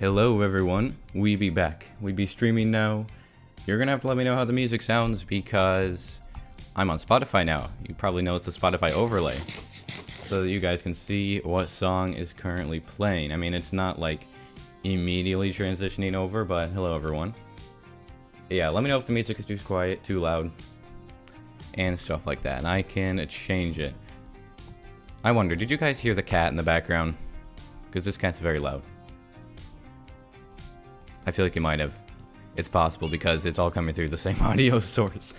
Hello everyone, we be back. We be streaming now. You're gonna have to let me know how the music sounds because I'm on Spotify now. You probably know it's the Spotify overlay. So that you guys can see what song is currently playing. I mean, it's not like immediately transitioning over, but hello everyone. Yeah, let me know if the music is too quiet, too loud, and stuff like that, and I can change it. I wonder, did you guys hear the cat in the background? Because this cat's very loud. I feel like you might have. It's possible because it's all coming through the same audio source.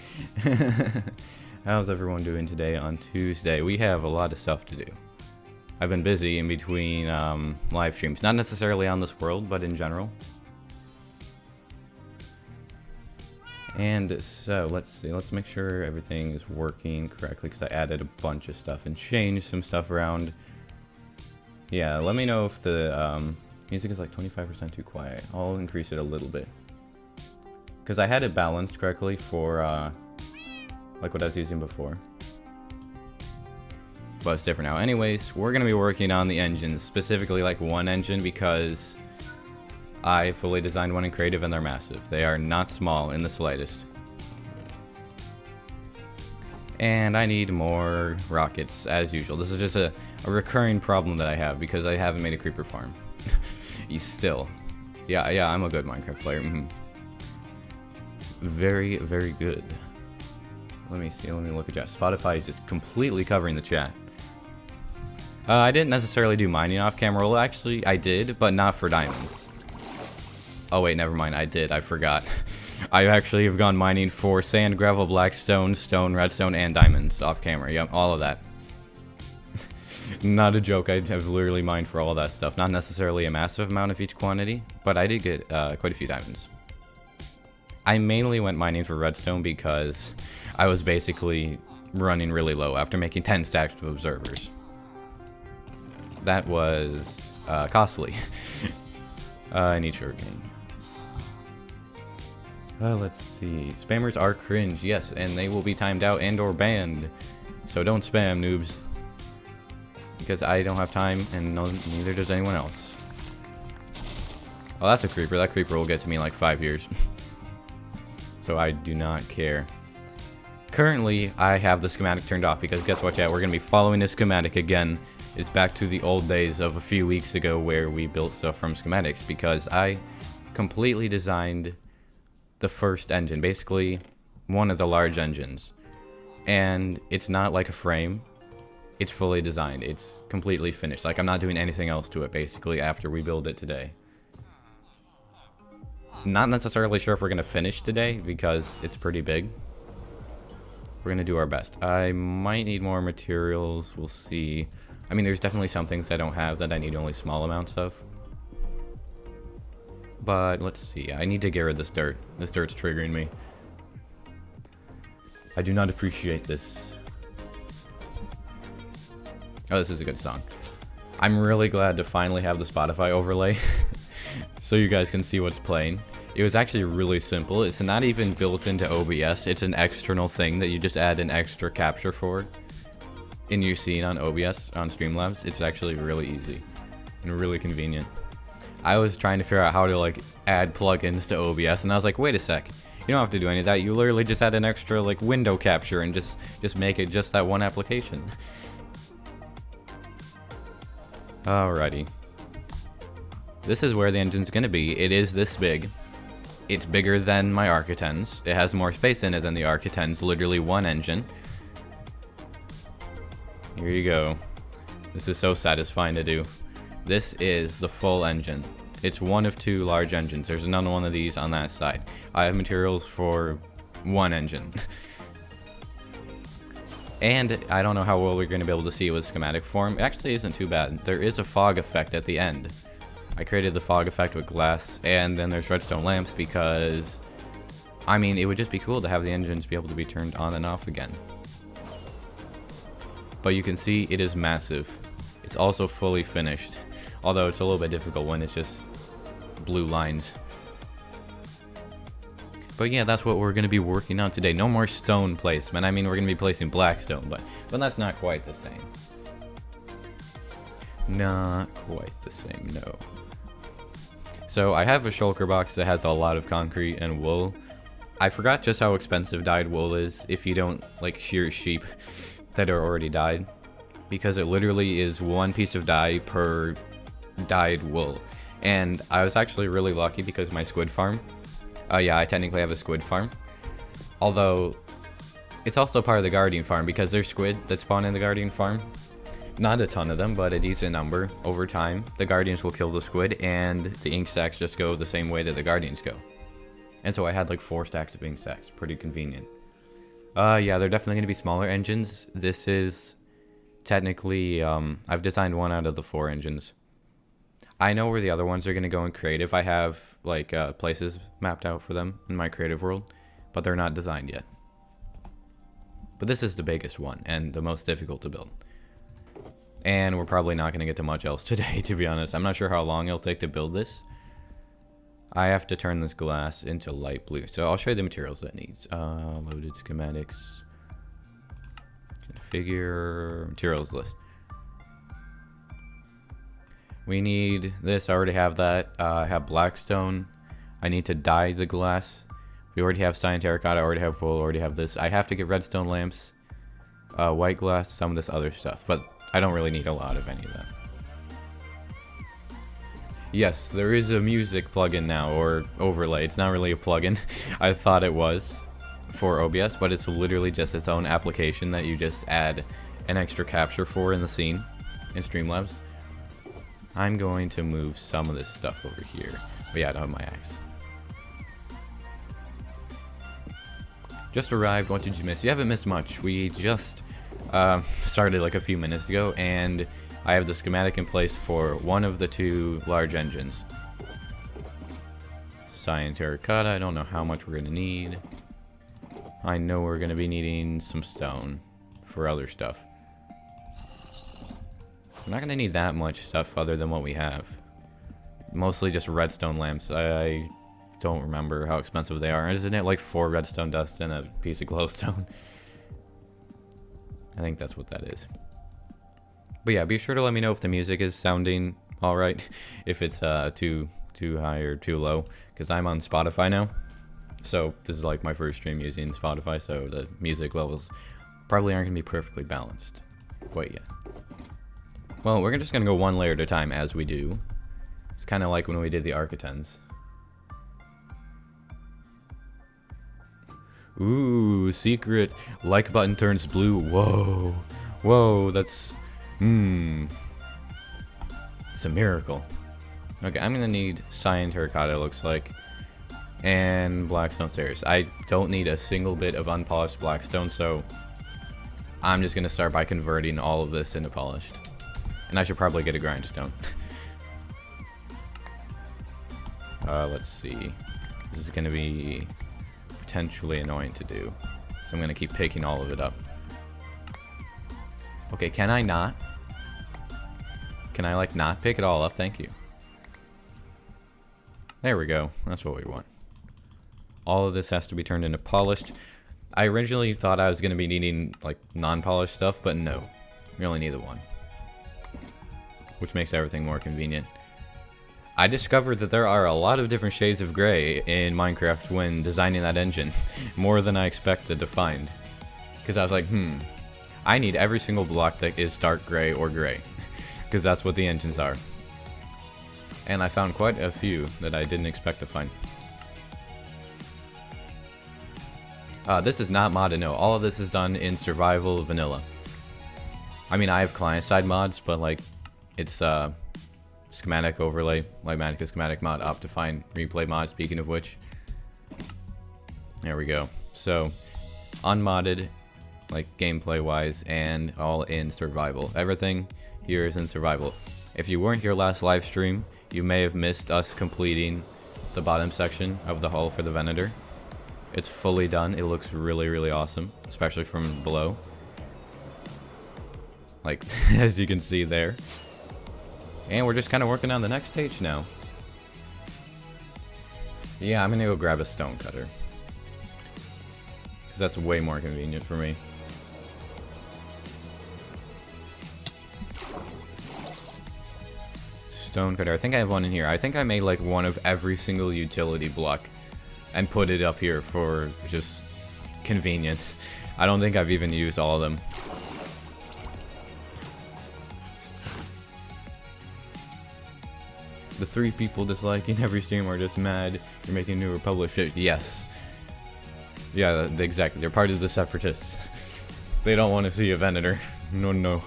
How's everyone doing today on Tuesday? We have a lot of stuff to do. I've been busy in between live streams. Not necessarily on this world, but in general. And so, let's see. Let's make sure everything is working correctly because I added a bunch of stuff and changed some stuff around. Yeah, let me know if the music is like 25% too quiet. I'll increase it a little bit. Because I had it balanced correctly for like what I was using before. But it's different now. Anyways, we're going to be working on the engines. Specifically like one engine because I fully designed one in creative and they're massive. They are not small in the slightest. And I need more rockets as usual. This is just a recurring problem that I have because I haven't made a creeper farm. He's still. Yeah, I'm a good Minecraft player. Very, very good. Let me see, let me look at chat. Spotify is just completely covering the chat. I didn't necessarily do mining off camera. Well, actually, I did, but not for diamonds. Oh wait, never mind, I did, I forgot. I actually have gone mining for sand, gravel, blackstone, stone, redstone, and diamonds off camera. Yep, all of that. Not a joke, I have literally mined for all that stuff. Not necessarily a massive amount of each quantity, but I did get quite a few diamonds. I mainly went mining for redstone because I was basically running really low after making 10 stacks of observers. That was costly. I need sugarcane. Let's see. Spammers are cringe, yes, and they will be timed out and or banned. So don't spam, noobs. Because I don't have time, and neither does anyone else. Oh, that's a creeper. That creeper will get to me in like 5 years. So I do not care. Currently, I have the schematic turned off because guess what, chat? We're going to be following this schematic again. It's back to the old days of a few weeks ago where we built stuff from schematics because I completely designed the first engine, basically one of the large engines. And it's not like a frame. It's fully designed. It's completely finished. Like, I'm not doing anything else to it, basically, after we build it today. Not necessarily sure if we're going to finish today, because it's pretty big. We're going to do our best. I might need more materials. We'll see. I mean, there's definitely some things I don't have that I need only small amounts of. But, let's see. I need to get rid of this dirt. This dirt's triggering me. I do not appreciate this. Oh, this is a good song. I'm really glad to finally have the Spotify overlay so you guys can see what's playing. It was actually really simple. It's not even built into OBS. It's an external thing that you just add an extra capture for in your scene on OBS, on Streamlabs. It's actually really easy and really convenient. I was trying to figure out how to like add plugins to OBS and I was like, wait a sec. You don't have to do any of that. You literally just add an extra like window capture and just make it just that one application. Alrighty. This is where the engine's gonna be. It is this big. It's bigger than my Architens. It has more space in it than the Architens. Literally one engine. Here you go. This is so satisfying to do. This is the full engine. It's one of two large engines. There's another one of these on that side. I have materials for one engine. And I don't know how well we're going to be able to see it with schematic form. It actually isn't too bad. There is a fog effect at the end. I created the fog effect with glass, and then there's redstone lamps because, I mean, it would just be cool to have the engines be able to be turned on and off again. But you can see it is massive. It's also fully finished, although it's a little bit difficult when it's just blue lines. But yeah, that's what we're going to be working on today. No more stone placement. I mean, we're going to be placing blackstone, but that's not quite the same. Not quite the same, no. So I have a shulker box that has a lot of concrete and wool. I forgot just how expensive dyed wool is if you don't like shear sheep that are already dyed, because it literally is one piece of dye per dyed wool. And I was actually really lucky because my squid farm, yeah, I technically have a squid farm, although it's also part of the guardian farm because there's squid that spawn in the guardian farm. Not a ton of them, but a decent number. Over time, the guardians will kill the squid and the ink stacks just go the same way that the guardians go. And so I had like 4 stacks of ink stacks, pretty convenient. Yeah, they're definitely going to be smaller engines. This is technically, I've designed 1 out of the 4 engines. I know where the other ones are going to go in creative. I have like places mapped out for them in my creative world, but they're not designed yet. But this is the biggest one and the most difficult to build. And we're probably not going to get to much else today, to be honest. I'm not sure how long it'll take to build this. I have to turn this glass into light blue. So I'll show you the materials that it needs. Loaded schematics. Configure materials list. We need this. I already have that. I have blackstone. I need to dye the glass. We already have cyan terracotta. I already have wool. Already have this. I have to get redstone lamps. White glass. Some of this other stuff. But I don't really need a lot of any of that. Yes, there is a music plugin now, or overlay. It's not really a plugin. I thought it was for OBS, but it's literally just its own application that you just add an extra capture for in the scene in Streamlabs. I'm going to move some of this stuff over here. But yeah, I don't have my axe. Just arrived. What did you miss? You haven't missed much. We just started like a few minutes ago, and I have the schematic in place for one of the 2 large engines. Cyan terracotta, I don't know how much we're going to need. I know we're going to be needing some stone for other stuff. We're not going to need that much stuff other than what we have. Mostly just redstone lamps. I don't remember how expensive they are. Isn't it like 4 redstone dust and a piece of glowstone? I think that's what that is. But yeah, be sure to let me know if the music is sounding alright, if it's too high or too low, because I'm on Spotify now. So this is like my first stream using Spotify, so the music levels probably aren't going to be perfectly balanced quite yet. Well, we're just going to go 1 layer at a time as we do. It's kind of like when we did the Architens. Ooh, secret. Like button turns blue. Whoa. Whoa, that's... It's a miracle. Okay, I'm gonna need cyan terracotta, it looks like. And blackstone stairs. I don't need a single bit of unpolished blackstone, so I'm just gonna start by converting all of this into polished. And I should probably get a grindstone. Let's see. This is gonna be potentially annoying to do, so I'm gonna keep picking all of it up. Okay, can I not? Can I like not pick it all up? Thank you. There we go. That's what we want. All of this has to be turned into polished. I originally thought I was going to be needing like non-polished stuff, but no. We only need the 1. Which makes everything more convenient. I discovered that there are a lot of different shades of gray in Minecraft when designing that engine. More than I expected to find. Because I was like, I need every single block that is dark gray or gray. Because that's what the engines are. And I found quite a few that I didn't expect to find. This is not modded, no. All of this is done in survival vanilla. I mean, I have client-side mods, but like, it's schematic overlay, Lightmatica schematic mod, Optifine replay mod, speaking of which. There we go. So, unmodded, like gameplay-wise, and all in survival. Everything here is in survival. If you weren't here last live stream, you may have missed us completing the bottom section of the hull for the Venator. It's fully done. It looks really, really awesome, especially from below. Like, as you can see there. And we're just kind of working on the next stage now. Yeah, I'm gonna go grab a stone cutter. Because that's way more convenient for me. stone cutter. I think I have one in here. I think I made like one of every single utility block and put it up here for just convenience. I don't think I've even used all of them. The 3 people disliking every stream are just mad you're making New Republic shit. Yes. Yeah, exactly. They're part of the Separatists. They don't want to see a Venator. No, no.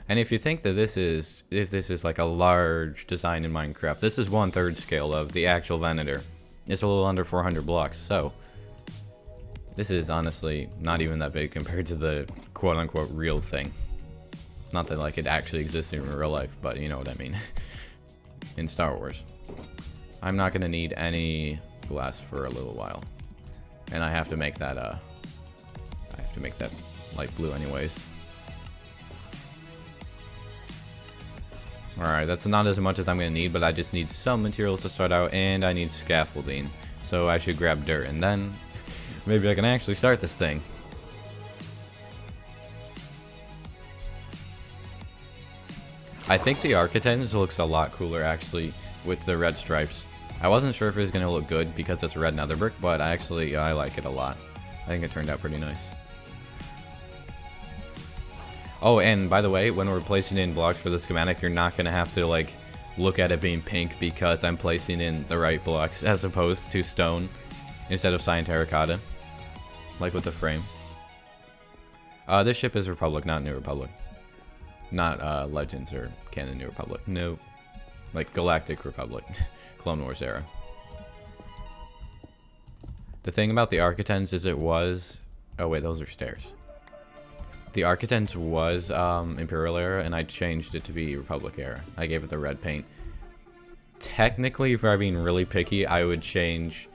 And if you think that this is like a large design in Minecraft, this is 1/3 scale of the actual Venator. It's a little under 400 blocks, so this is honestly not even that big compared to the quote-unquote real thing. Not that like it actually exists in real life, but you know what I mean. In Star Wars. I'm not gonna need any glass for a little while, and I have to make that light blue anyways. Alright, that's not as much as I'm gonna need, but I just need some materials to start out, and I need scaffolding. So I should grab dirt, and then maybe I can actually start this thing. I think the Architects looks a lot cooler actually with the red stripes. I wasn't sure if it was going to look good because it's a red nether brick, but I like it a lot. I think it turned out pretty nice. Oh, and by the way, when we're placing in blocks for the schematic, you're not going to have to like look at it being pink because I'm placing in the right blocks as opposed to stone instead of cyan terracotta, like with the frame. This ship is Republic, not New Republic. Not Legends or Canon New Republic. No. Like Galactic Republic. Clone Wars era. The thing about the Architects is it was... Oh wait, those are stairs. The Architects was Imperial era, and I changed it to be Republic era. I gave it the red paint. Technically, if I'm being really picky, I would change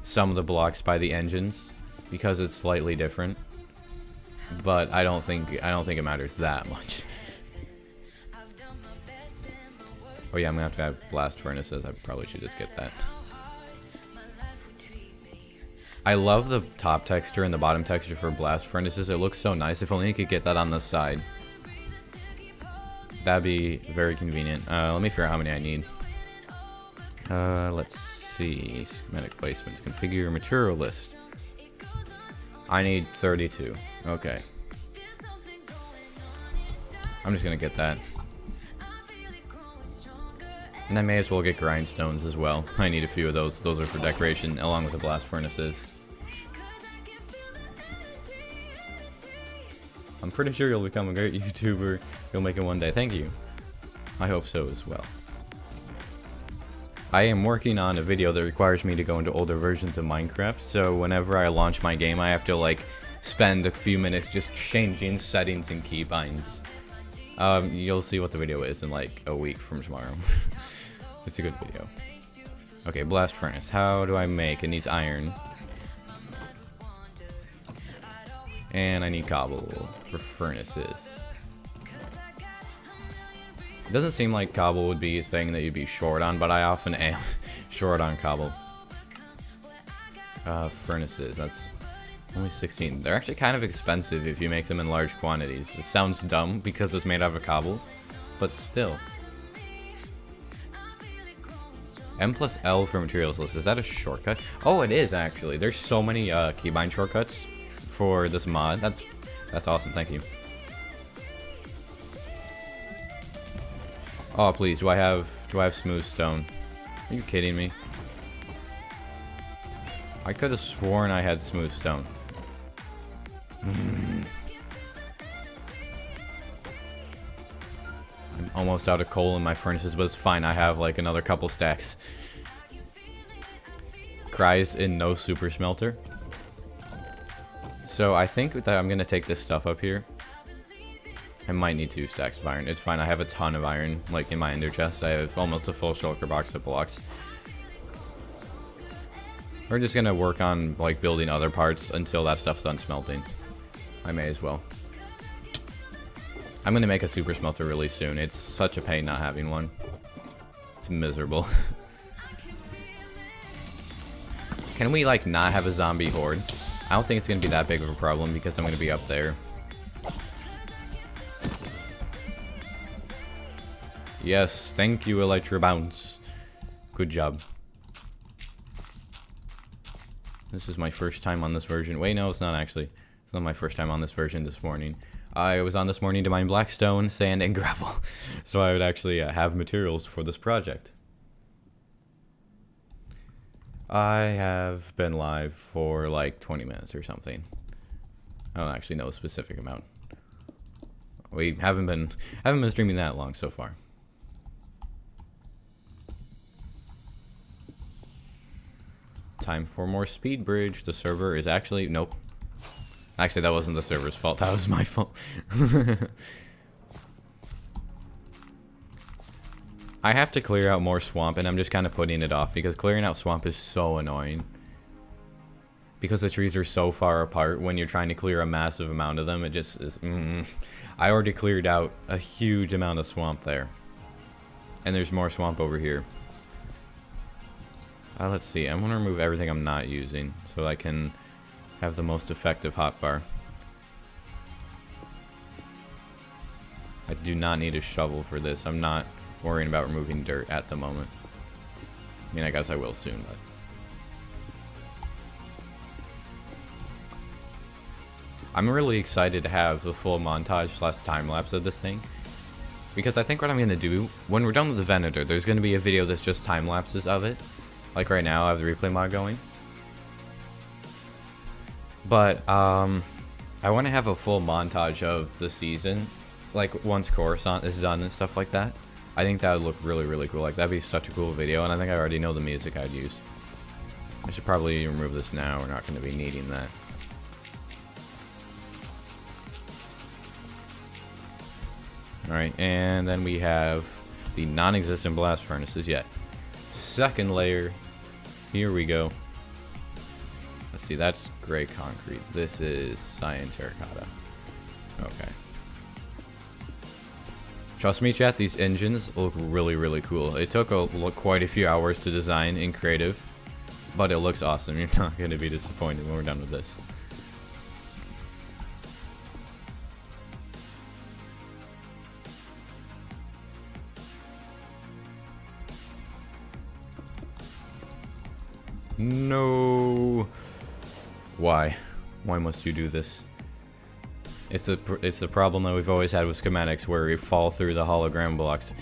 some of the blocks by the engines because it's slightly different. But I don't think it matters that much. Oh yeah, I'm gonna have to have blast furnaces. I probably should just get that. I love the top texture and the bottom texture for blast furnaces. It looks so nice. If only you could get that on the side. That'd be very convenient. Let me figure out how many I need. Let's see. Schematic placements. Configure material list. I need 32. Okay. I'm just gonna get that. And I may as well get grindstones as well. I need a few of those. Those are for decoration, along with the blast furnaces. I'm pretty sure you'll become a great YouTuber. You'll make it one day. Thank you. I hope so as well. I am working on a video that requires me to go into older versions of Minecraft, so whenever I launch my game, I have to like spend a few minutes just changing settings and keybinds. You'll see what the video is in like a week from tomorrow. It's a good video. Okay, blast furnace. How do I make? It needs iron. And I need cobble for furnaces. It doesn't seem like cobble would be a thing that you'd be short on, but I often am short on cobble. Furnaces, that's only 16. They're actually kind of expensive if you make them in large quantities. It sounds dumb because it's made out of cobble, but still. M+L for materials list. Is that a shortcut? Oh, it is actually. There's so many keybind shortcuts for this mod. That's awesome. Thank you. Oh, please. Do I have smooth stone? Are you kidding me? I could have sworn I had smooth stone. I'm almost out of coal in my furnaces, but it's fine. I have like another couple stacks. Cries in no super smelter. So I think that I'm gonna take this stuff up here. I might need 2 stacks of iron. It's fine. I have a ton of iron, like in my ender chest. I have almost a full shulker box of blocks. We're just gonna work on like building other parts until that stuff's done smelting. I may as well. I'm gonna make a super smelter really soon. It's such a pain not having one. It's miserable. Can we like not have a zombie horde? I don't think it's going to be that big of a problem because I'm going to be up there. Yes, thank you, Elytra Bounce. Good job. This is my first time on this version. Wait, no, it's not actually. It's not my first time on this version this morning. I was on this morning to mine blackstone, sand, and gravel. So I would actually have materials for this project. I have been live for like 20 minutes or something. I don't actually know a specific amount. We haven't been streaming that long so far. Time for more speed bridge. The server is actually nope. Actually, that wasn't the server's fault. That was my fault. I have to clear out more swamp, and I'm just kind of putting it off because clearing out swamp is so annoying. Because the trees are so far apart, when you're trying to clear a massive amount of them, it just is. I already cleared out a huge amount of swamp there. And there's more swamp over here. Let's see. I'm going to remove everything I'm not using so I can have the most effective hotbar. I do not need a shovel for this. I'm not worrying about removing dirt at the moment. I mean, I guess I will soon, but... I'm really excited to have the full montage / time-lapse of this thing. Because I think what I'm going to do, when we're done with the Venator, there's going to be a video that's just time-lapses of it. Like right now, I have the replay mod going. But, I want to have a full montage of the season. Like, once Coruscant is done and stuff like that. I think that would look really, really cool. Like, that'd be such a cool video. And I think I already know the music I'd use. I should probably remove this now. We're not going to be needing that. Alright, and then we have the non-existent blast furnaces yet. Second layer. Here we go. Let's see, that's gray concrete. This is cyan terracotta. Okay. Trust me, chat, these engines look really, really cool. It took quite a few hours to design in creative, but it looks awesome. You're not going to be disappointed when we're done with this. No. Why? Why must you do this? It's the problem that we've always had with schematics where we fall through the hologram blocks.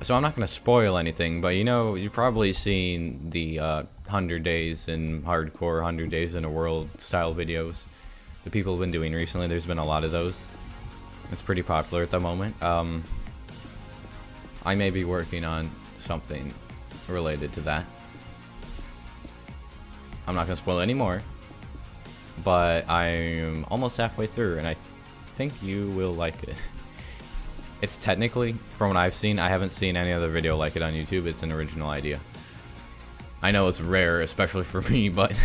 So I'm not going to spoil anything, but you know, you've probably seen the 100 days in hardcore, 100 days in a world style videos that people have been doing recently. There's been a lot of those. It's pretty popular at the moment. I may be working on something related to that. I'm not going to spoil any more, but I'm almost halfway through, and I think you will like it. It's technically, from what I've seen, I haven't seen any other video like it on YouTube. It's an original idea. I know it's rare, especially for me, but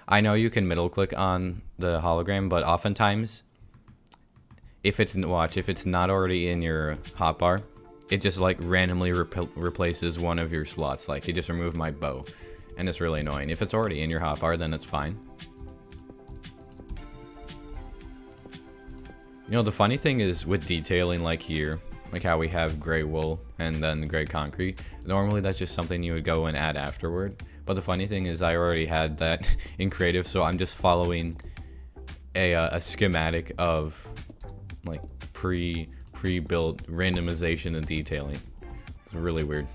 I know you can middle click on the hologram, but oftentimes if it's not already in your hotbar, it just like randomly replaces one of your slots. Like, it just removed my bow, and it's really annoying. If it's already in your hotbar, then it's fine. You know, the funny thing is with detailing like here, like how we have gray wool and then gray concrete, normally that's just something you would go and add afterward. But the funny thing is I already had that in creative, so I'm just following a schematic of like pre-built randomization and detailing. It's really weird.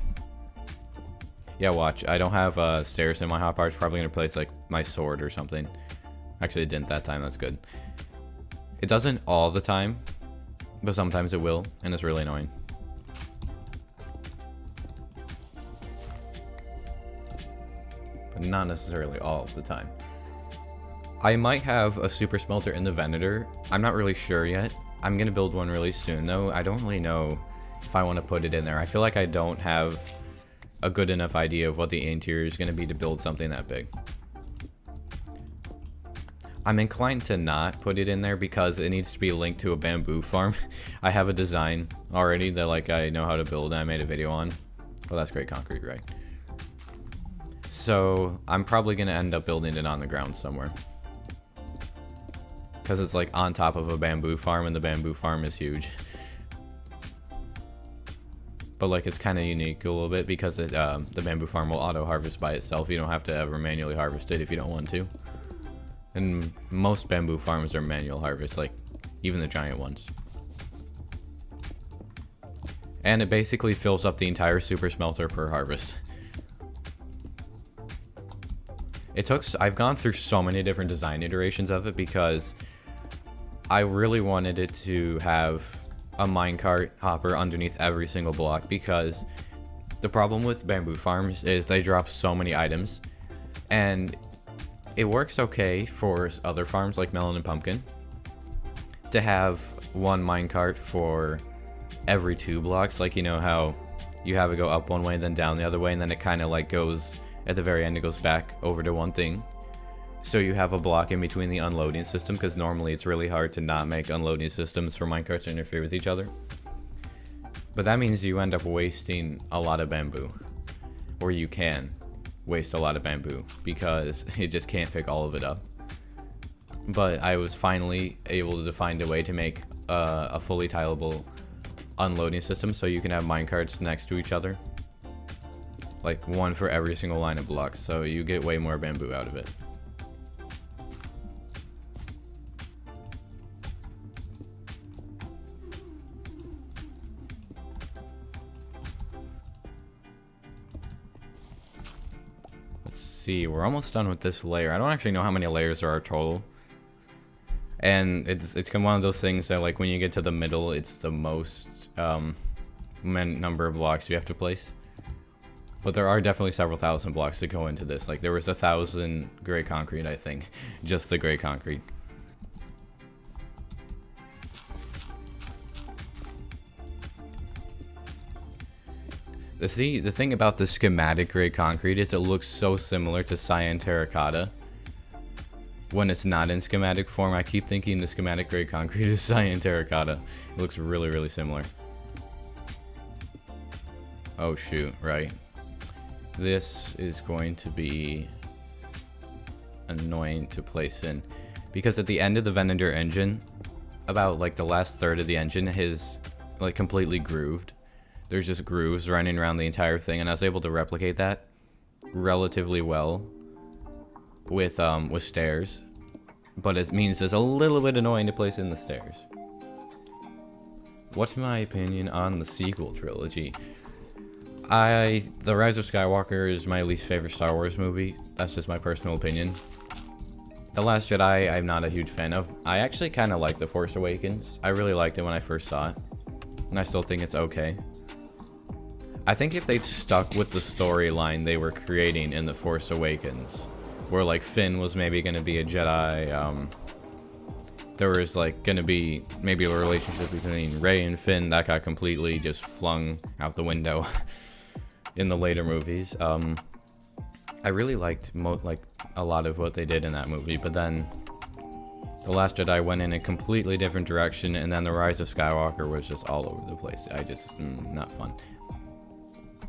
Yeah, watch. I don't have stairs in my hotbar. It's probably gonna place like my sword or something. Actually, it didn't that time. That's good. It doesn't all the time, but sometimes it will, and it's really annoying. But not necessarily all the time. I might have a super smelter in the Venator. I'm not really sure yet. I'm gonna build one really soon, though. I don't really know if I want to put it in there. I feel like I don't have a good enough idea of what the interior is gonna be to build something that big. I'm inclined to not put it in there because it needs to be linked to a bamboo farm. I have a design already that like I know how to build and I made a video on. Well, that's great concrete, right? So I'm probably going to end up building it on the ground somewhere. Because it's like on top of a bamboo farm, and the bamboo farm is huge. But like it's kind of unique a little bit because it, the bamboo farm will auto harvest by itself. You don't have to ever manually harvest it if you don't want to. And most bamboo farms are manual harvest, like even the giant ones. And it basically fills up the entire super smelter per harvest. I've gone through so many different design iterations of it because I really wanted it to have a minecart hopper underneath every single block, because the problem with bamboo farms is they drop so many items, and it works okay for other farms like melon and pumpkin to have one minecart for every 2 blocks. Like, you know how you have it go up one way, then down the other way, and then it kind of like goes, at the very end it goes back over to one thing. So you have a block in between the unloading system, because normally it's really hard to not make unloading systems for minecarts to interfere with each other. But that means you end up wasting a lot of bamboo. Or you can waste a lot of bamboo, because it just can't pick all of it up. But I was finally able to find a way to make a fully tileable unloading system, so you can have minecarts next to each other. Like one for every single line of blocks, so you get way more bamboo out of it. See, we're almost done with this layer. I don't actually know how many layers there are total, and it's one of those things that, like, when you get to the middle, it's the most number of blocks you have to place. But there are definitely several thousand blocks that go into this. Like, there was 1,000 gray concrete, I think, just the gray concrete. See, the thing about the schematic gray concrete is it looks so similar to cyan terracotta. When it's not in schematic form, I keep thinking the schematic gray concrete is cyan terracotta. It looks really, really similar. Oh shoot, right. This is going to be annoying to place in, because at the end of the Venator engine, about like the last third of the engine is like completely grooved. There's just grooves running around the entire thing, and I was able to replicate that relatively well with stairs. But it means it's a little bit annoying to place in the stairs. What's my opinion on the sequel trilogy? The Rise of Skywalker is my least favorite Star Wars movie. That's just my personal opinion. The Last Jedi, I'm not a huge fan of. I actually kind of like The Force Awakens. I really liked it when I first saw it, and I still think it's okay. I think if they'd stuck with the storyline they were creating in The Force Awakens, where like Finn was maybe going to be a Jedi, there was like going to be maybe a relationship between Rey and Finn that got completely just flung out the window in the later movies. I really liked a lot of what they did in that movie, but then The Last Jedi went in a completely different direction, and then The Rise of Skywalker was just all over the place. Not fun.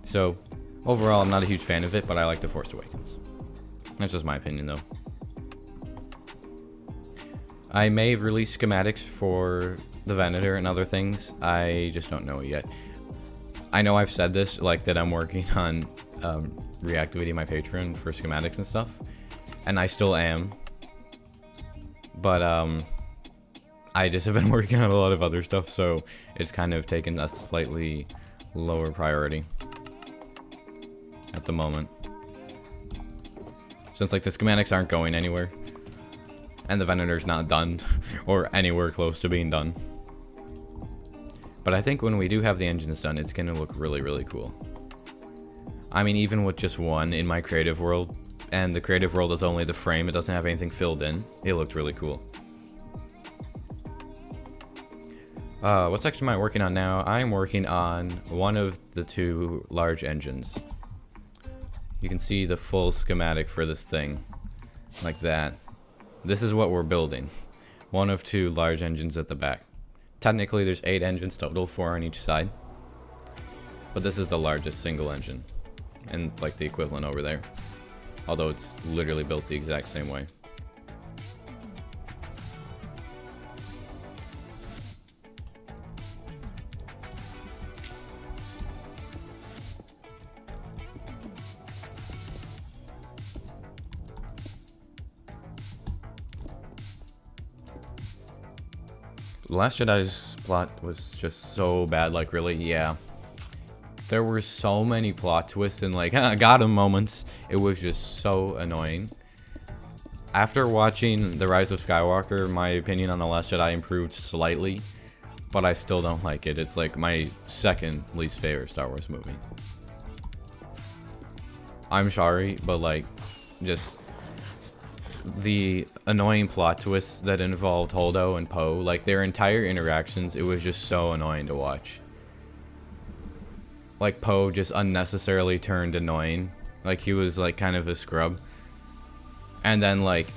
So, overall, I'm not a huge fan of it, but I like The Force Awakens. That's just my opinion, though. I may release schematics for the Venator and other things. I just don't know it yet. I know I've said this, like, that I'm working on reactivating my Patreon for schematics and stuff, and I still am. But, I just have been working on a lot of other stuff, so it's kind of taken a slightly lower priority at the moment, since like the schematics aren't going anywhere and the Venator's not done or anywhere close to being done. But I think when we do have the engines done, it's gonna look really, really cool. I mean, even with just one in my creative world, and the creative world is only the frame, it doesn't have anything filled in, it looked really cool. What section am I working on now? I'm working on one of the 2 large engines. You can see the full schematic for this thing, like that. This is what we're building. One of 2 large engines at the back. Technically there's 8 engines total, 4 on each side. But this is the largest single engine, and like the equivalent over there. although it's literally built the exact same way. Last Jedi's plot was just so bad, like really, yeah. There were so many plot twists and like, got him moments. It was just so annoying. After watching The Rise of Skywalker, my opinion on The Last Jedi improved slightly, but I still don't like it. It's like my second least favorite Star Wars movie. I'm sorry, but like, just the annoying plot twists that involved Holdo and Poe, like their entire interactions, it was just so annoying to watch. Like Poe just unnecessarily turned annoying, like he was like kind of a scrub, and then like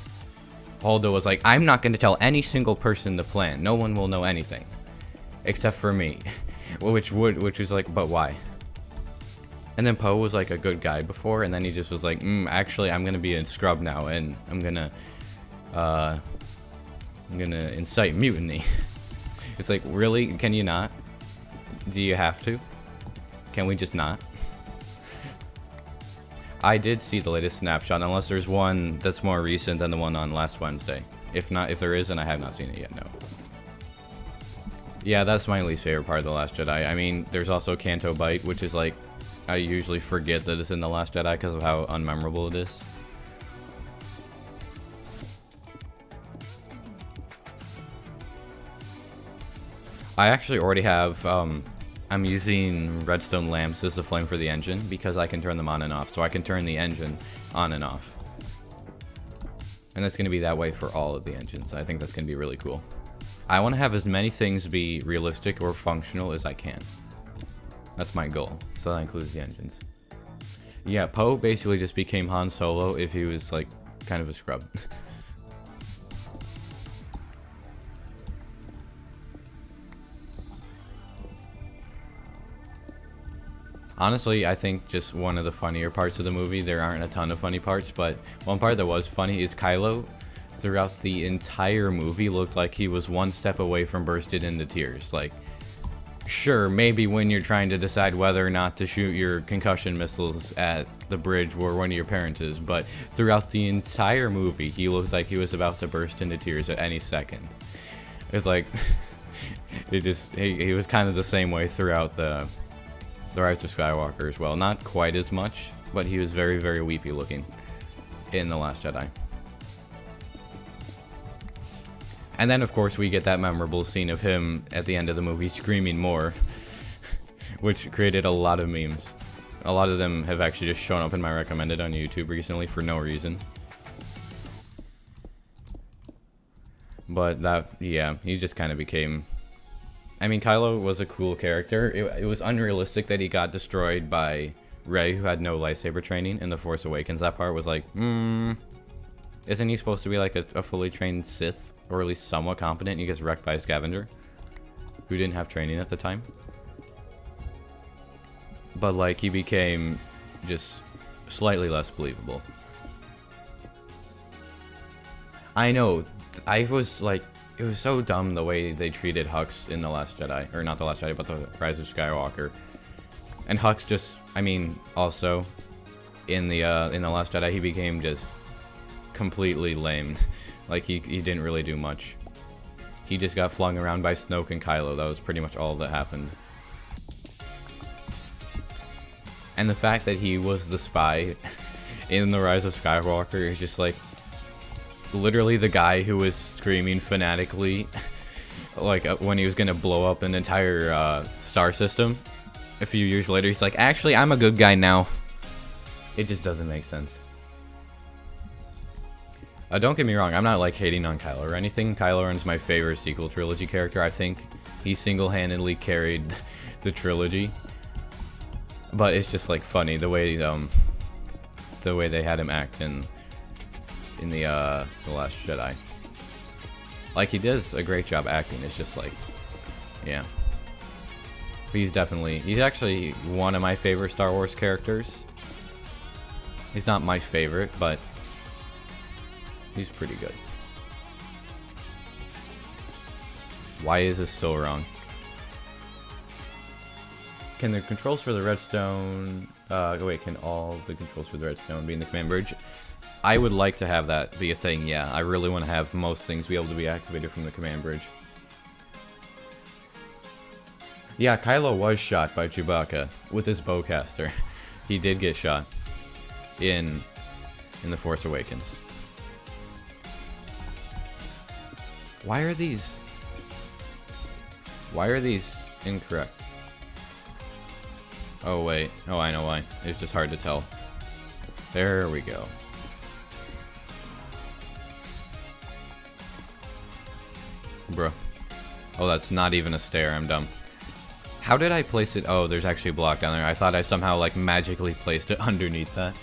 Holdo was like, I'm not going to tell any single person the plan, no one will know anything except for me. which was like, but why? And then Poe was like a good guy before, and then he just was like, actually, I'm gonna be a scrub now, and I'm gonna incite mutiny. It's like, really? Can you not? Do you have to? Can we just not? I did see the latest snapshot, unless there's one that's more recent than the one on last Wednesday. If not, if there is, and I have not seen it yet, no. Yeah, that's my least favorite part of The Last Jedi. I mean, there's also Canto Bight, which is like, I usually forget that it's in The Last Jedi because of how unmemorable it is. I actually already have, I'm using redstone lamps as a flame for the engine because I can turn them on and off. So I can turn the engine on and off. And that's going to be that way for all of the engines. I think that's going to be really cool. I want to have as many things be realistic or functional as I can. That's my goal, so that includes the engines. Yeah, Poe basically just became Han Solo if he was like kind of a scrub. Honestly, I think just one of the funnier parts of the movie, there aren't a ton of funny parts, but one part that was funny is Kylo, throughout the entire movie, looked like he was one step away from bursting into tears. Like, sure, maybe when you're trying to decide whether or not to shoot your concussion missiles at the bridge where one of your parents is, but throughout the entire movie, he looked like he was about to burst into tears at any second. It's like, he was kind of the same way throughout the Rise of Skywalker as well. Not quite as much, but he was very, very weepy looking in The Last Jedi. And then, of course, we get that memorable scene of him at the end of the movie screaming more, which created a lot of memes. A lot of them have actually just shown up in my recommended on YouTube recently for no reason. But that, yeah, he just kind of became... I mean, Kylo was a cool character. It was unrealistic that he got destroyed by Rey, who had no lightsaber training in The Force Awakens. That part was like, isn't he supposed to be like a fully trained Sith? Or at least somewhat competent? He gets wrecked by a scavenger who didn't have training at the time. But like, he became just slightly less believable. I know, I was like, it was so dumb the way they treated Hux in The Last Jedi. Or not The Last Jedi, but The Rise of Skywalker. And Hux just, I mean, also in the Last Jedi, he became just completely lame. Like, he didn't really do much. He just got flung around by Snoke and Kylo. That was pretty much all that happened. And the fact that he was the spy in The Rise of Skywalker is just like, literally the guy who was screaming fanatically, like, when he was gonna blow up an entire star system. A few years later, he's like, actually, I'm a good guy now. It just doesn't make sense. Don't get me wrong, I'm not like hating on Kylo or anything. Kylo Ren's my favorite sequel trilogy character. I think he single-handedly carried the trilogy. But it's just like funny the way they had him act in the Last Jedi. Like, he does a great job acting. It's just like, yeah. He's actually one of my favorite Star Wars characters. He's not my favorite, but he's pretty good. Why is this still wrong? Can the controls for the redstone... wait, can all the controls for the redstone be in the command bridge? I would like to have that be a thing, yeah. I really want to have most things be able to be activated from the command bridge. Yeah, Kylo was shot by Chewbacca with his bowcaster. He did get shot in The Force Awakens. Why are these incorrect? Oh wait, oh I know why. It's just hard to tell. There we go. Bro. Oh, that's not even a stair, I'm dumb. How did I place it? Oh, there's actually a block down there. I thought I somehow like magically placed it underneath that.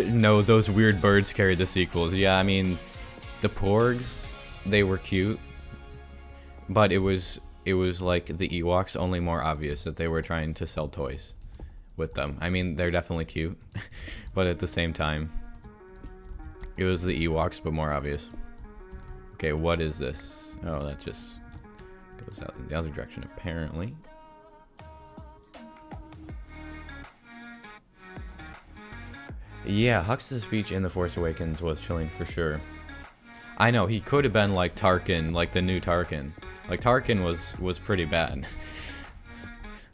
No, those weird birds carried the sequels. Yeah, I mean, the porgs, they were cute, but it was like the Ewoks, only more obvious that they were trying to sell toys with them. I mean, they're definitely cute, but at the same time, it was the Ewoks, but more obvious. Okay, what is this? Oh, that just goes out in the other direction, apparently. Yeah, Hux's speech in The Force Awakens was chilling for sure. I know, he could have been like Tarkin, like the new Tarkin. Like, Tarkin was pretty bad.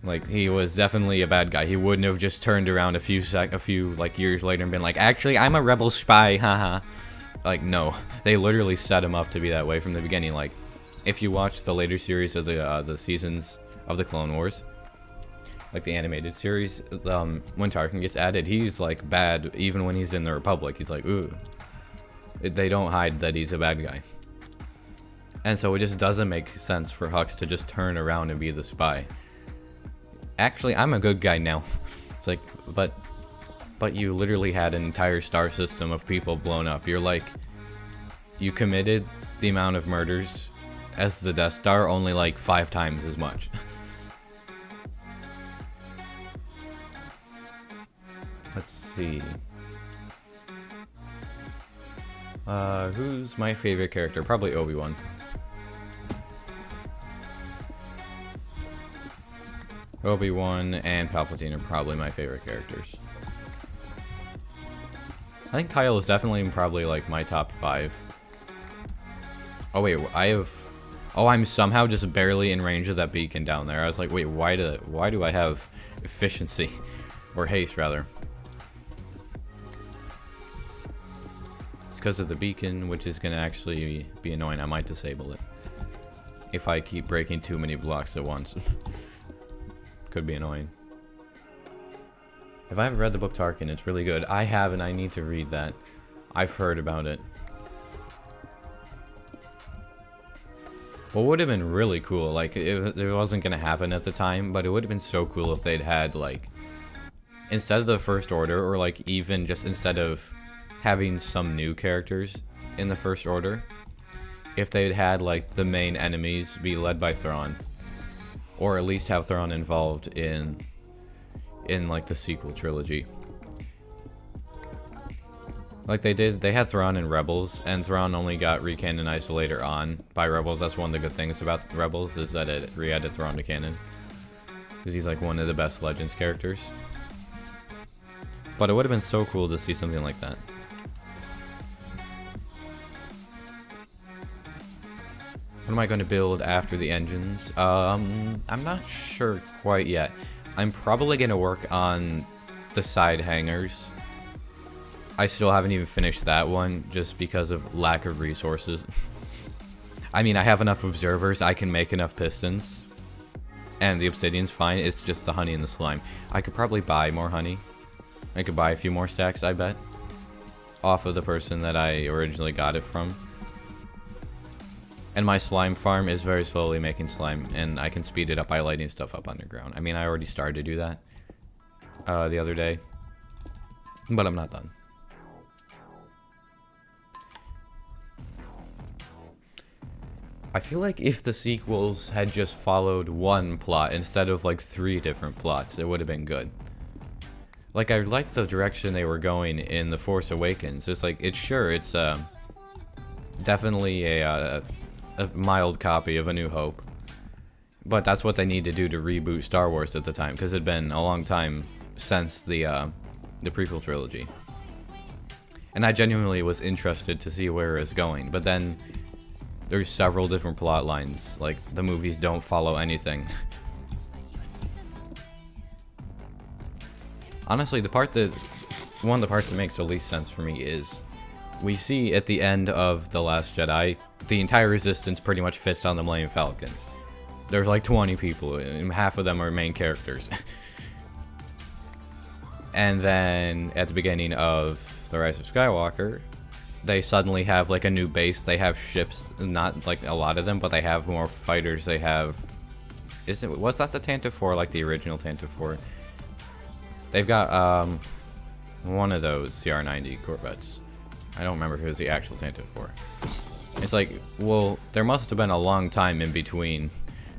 Like, he was definitely a bad guy. He wouldn't have just turned around a few like years later and been like, actually, I'm a rebel spy, haha. Like, no. They literally set him up to be that way from the beginning. Like, if you watch the later series of the seasons of the Clone Wars, like the animated series, when Tarkin gets added, he's like bad even when he's in the Republic. He's like, ooh. They don't hide that he's a bad guy. And so it just doesn't make sense for Hux to just turn around and be the spy. Actually, I'm a good guy now. It's like, but you literally had an entire star system of people blown up. You're like, you committed the amount of murders as the Death Star, only like 5 times as much. Let's see. Who's my favorite character? Probably Obi-Wan. Obi-Wan and Palpatine are probably my favorite characters. I think Kyle is definitely probably like my top 5. Oh wait, I'm somehow just barely in range of that beacon down there. I was like, wait, why do I have efficiency? Or haste, rather. It's because of the beacon, which is going to actually be annoying. I might disable it if I keep breaking too many blocks at once. Could be annoying. If I haven't read the book Tarkin, it's really good. I have, and I need to read that. I've heard about it. What would have been really cool, like, it wasn't going to happen at the time, but it would have been so cool if they'd had, like, instead of the First Order, or, like, even just instead of having some new characters in the First Order, if they'd had, like, the main enemies be led by Thrawn. Or at least have Thrawn involved in like, the sequel trilogy. Like they did, they had Thrawn in Rebels, and Thrawn only got recanonized later on by Rebels. That's one of the good things about Rebels, is that it re-added Thrawn to canon. Because he's like one of the best Legends characters. But it would have been so cool to see something like that. What am I going to build after the engines? I'm not sure quite yet. I'm probably going to work on the side hangars. I still haven't even finished that one, just because of lack of resources. I mean, I have enough observers, I can make enough pistons. And the obsidian's fine, it's just the honey and the slime. I could probably buy more honey. I could buy a few more stacks, I bet. Off of the person that I originally got it from. And my slime farm is very slowly making slime, and I can speed it up by lighting stuff up underground. I mean, I already started to do that the other day, but I'm not done. I feel like if the sequels had just followed one plot instead of like 3 different plots, it would have been good. like, I like the direction they were going in The Force Awakens. It's like, it's definitely a mild copy of A New Hope. But that's what they need to do to reboot Star Wars at the time, because it had been a long time since the prequel trilogy. And I genuinely was interested to see where it's going, but then there's several different plot lines. Like, the movies don't follow anything. Honestly, one of the parts that makes the least sense for me is we see at the end of The Last Jedi, the entire Resistance pretty much fits on the Millennium Falcon. There's like 20 people, and half of them are main characters. And then at the beginning of The Rise of Skywalker, they suddenly have like a new base. They have ships, not like a lot of them, but they have more fighters. They have, was that the Tantive 4, like the original Tantive 4? They've got one of those CR-90 Corvettes. I don't remember if it was the actual Tantive 4. It's like, well, there must have been a long time in between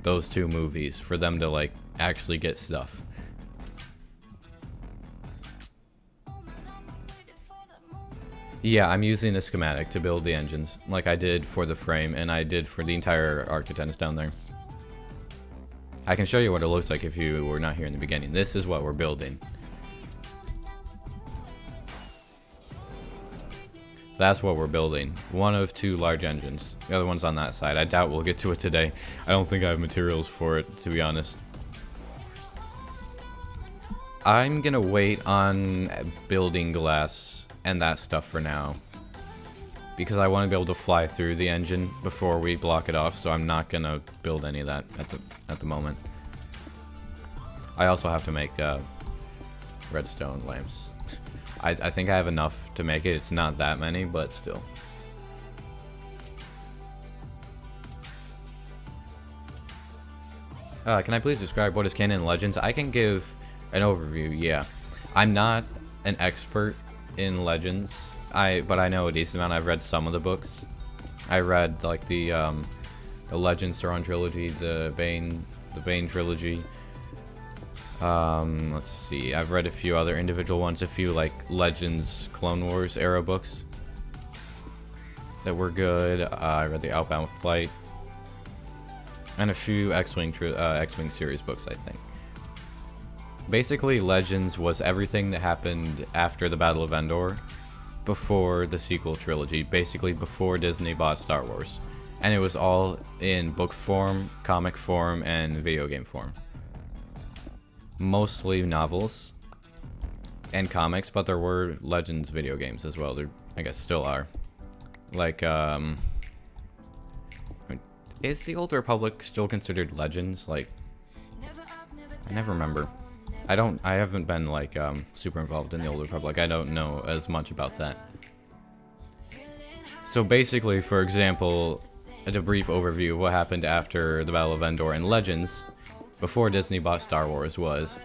those two movies for them to like actually get stuff. Yeah, I'm using the schematic to build the engines, like I did for the frame, and I did for the entire Arctitens down there. I can show you what it looks like if you were not here in the beginning. This is what we're building. That's what we're building. One of two large engines. The other one's on that side. I doubt we'll get to it today. I don't think I have materials for it, to be honest. I'm gonna wait on building glass and that stuff for now, because I want to be able to fly through the engine before we block it off, so I'm not gonna build any of that at the moment. I also have to make redstone lamps. I think I have enough to make it. It's not that many, but still. Can I please describe what is canon in Legends? I can give an overview, yeah. I'm not an expert in Legends, but I know a decent amount. I've read some of the books. I read like the Legends Thrawn trilogy, the Bane trilogy. Let's see. I've read a few other individual ones, a few like Legends Clone Wars era books that were good. I read the Outbound Flight and a few X-Wing series books, I think. Basically, Legends was everything that happened after the Battle of Endor, before the sequel trilogy, basically before Disney bought Star Wars. And it was all in book form, comic form, and video game form. Mostly novels and comics, but there were Legends video games as well. There, I guess, still are. Like, is the Old Republic still considered Legends? Like, I never remember. I haven't been like super involved in the Old Republic. I don't know as much about that. So basically, for example, a brief overview of what happened after the Battle of Endor and Legends, before Disney bought Star Wars, was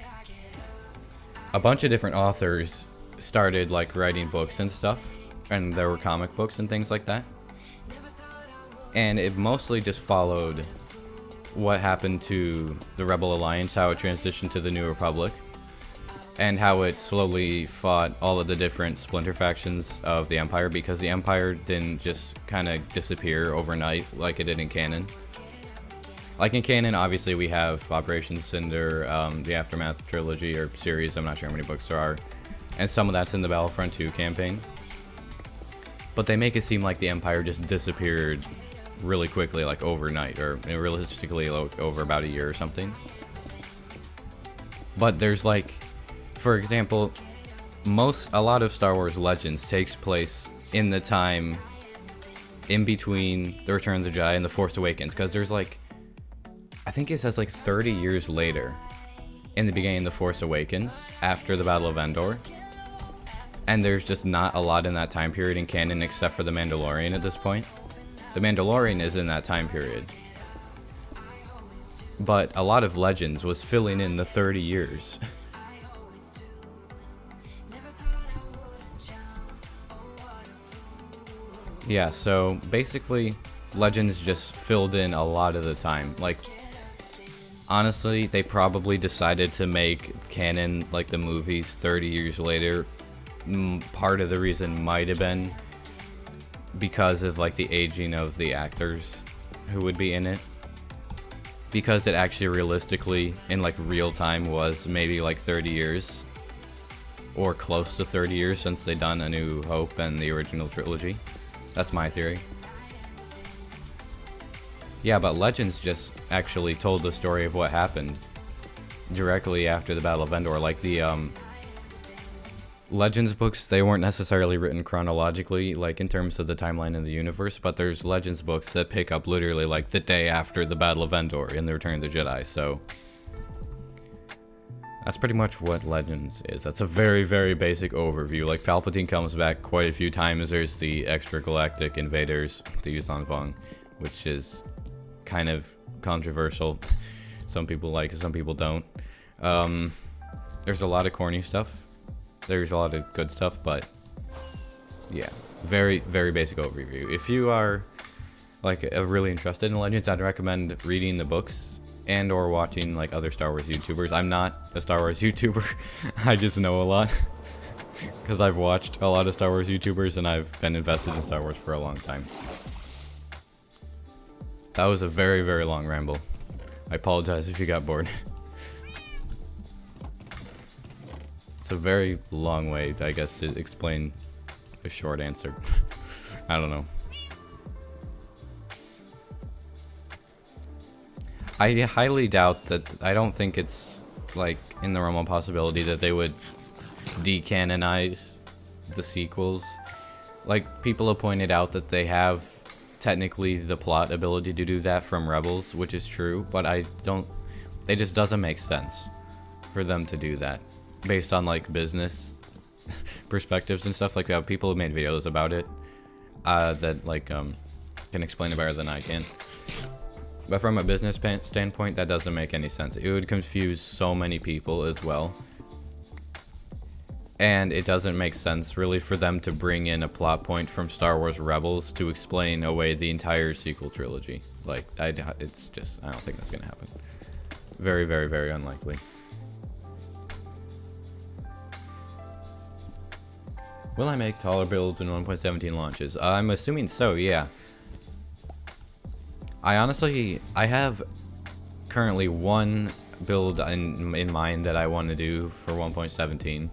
a bunch of different authors started like writing books and stuff, and there were comic books and things like that. And it mostly just followed what happened to the Rebel Alliance, how it transitioned to the New Republic, and how it slowly fought all of the different splinter factions of the Empire, because the Empire didn't just kind of disappear overnight like it did in canon. Like in canon, obviously we have Operation Cinder, the Aftermath trilogy or series, I'm not sure how many books there are, and some of that's in the Battlefront 2 campaign. But they make it seem like the Empire just disappeared really quickly, like overnight, or realistically like over about a year or something. But there's like, for example, a lot of Star Wars Legends takes place in the time in between The Return of the Jedi and The Force Awakens, because there's like, I think it says like 30 years later in the beginning of The Force Awakens, after the Battle of Endor. And there's just not a lot in that time period in canon except for The Mandalorian at this point. The Mandalorian is in that time period. But a lot of Legends was filling in the 30 years. Yeah, so basically Legends just filled in a lot of the time. Like, Honestly, they probably decided to make canon like the movies 30 years later. Part of the reason might have been because of like the aging of the actors who would be in it. Because it actually realistically, in like real time, was maybe like 30 years. Or close to 30 years since they done A New Hope and the original trilogy. That's my theory. Yeah, but Legends just actually told the story of what happened directly after the Battle of Endor. Like the Legends books, they weren't necessarily written chronologically, like in terms of the timeline in the universe, but there's Legends books that pick up literally like the day after the Battle of Endor in the Return of the Jedi, so that's pretty much what Legends is. That's a very, very basic overview. Like, Palpatine comes back quite a few times. There's the extragalactic invaders, the Yuuzhan Vong, which is kind of controversial. Some people like it, some people don't. There's a lot of corny stuff. There's a lot of good stuff, but yeah, very, very basic overview. If you are like really interested in Legends, I'd recommend reading the books and or watching like other Star Wars YouTubers. I'm not a Star Wars YouTuber. I just know a lot because I've watched a lot of Star Wars YouTubers and I've been invested in Star Wars for a long time. That was a very, very long ramble. I apologize if you got bored. It's a very long way, I guess, to explain a short answer. I don't know. I highly doubt that. I don't think it's like in the realm of possibility that they would decanonize the sequels. Like, people have pointed out that they have technically the plot ability to do that from Rebels, which is true, but I don't. It just doesn't make sense for them to do that based on like business perspectives and stuff. Like, people have made videos about it that like can explain it better than I can. But from a business standpoint, that doesn't make any sense. It would confuse so many people as well. And it doesn't make sense, really, for them to bring in a plot point from Star Wars Rebels to explain away the entire sequel trilogy. Like, it's just, I don't think that's going to happen. Very, very, very unlikely. Will I make taller builds in 1.17 launches? I'm assuming so, yeah. I have currently one build in mind that I want to do for 1.17.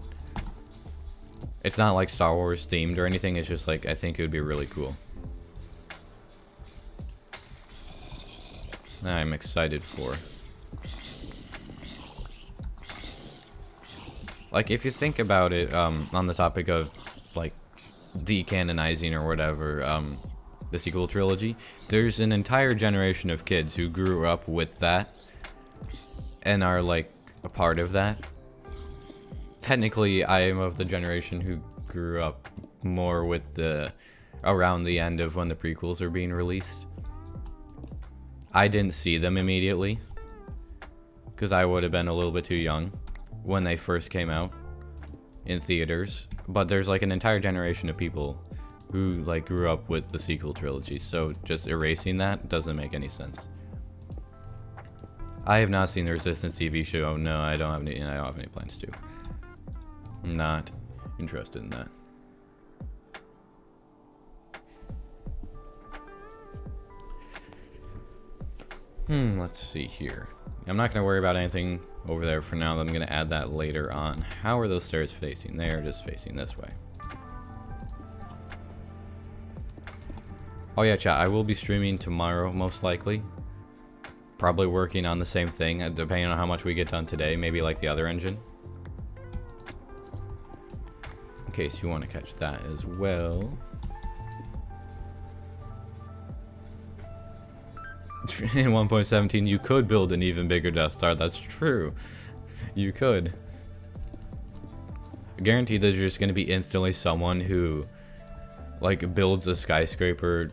It's not like Star Wars themed or anything, it's just like, I think it would be really cool. I'm excited for. Like, if you think about it, on the topic of, like, decanonizing or whatever, the sequel trilogy, there's an entire generation of kids who grew up with that and are, like, a part of that. Technically, I am of the generation who grew up more with around the end of when the prequels are being released. I didn't see them immediately, because I would have been a little bit too young when they first came out in theaters. But there's like an entire generation of people who like grew up with the sequel trilogy, so just erasing that doesn't make any sense. I have not seen the Resistance TV show. No, I don't have any plans to. I'm not interested in that. Let's see here. I'm not going to worry about anything over there for now. I'm going to add that later on. How are those stairs facing? They are just facing this way. Oh yeah, chat, I will be streaming tomorrow, most likely. Probably working on the same thing, depending on how much we get done today. Maybe like the other engine. In case you want to catch that as well. In 1.17, you could build an even bigger Death Star. That's true. You could. I guarantee there's just going to be instantly someone who like builds a skyscraper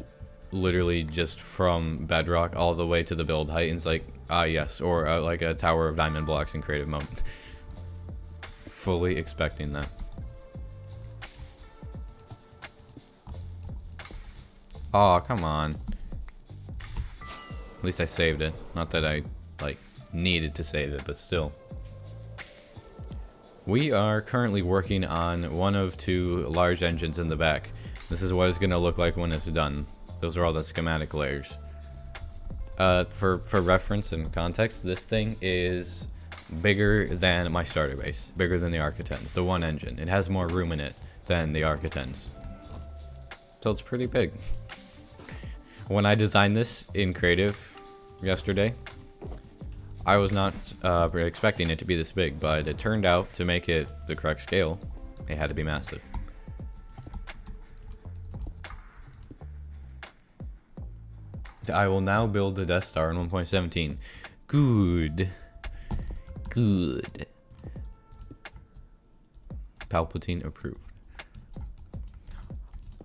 literally just from bedrock all the way to the build height, and it's like, ah yes, or like a tower of diamond blocks in creative mode. Fully expecting that. Oh, come on. At least I saved it. Not that I like needed to say that, but still. We are currently working on one of 2 large engines in the back. This is what it's going to look like when it's done. Those are all the schematic layers. For reference and context, this thing is bigger than my starter base, bigger than the Architens, the one engine. It has more room in it than the Architens. So it's pretty big. When I designed this in Creative yesterday, I was not expecting it to be this big, but it turned out to make it the correct scale, it had to be massive. I will now build the Death Star in 1.17. Good. Good. Palpatine approved.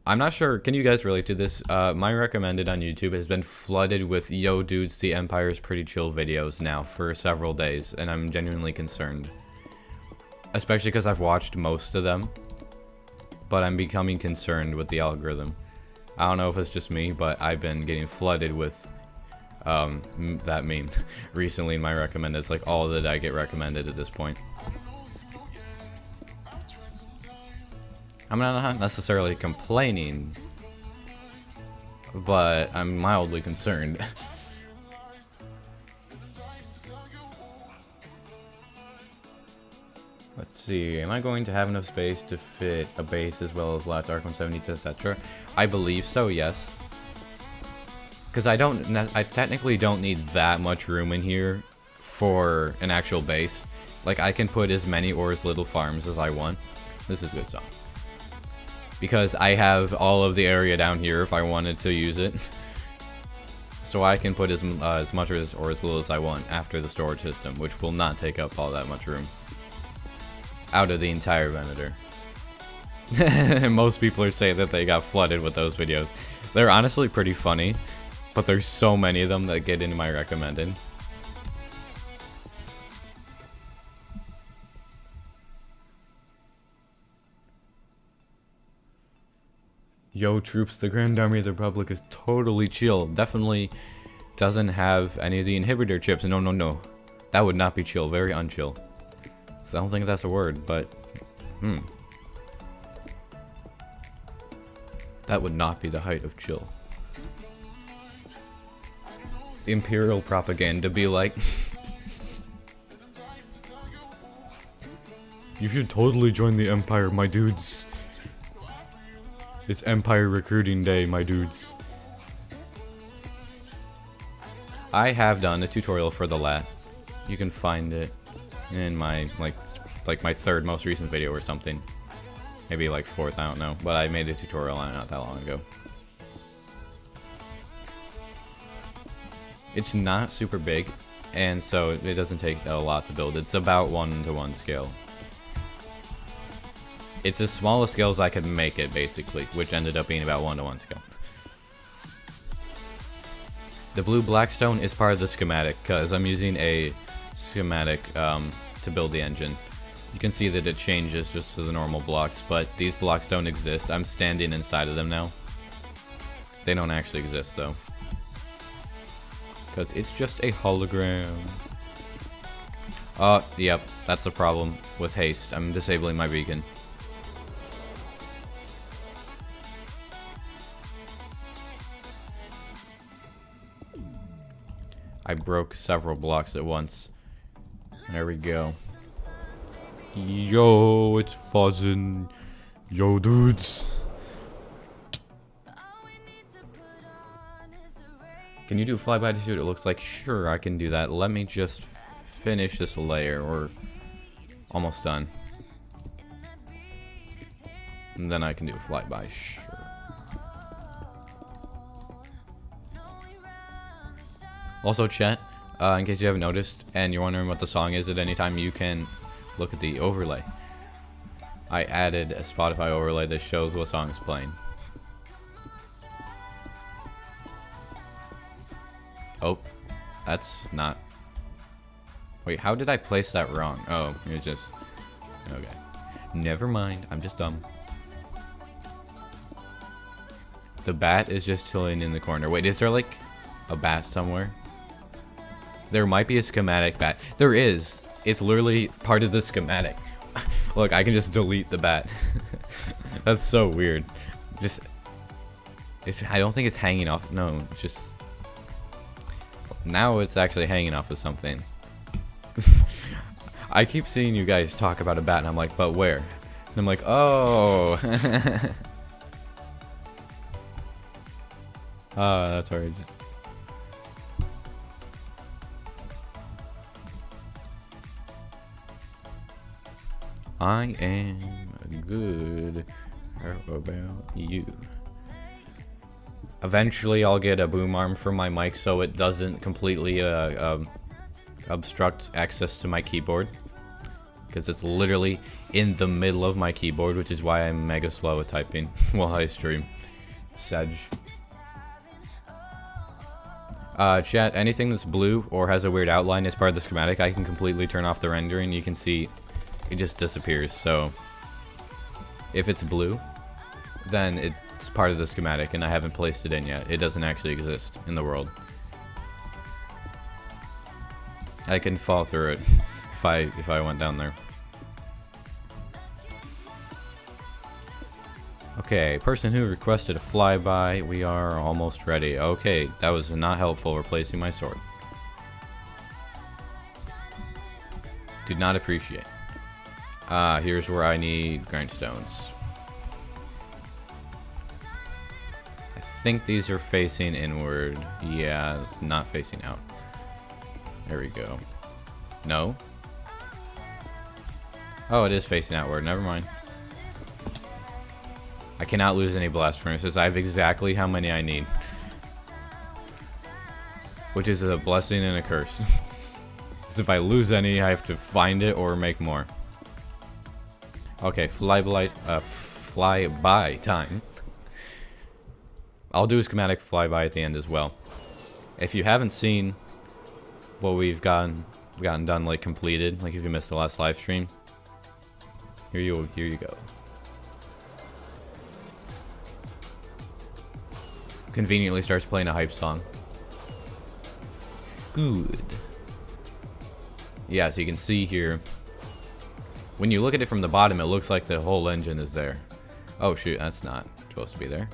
I'm not sure, can you guys relate to this? My recommended on YouTube has been flooded with "Yo dudes, the Empire's pretty chill" videos now for several days, and I'm genuinely concerned. Especially because I've watched most of them, but I'm becoming concerned with the algorithm. I don't know if it's just me, but I've been getting flooded with that meme recently in my recommended. It's like all that I get recommended at this point. I'm not necessarily complaining, but I'm mildly concerned. Let's see, am I going to have enough space to fit a base as well as lots, Arc 170s, etc.? I believe so, yes. Because I technically don't need that much room in here for an actual base. Like, I can put as many or as little farms as I want. This is good stuff. Because I have all of the area down here if I wanted to use it. So I can put as much or as little as I want after the storage system, which will not take up all that much room. Out of the entire Venator. Most people are saying that they got flooded with those videos. They're honestly pretty funny, but there's so many of them that get into my recommended. Yo troops, the Grand Army of the Republic is totally chill. Definitely doesn't have any of the inhibitor chips. No. That would not be chill. Very unchill. So I don't think that's a word, but that would not be the height of chill. Imperial propaganda be like, you should totally join the Empire, my dudes. It's Empire Recruiting Day, my dudes. I have done a tutorial for the LAT. You can find it in my like my 3rd most recent video or something. Maybe like 4th, I don't know. But I made a tutorial on it not that long ago. It's not super big, and so it doesn't take a lot to build. It's about 1-to-1 scale. It's as small a scale as I could make it, basically, which ended up being about 1-to-1 scale. The blue blackstone is part of the schematic, because I'm using a schematic to build the engine. You can see that it changes just to the normal blocks, but these blocks don't exist. I'm standing inside of them now. They don't actually exist, though. Because it's just a hologram. Oh, yep, that's the problem with haste. I'm disabling my beacon. I broke several blocks at once. There we go. Yo, it's Fozzen. Yo, dudes. Can you do flyby to see what it looks like? Sure, I can do that. Let me just finish this layer. We're almost done. And then I can do a flyby. Sure. Also, chat, in case you haven't noticed and you're wondering what the song is at any time, you can look at the overlay. I added a Spotify overlay that shows what song is playing. Oh, that's not... Wait, how did I place that wrong? Oh, it just... Okay. Never mind, I'm just dumb. The bat is just chilling in the corner. Wait, is there like a bat somewhere? There might be a schematic bat. There is. It's literally part of the schematic. Look, I can just delete the bat. That's so weird. Just, I don't think it's hanging off. No, it's just. Now it's actually hanging off of something. I keep seeing you guys talk about a bat, and I'm like, but where? And I'm like, oh. That's hard. I am good. How about you? Eventually, I'll get a boom arm for my mic so it doesn't completely obstruct access to my keyboard. Because it's literally in the middle of my keyboard, which is why I'm mega slow at typing while I stream. Sedge. Chat, anything that's blue or has a weird outline as part of the schematic, I can completely turn off the rendering. You can see it just disappears. So if it's blue, then it's part of the schematic and I haven't placed it in yet. It doesn't actually exist in the world. I can fall through it if I went down there. Okay, person who requested a flyby, we are almost ready. Okay, that was not helpful replacing my sword. Did not appreciate. Here's where I need grindstones. I think these are facing inward. Yeah, it's not facing out. There we go. No? Oh, it is facing outward. Never mind. I cannot lose any blast furnaces. I have exactly how many I need. Which is a blessing and a curse. Because if I lose any, I have to find it or make more. Okay, flyby time. I'll do a schematic flyby at the end as well. If you haven't seen what we've gotten done, like completed, like if you missed the last live stream, here you go. Conveniently starts playing a hype song. Good. Yeah, so you can see here, when you look at it from the bottom, it looks like the whole engine is there. Oh shoot, that's not supposed to be there.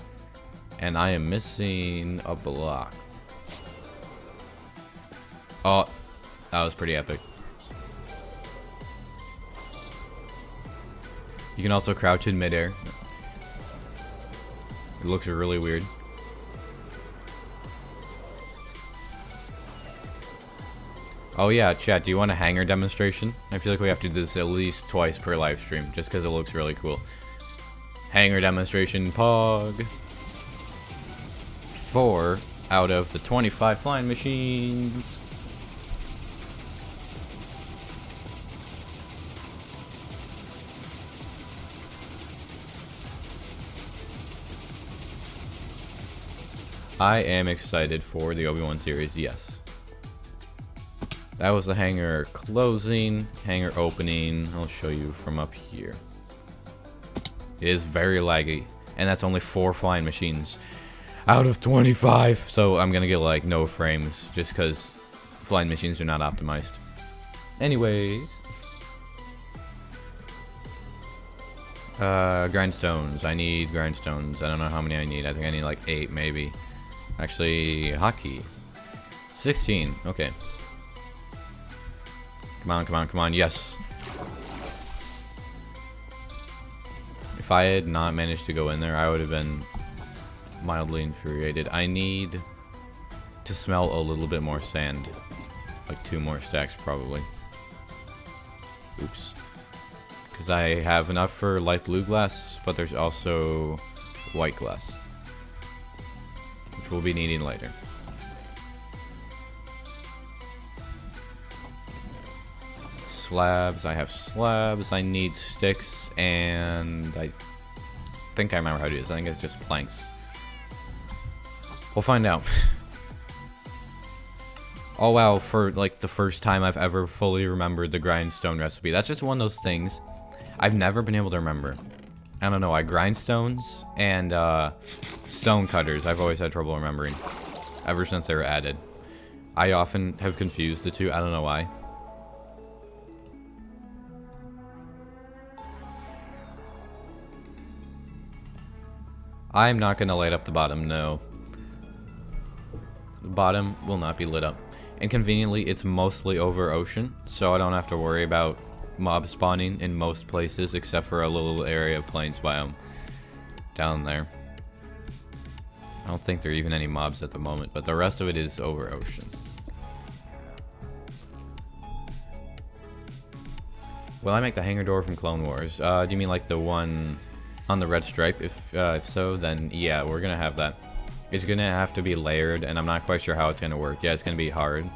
And I am missing a block. Oh, that was pretty epic. You can also crouch in midair. It looks really weird. Oh yeah, chat, do you want a hanger demonstration? I feel like we have to do this at least twice per live stream, just because it looks really cool. Hanger demonstration, Pog. 4 out of the 25 flying machines. I am excited for the Obi-Wan series, yes. That was the hangar closing, hangar opening. I'll show you from up here. It is very laggy, and that's only 4 flying machines out of 25. So I'm gonna get like no frames just because flying machines are not optimized. Anyways, grindstones. I need grindstones. I don't know how many I need. I think I need like 8 maybe. Actually, hotkey. 16. Okay. Come on, come on, come on. Yes. If I had not managed to go in there, I would have been mildly infuriated. I need to smell a little bit more sand. Like 2 more stacks, probably. Oops. Because I have enough for light blue glass, but there's also white glass, which we'll be needing later. Slabs. I have slabs. I need sticks, and I think I remember how to do this. I think it's just planks. We'll find out. Oh wow, for like the first time I've ever fully remembered the grindstone recipe. That's just one of those things I've never been able to remember. I don't know, grindstones and stone cutters I've always had trouble remembering ever since they were added. I often have confused the two. I don't know why. I'm not going to light up the bottom, no. The bottom will not be lit up. And conveniently, it's mostly over ocean, so I don't have to worry about mob spawning in most places except for a little area of plains biome down there. I don't think there are even any mobs at the moment, but the rest of it is over ocean. Will I make the hangar door from Clone Wars? Do you mean like the one on the red stripe? If so, then yeah, we're gonna have that. It's gonna have to be layered, and I'm not quite sure how it's gonna work. Yeah, it's gonna be hard,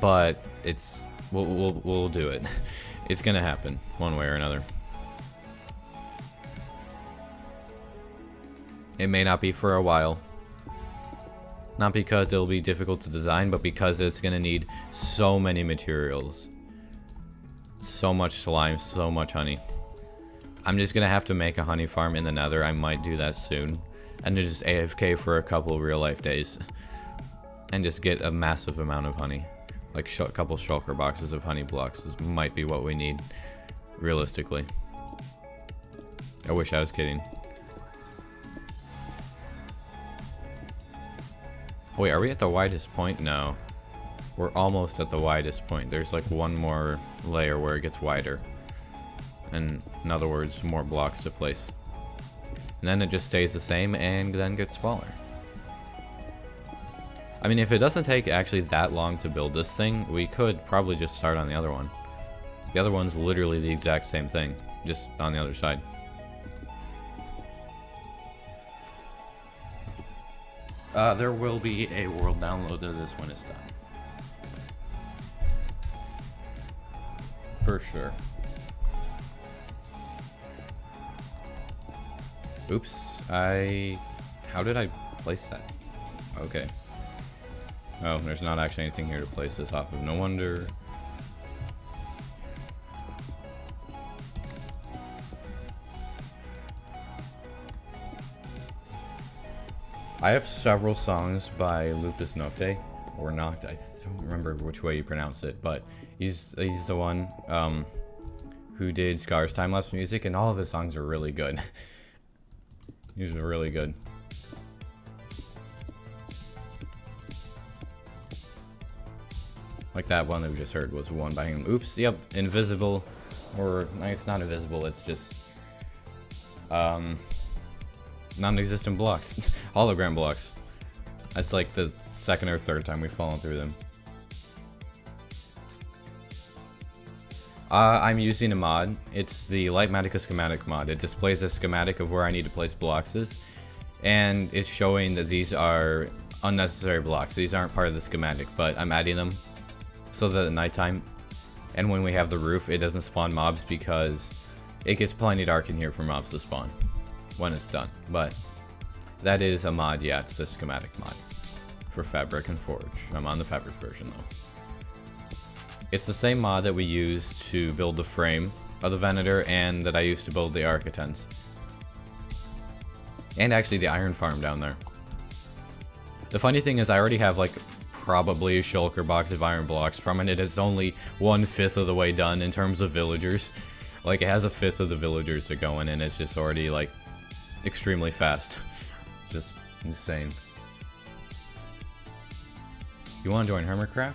but it's we'll do it. It's gonna happen one way or another. It may not be for a while. Not because it'll be difficult to design, but because it's gonna need so many materials. So much slime, so much honey. I'm just gonna have to make a honey farm in the nether. I might do that soon. And then just AFK for a couple real life days. And just get a massive amount of honey. Like a couple shulker boxes of honey blocks. This might be what we need, realistically. I wish I was kidding. Wait, are we at the widest point? No. We're almost at the widest point. There's like one more layer where it gets wider. And in other words, more blocks to place. And then it just stays the same and then gets smaller. I mean, if it doesn't take actually that long to build this thing, we could probably just start on the other one. The other one's literally the exact same thing, just on the other side. There will be a world download of this when it's done. For sure. Oops, how did I place that? Okay. Oh, there's not actually anything here to place this off of. No wonder. I have several songs by Lupus Nocte, or Noct, I don't remember which way you pronounce it, but he's the one who did Scar's time-lapse music, and all of his songs are really good. He's really good. Like that one that we just heard was one by him. Oops, yep, invisible, or it's not invisible, it's just non-existent blocks. Hologram blocks. That's like the second or third time we've fallen through them. I'm using a mod. It's the Lightmatica schematic mod. It displays a schematic of where I need to place blocks, and it's showing that these are unnecessary blocks. These aren't part of the schematic, but I'm adding them so that at nighttime and when we have the roof, it doesn't spawn mobs, because it gets plenty dark in here for mobs to spawn when it's done. But that is a mod. Yeah, it's a schematic mod for Fabric and Forge. I'm on the Fabric version though. It's the same mod that we used to build the frame of the Venator and that I used to build the Architens. And actually the iron farm down there. The funny thing is I already have like probably a shulker box of iron blocks from it. It's only 1/5 of the way done in terms of villagers. Like it has 1/5 of the villagers to go in, and it's just already like extremely fast. Just insane. You want to join Hermitcraft?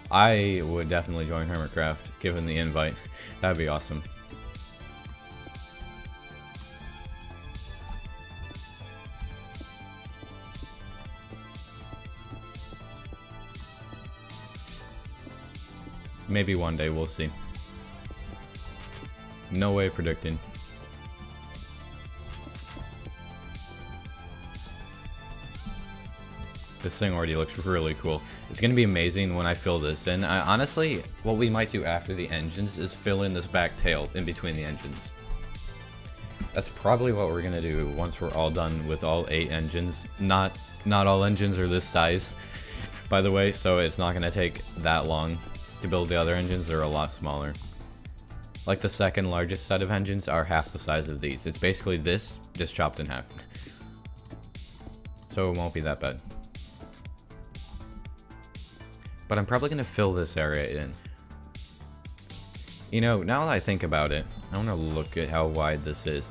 I would definitely join Hermitcraft, given the invite. That'd be awesome. Maybe one day, we'll see. No way of predicting. This thing already looks really cool. It's going to be amazing when I fill this in. Honestly, what we might do after the engines is fill in this back tail in between the engines. That's probably what we're going to do once we're all done with all 8 engines. Not all engines are this size, by the way, so it's not going to take that long to build the other engines. They're a lot smaller. Like the second largest set of engines are half the size of these. It's basically this, just chopped in half. So it won't be that bad. But I'm probably going to fill this area in. You know, now that I think about it, I want to look at how wide this is.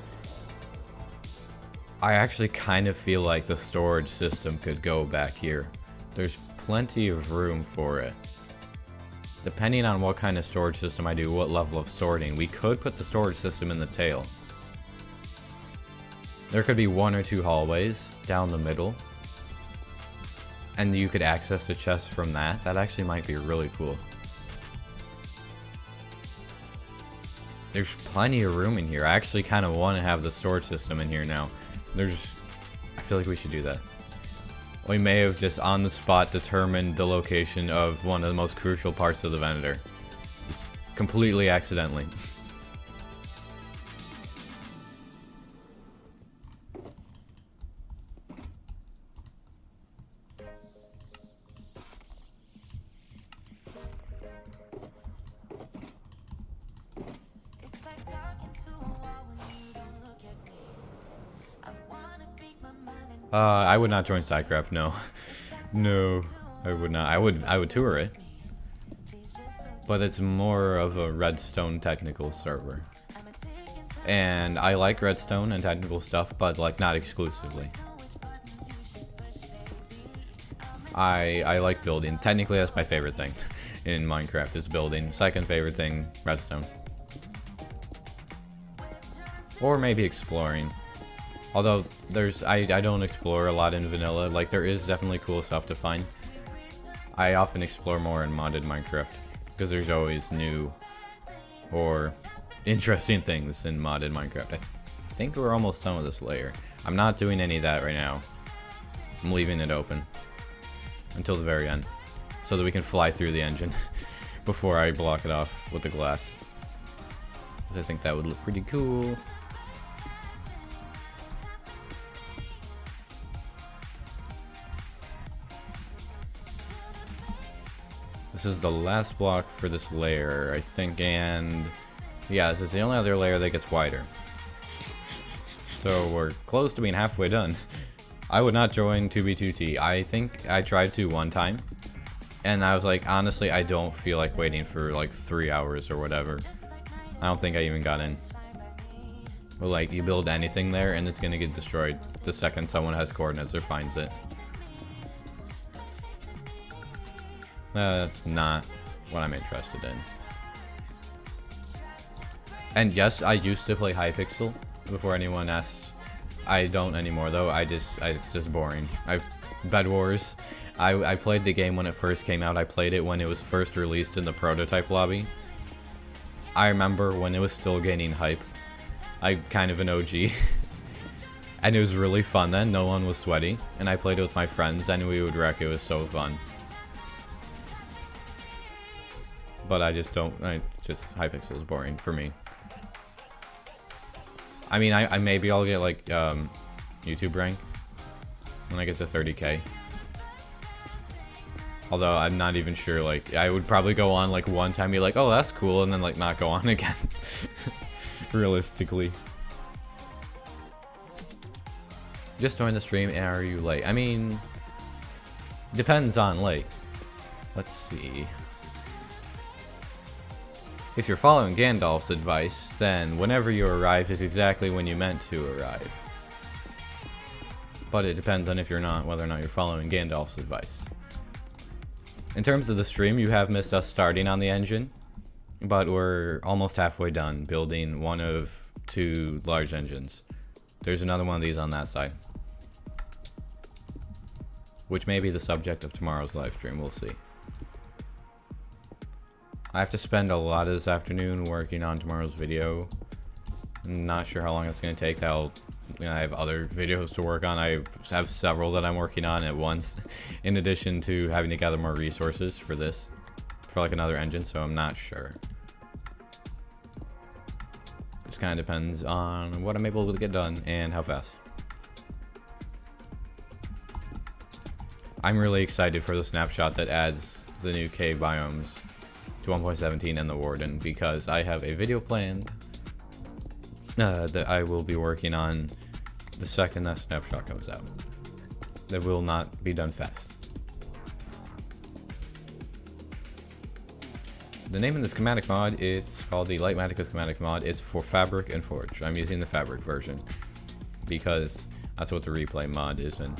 I actually kind of feel like the storage system could go back here. There's plenty of room for it. Depending on what kind of storage system I do, what level of sorting, we could put the storage system in the tail. There could be 1 or 2 hallways down the middle. And you could access the chest from that. That actually might be really cool. There's plenty of room in here. I actually kind of want to have the storage system in here now. I feel like we should do that. We may have just on the spot determined the location of one of the most crucial parts of the Venator. Just completely accidentally. I would not join SciCraft, no. No, I would not. I would tour it. But it's more of a Redstone technical server. And I like Redstone and technical stuff, but like not exclusively. I like building. Technically that's my favorite thing in Minecraft is building. Second favorite thing, Redstone. Or maybe exploring. Although I don't explore a lot in vanilla, like there is definitely cool stuff to find. I often explore more in modded Minecraft because there's always new or interesting things in modded Minecraft. I think we're almost done with this layer. I'm not doing any of that right now. I'm leaving it open until the very end so that we can fly through the engine before I block it off with the glass. Because I think that would look pretty cool. This is the last block for this layer, I think, and yeah, this is the only other layer that gets wider. So we're close to being halfway done. I would not join 2B2T. I think I tried to one time, and I was like, honestly, I don't feel like waiting for like 3 hours or whatever. I don't think I even got in. But like, you build anything there, and it's gonna get destroyed the second someone has coordinates or finds it. That's not what I'm interested in. And yes, I used to play Hypixel before anyone asks. I don't anymore though. It's just boring. Bed Wars. I played the game when it first came out. I played it when it was first released in the prototype lobby. I remember when it was still gaining hype. I'm kind of an OG. And it was really fun then. No one was sweaty. And I played it with my friends and we would wreck. It was so fun. But Hypixel is boring for me. I mean, maybe I'll get like YouTube rank when I get to 30k. Although I'm not even sure, like I would probably go on like one time, be like, oh that's cool, and then like not go on again. Realistically. Just join the stream, and are you late? I mean, depends on late. Let's see. If you're following Gandalf's advice, then whenever you arrive is exactly when you meant to arrive. But it depends on if you're not, whether or not you're following Gandalf's advice. In terms of the stream, you have missed us starting on the engine, but we're almost halfway done building one of 2 large engines. There's another one of these on that side, which may be the subject of tomorrow's live stream, we'll see. I have to spend a lot of this afternoon working on tomorrow's video. I'm not sure how long it's going to take. I have other videos to work on. I have several that I'm working on at once, in addition to having to gather more resources for this, for like another engine, so I'm not sure. Just kind of depends on what I'm able to get done and how fast. I'm really excited for the snapshot that adds the new cave biomes to 1.17 and the Warden, because I have a video planned that I will be working on the second that snapshot comes out. That will not be done fast. the name of the schematic mod, it's called the Lightmatica schematic mod. It's for Fabric and Forge. I'm using the Fabric version because that's what the replay mod is in.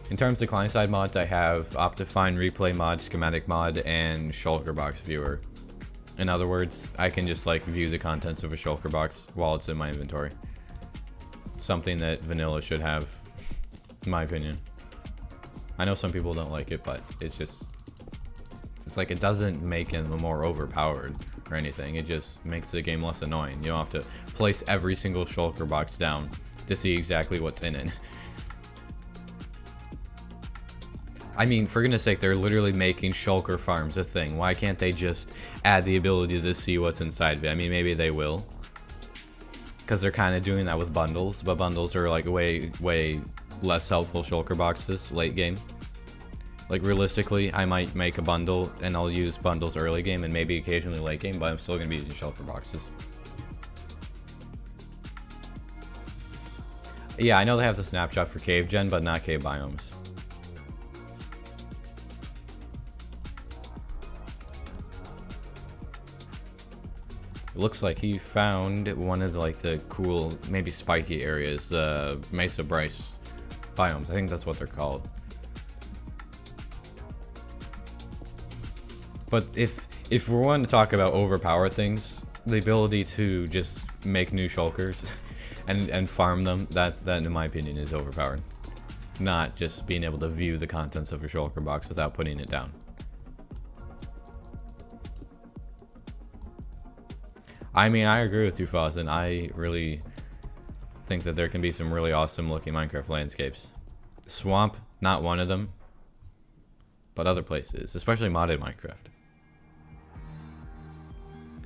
In terms of client-side mods, I have Optifine replay mod, schematic mod, and shulker box viewer. In other words, I can just like view the contents of a shulker box while it's in my inventory. Something that vanilla should have, in my opinion. I know some people don't like it, but it's just, it's like it doesn't make it more overpowered or anything. It just makes the game less annoying. You don't have to place every single shulker box down to see exactly what's in it. I mean, for goodness sake, they're literally making shulker farms a thing. Why can't they just add the ability to see what's inside of it? I mean, maybe they will, because they're kind of doing that with bundles, but bundles are like way less helpful shulker boxes late game. Like realistically, I might make a bundle and I'll use bundles early game and maybe occasionally late game, but I'm still going to be using shulker boxes. Yeah, I know they have the snapshot for cave gen, but not cave biomes. Looks like he found one of the cool, maybe spiky areas, the Mesa Bryce biomes. I think that's what they're called. But if we're wanting to talk about overpowered things, the ability to just make new shulkers and farm them, that in my opinion is overpowered. Not just being able to view the contents of a shulker box without putting it down. I mean, I agree with you, Fozzen. I really think that there can be some really awesome looking Minecraft landscapes. Swamp, not one of them, but other places, especially modded Minecraft.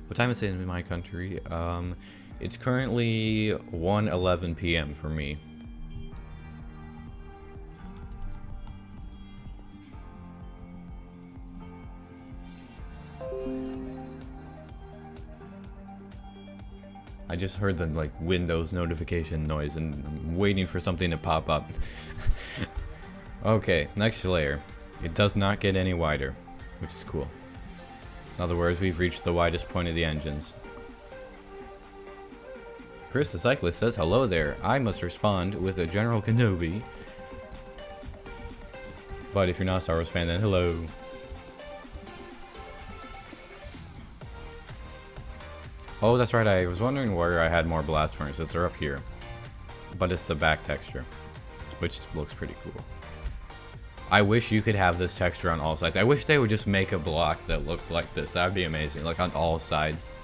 What time is it in my country? It's currently 1:11 p.m. for me. I just heard the like Windows notification noise and I'm waiting for something to pop up. Okay, next layer. It does not get any wider, which is cool. In other words, we've reached the widest point of the engines. Chris the Cyclist says, hello there. I must respond with a General Kenobi. But if you're not a Star Wars fan, then hello. Oh, that's right. I was wondering where I had more blast furnaces. They're up here. But it's the back texture, which looks pretty cool. I wish you could have this texture on all sides. I wish they would just make a block that looks like this. That would be amazing. Like on all sides.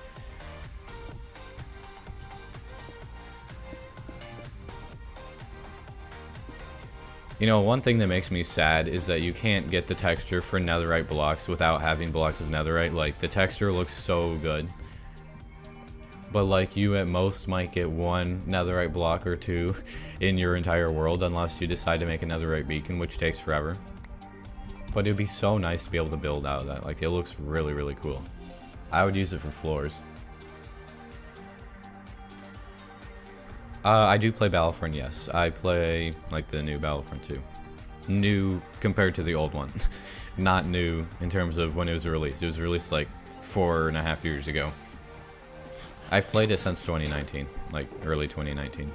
You know, one thing that makes me sad is that you can't get the texture for netherite blocks without having blocks of netherite. Like, the texture looks so good. But like, you at most might get one netherite block or two in your entire world unless you decide to make a netherite beacon, which takes forever. But it'd be so nice to be able to build out of that. Like, it looks really, really cool. I would use it for floors. I do play Battlefront, yes. I play like the new Battlefront 2. New compared to the old one. Not new in terms of when it was released. It was released like 4.5 years ago. I've played it since 2019, like early 2019.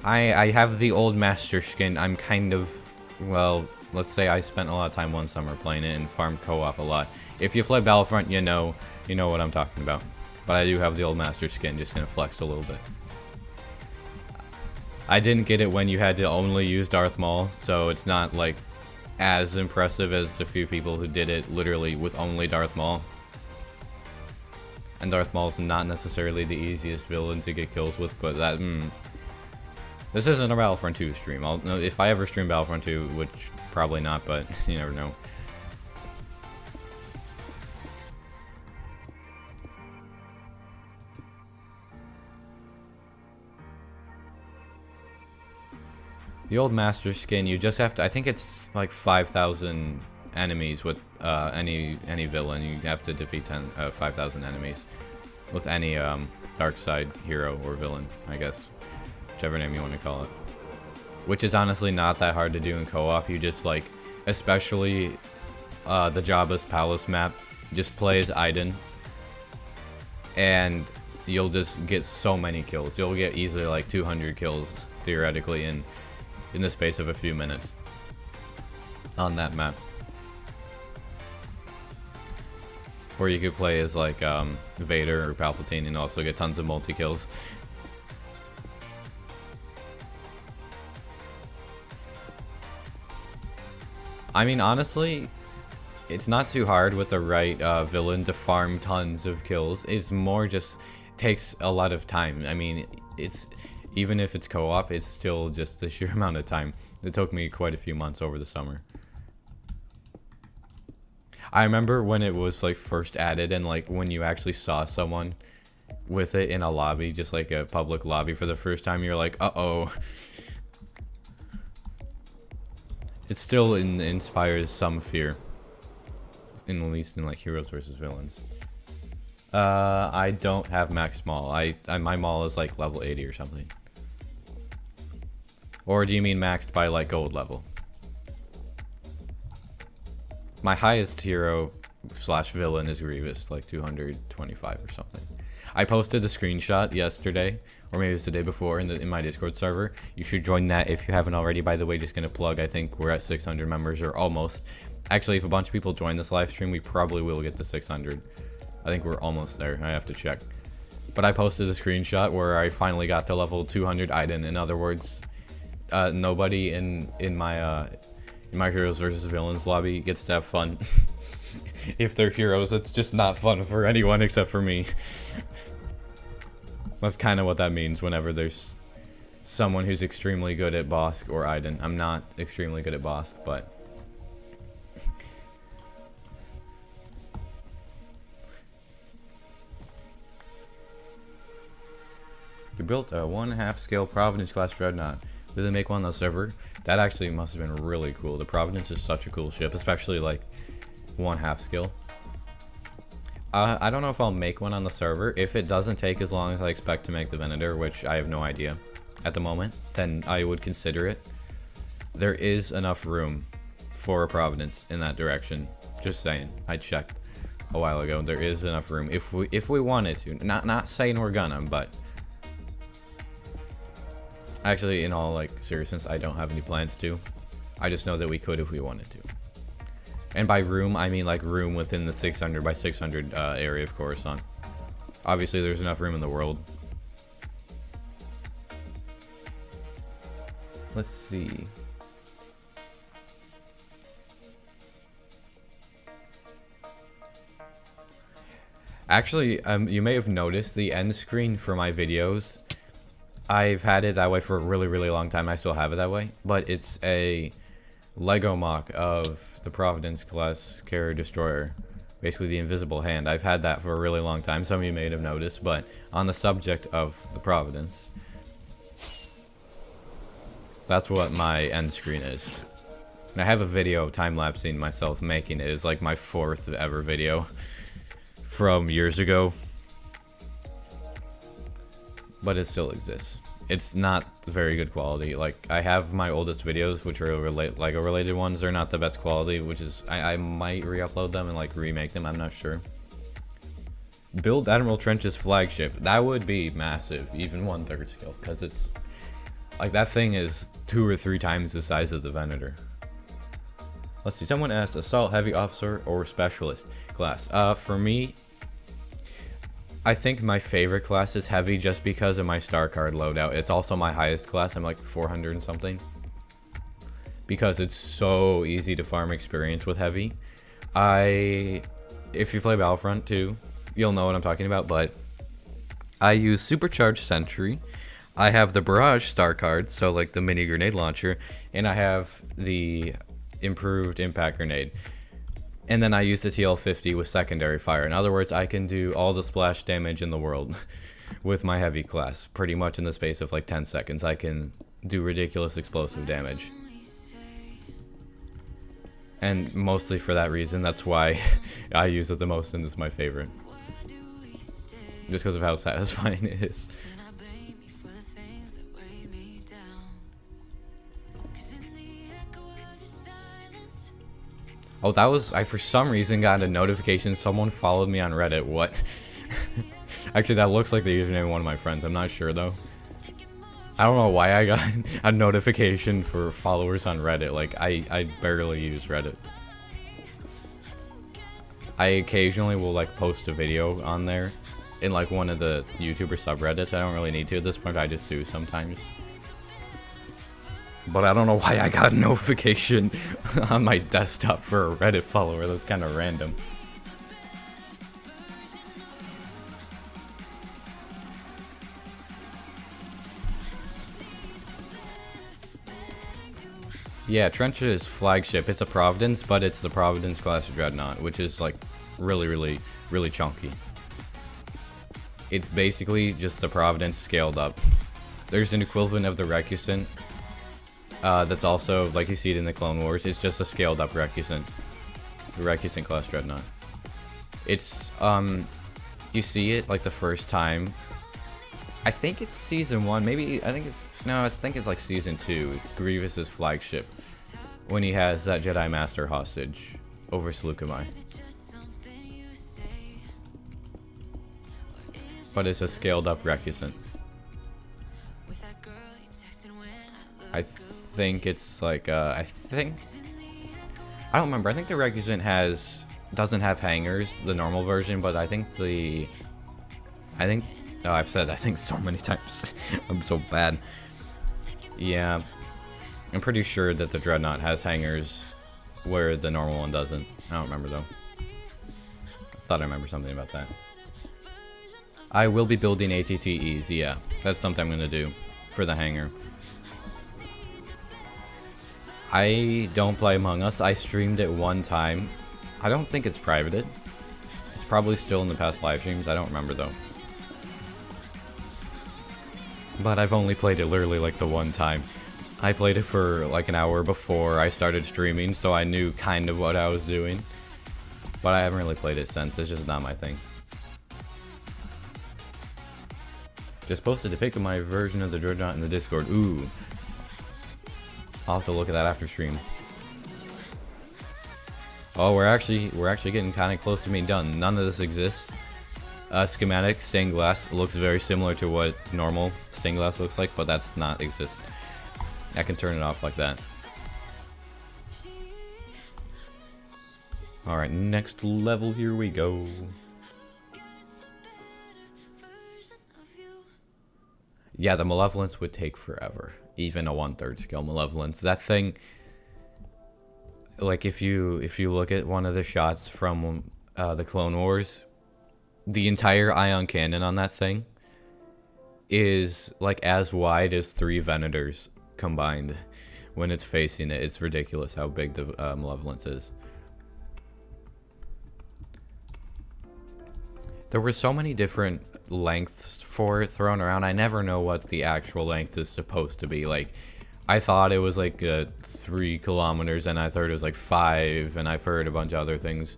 I have the old master skin. I'm kind of, well, let's say I spent a lot of time one summer playing it and farmed co-op a lot. If you play Battlefront, you know what I'm talking about. But I do have the old master skin, just gonna flex a little bit. I didn't get it when you had to only use Darth Maul, so it's not like as impressive as a few people who did it literally with only Darth Maul. And Darth Maul's not necessarily the easiest villain to get kills with, but that, This isn't a Battlefront 2 stream. If I ever stream Battlefront 2, which probably not, but you never know. The old master skin, you just have to, I think it's like 5,000 enemies with any villain. You have to defeat 5,000 enemies with any dark side hero or villain, I guess, whichever name you want to call it. Which is honestly not that hard to do in co-op. You just like, especially the Jabba's Palace map, just play as Iden, and you'll just get so many kills. You'll get easily like 200 kills, theoretically, in the space of a few minutes on that map. Or you could play as like Vader or Palpatine and also get tons of multi-kills. I mean, honestly, it's not too hard with the right villain to farm tons of kills. It's more just takes a lot of time. I mean, it's even if it's co-op, it's still just the sheer amount of time. It took me quite a few months over the summer. I remember when it was like first added and like when you actually saw someone with it in a lobby, just like a public lobby for the first time, you're like, uh-oh. It still inspires some fear. At least in like heroes versus villains. I don't have max maul. My maul is like level 80 or something. Or do you mean maxed by like gold level? My highest hero slash villain is Grievous, like 225 or something. I posted the screenshot yesterday, or maybe it was the day before, in my Discord server. You should join that if you haven't already. By the way, just gonna plug, I think we're at 600 members, or almost. Actually, if a bunch of people join this live stream, we probably will get to 600. I think we're almost there. I have to check. But I posted a screenshot where I finally got to level 200 Iden. In other words, nobody in my heroes versus villains lobby gets to have fun. If they're heroes, it's just not fun for anyone except for me. That's kind of what that means whenever there's someone who's extremely good at Bosk or Iden. I'm not extremely good at Bosk, but... You built a 1.5 scale Providence class dreadnought. Did they make one on the server? That actually must have been really cool. The Providence is such a cool ship, especially like 1/2 scale. I don't know if I'll make one on the server. If it doesn't take as long as I expect to make the Venator, which I have no idea at the moment, then I would consider it. There is enough room for a Providence in that direction. Just saying. I checked a while ago. There is enough room if we wanted to. Not saying we're gonna, but actually, in all like seriousness, I don't have any plans to. I just know that we could if we wanted to. And by room, I mean like room within the 600 by 600 area of Coruscant. Obviously, there's enough room in the world. Let's see. Actually, you may have noticed the end screen for my videos. I've had it that way for a really, really long time. I still have it that way. But it's a Lego mock of the Providence class carrier destroyer. Basically the invisible hand. I've had that for a really long time. Some of you may have noticed. But on the subject of the Providence, that's what my end screen is. And I have a video time-lapsing myself making it. It's like my 4th ever video from years ago. But it still exists. It's not very good quality. Like, I have my oldest videos, which are Lego related ones. They're not the best quality, which is I might re-upload them and like remake them. I'm not sure. Build Admiral Trench's flagship. That would be massive, even 1/3 scale, because it's like that thing is 2 or 3 times the size of the Venator. Let's see. Someone asked assault, heavy officer, or specialist class. For me, I think my favorite class is heavy just because of my star card loadout. It's also my highest class. I'm like 400 and something. Because it's so easy to farm experience with heavy. If you play Battlefront 2, you'll know what I'm talking about, but I use Supercharged Sentry. I have the Barrage star card, so like the mini grenade launcher, and I have the improved impact grenade. And then I use the TL50 with secondary fire. In other words, I can do all the splash damage in the world with my heavy class. Pretty much in the space of like 10 seconds, I can do ridiculous explosive damage. And mostly for that reason, that's why I use it the most and it's my favorite. Just because of how satisfying it is. Oh, that was... I, for some reason, got a notification someone followed me on Reddit. What? Actually, that looks like the username of one of my friends. I'm not sure, though. I don't know why I got a notification for followers on Reddit. Like, I barely use Reddit. I occasionally will, like, post a video on there in, like, one of the YouTuber subreddits. I don't really need to at this point. I just do sometimes. But I don't know why I got a notification on my desktop for a Reddit follower. That's kind of random. Yeah, Trench's flagship, it's a Providence, but it's the Providence class Dreadnought, which is like really chunky. It's basically just the Providence scaled up. There's an equivalent of the Recusant that's also, like you see it in the Clone Wars, it's just a scaled up Recusant. The Recusant class Dreadnought. It's, you see it like the first time. I think it's season 1, maybe, I think it's like season 2. It's Grievous's flagship. When he has that Jedi Master hostage over Seleucami. But it's a scaled up Recusant. I think it's like, I don't remember. I think the Recusant doesn't have hangers, the normal version, but I think oh, I've said I think so many times. I'm so bad. Yeah. I'm pretty sure that the Dreadnought has hangers where the normal one doesn't. I don't remember though. I thought I remember something about that. I will be building ATTEs, yeah. That's something I'm gonna do for the hanger. I don't play Among Us. I streamed it one time. I don't think it's privated. It's probably still in the past live streams. I don't remember though. But I've only played it literally like the one time. I played it for like an hour before I started streaming, so I knew kind of what I was doing. But I haven't really played it since. It's just not my thing. Just posted a pic of my version of the Dreadnought in the Discord. Ooh. I'll have to look at that after stream. Oh, we're actually getting kind of close to being done. None of this exists. Schematic stained glass looks very similar to what normal stained glass looks like, but that's not exist. I can turn it off like that. Alright, next level, here we go. Yeah, the Malevolence would take forever. Even a 1/3 scale Malevolence. That thing, like if you look at one of the shots from the Clone Wars, the entire ion cannon on that thing is like as wide as 3 Venators combined. When it's facing it, it's ridiculous how big the Malevolence is. There were so many different lengths for it thrown around. I never know what the actual length is supposed to be. Like, I thought it was like 3 kilometers, and I thought it was like 5, and I've heard a bunch of other things.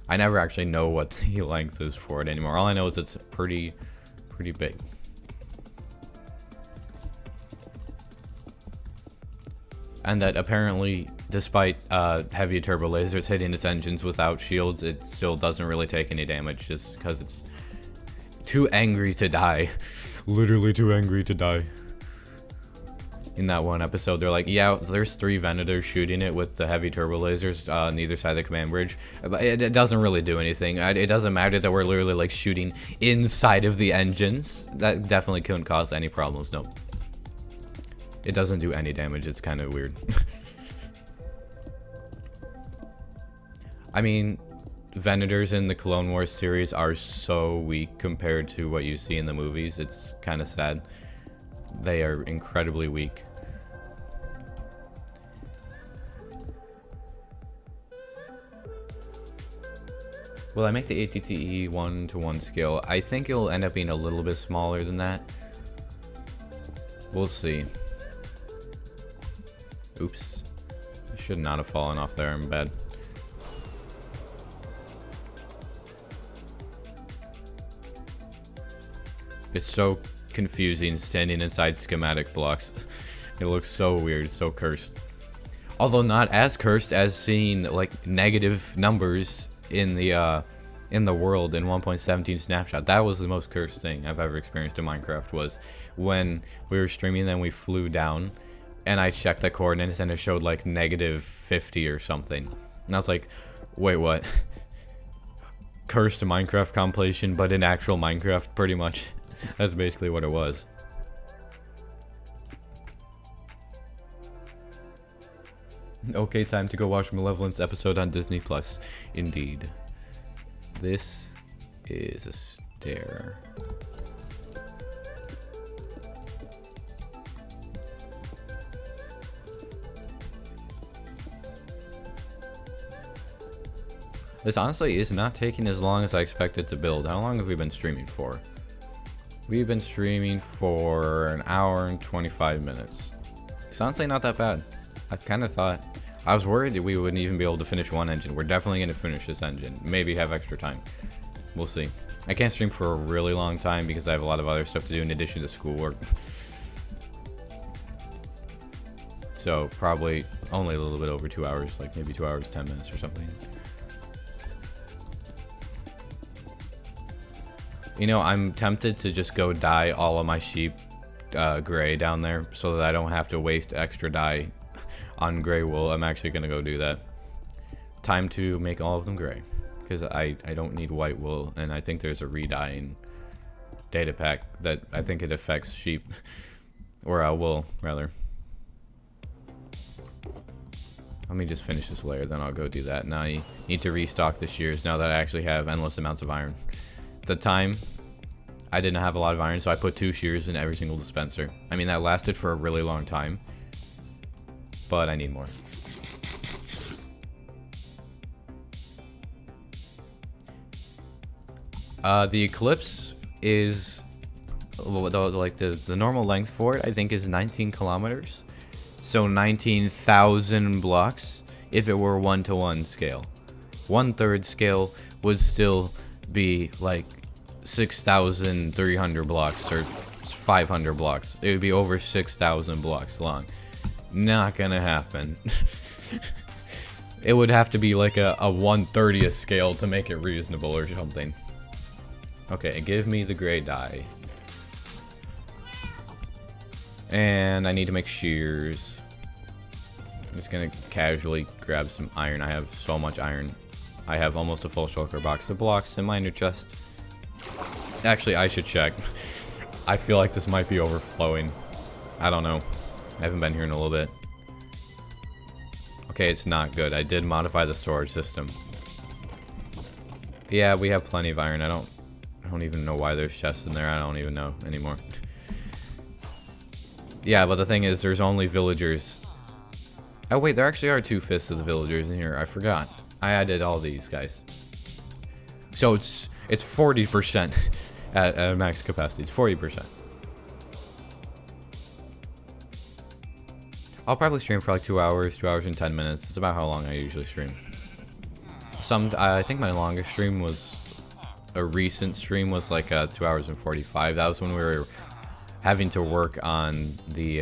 I never actually know what the length is for it anymore. All I know is it's pretty big. And that apparently, despite heavy turbo lasers hitting its engines without shields, it still doesn't really take any damage just because it's too angry to die. Literally too angry to die. In that one episode, they're like, yeah, there's 3 Venators shooting it with the heavy turbo lasers on either side of the command bridge. But it doesn't really do anything. It doesn't matter that we're literally like shooting inside of the engines. That definitely couldn't cause any problems, no. It doesn't do any damage, it's kind of weird. I mean, Venators in the Clone Wars series are so weak compared to what you see in the movies. It's kind of sad. They are incredibly weak. Will I make the ATTE 1-to-1 scale? I think it'll end up being a little bit smaller than that. We'll see. Oops. I should not have fallen off there in bed. It's so confusing standing inside schematic blocks. It looks so weird, so cursed. Although not as cursed as seeing like negative numbers in the world in 1.17 snapshot. That was the most cursed thing I've ever experienced in Minecraft, was when we were streaming and then we flew down and I checked the coordinates and it showed like -50 or something. And I was like, wait, what? Cursed Minecraft compilation, but in actual Minecraft, pretty much. That's basically what it was. Okay, time to go watch Malevolence episode on Disney Plus. Indeed. This is a stair. This honestly is not taking as long as I expected to build. How long have we been streaming for? We've been streaming for an hour and 25 minutes. It's honestly not that bad. I kind of thought, I was worried that we wouldn't even be able to finish one engine. We're definitely going to finish this engine. Maybe have extra time. We'll see. I can't stream for a really long time because I have a lot of other stuff to do in addition to schoolwork. So probably only a little bit over 2 hours, like maybe 2 hours, 10 minutes or something. You know, I'm tempted to just go dye all of my sheep gray down there so that I don't have to waste extra dye on gray wool. I'm actually going to go do that. Time to make all of them gray, because I don't need white wool, and I think there's a re-dyeing data pack that I think it affects sheep, or wool, rather. Let me just finish this layer, then I'll go do that. Now I need to restock the shears now that I actually have endless amounts of iron. At the time, I didn't have a lot of iron, so I put 2 shears in every single dispenser. I mean, that lasted for a really long time, but I need more. The Eclipse is, like, the normal length for it, I think, is 19 kilometers. So 19,000 blocks if it were 1-to-1 scale. 1/3 scale would still be like 6,300 blocks or 500 blocks. It would be over 6,000 blocks long. Not gonna happen. It would have to be like a 1/30th scale to make it reasonable or something. Okay, give me the gray dye. And I need to make shears. I'm just gonna casually grab some iron. I have so much iron. I have almost a full shulker box of blocks in my inner chest. Actually, I should check. I feel like this might be overflowing. I don't know. I haven't been here in a little bit. Okay, it's not good. I did modify the storage system. Yeah, we have plenty of iron. I don't even know why there's chests in there. I don't even know anymore. Yeah, but the thing is, there's only villagers. Oh wait, there actually are 2/5 of the villagers in here. I forgot. I added all these guys. So it's 40% at max capacity. It's 40%. I'll probably stream for like 2 hours, 2 hours and 10 minutes. It's about how long I usually stream. I think my longest stream was, a recent stream was like 2 hours and 45. That was when we were having to work on the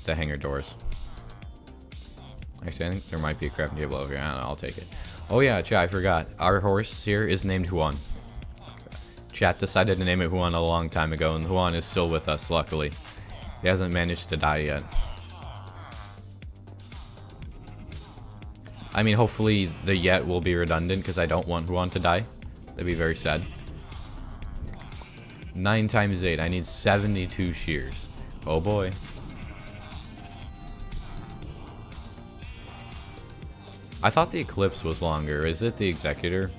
hangar doors. Actually, I think there might be a crafting table over here. I don't know, I'll take it. Oh yeah, chat, I forgot. Our horse here is named Huan. Chat decided to name it Huan a long time ago, and Huan is still with us, luckily. He hasn't managed to die yet. I mean, hopefully the yet will be redundant, because I don't want Huan to die. That'd be very sad. 9 times 8, I need 72 shears. Oh boy. I thought the Eclipse was longer. Is it the Executor?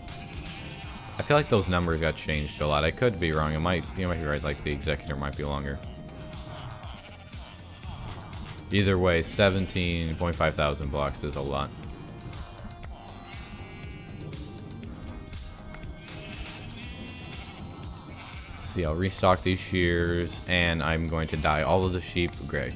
I feel like those numbers got changed a lot. I could be wrong. You might be right. Like the Executor might be longer. Either way, 17.5 thousand blocks is a lot. Let's see, I'll restock these shears, and I'm going to dye all of the sheep gray.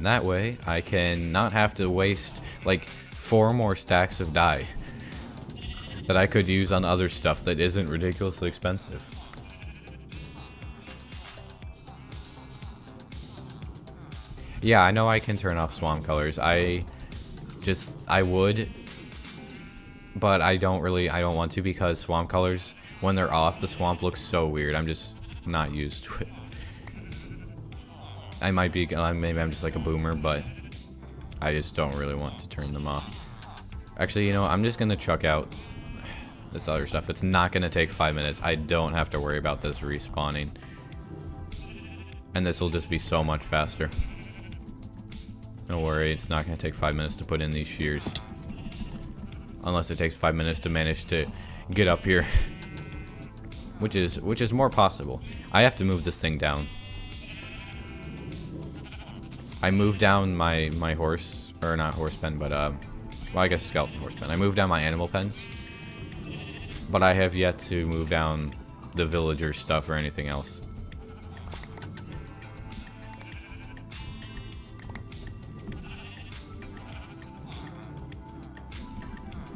That way, I can not have to waste like 4 more stacks of dye. that I could use on other stuff that isn't ridiculously expensive. Yeah, I know I can turn off swamp colors. I would, but I don't want to, because swamp colors, when they're off, the swamp looks so weird. I'm just not used to it. I might be, maybe I'm just like a boomer, but I just don't really want to turn them off. Actually, you know, I'm just gonna chuck out this other stuff. It's not gonna take 5 minutes. I don't have to worry about this respawning. And this will just be so much faster. Don't worry, it's not gonna take 5 minutes to put in these shears. Unless it takes 5 minutes to manage to get up here. Which is more possible. I have to move this thing down. I moved down my horse, or not horse pen, but well, I guess skeleton horse pen. I moved down my animal pens, but I have yet to move down the villager stuff or anything else.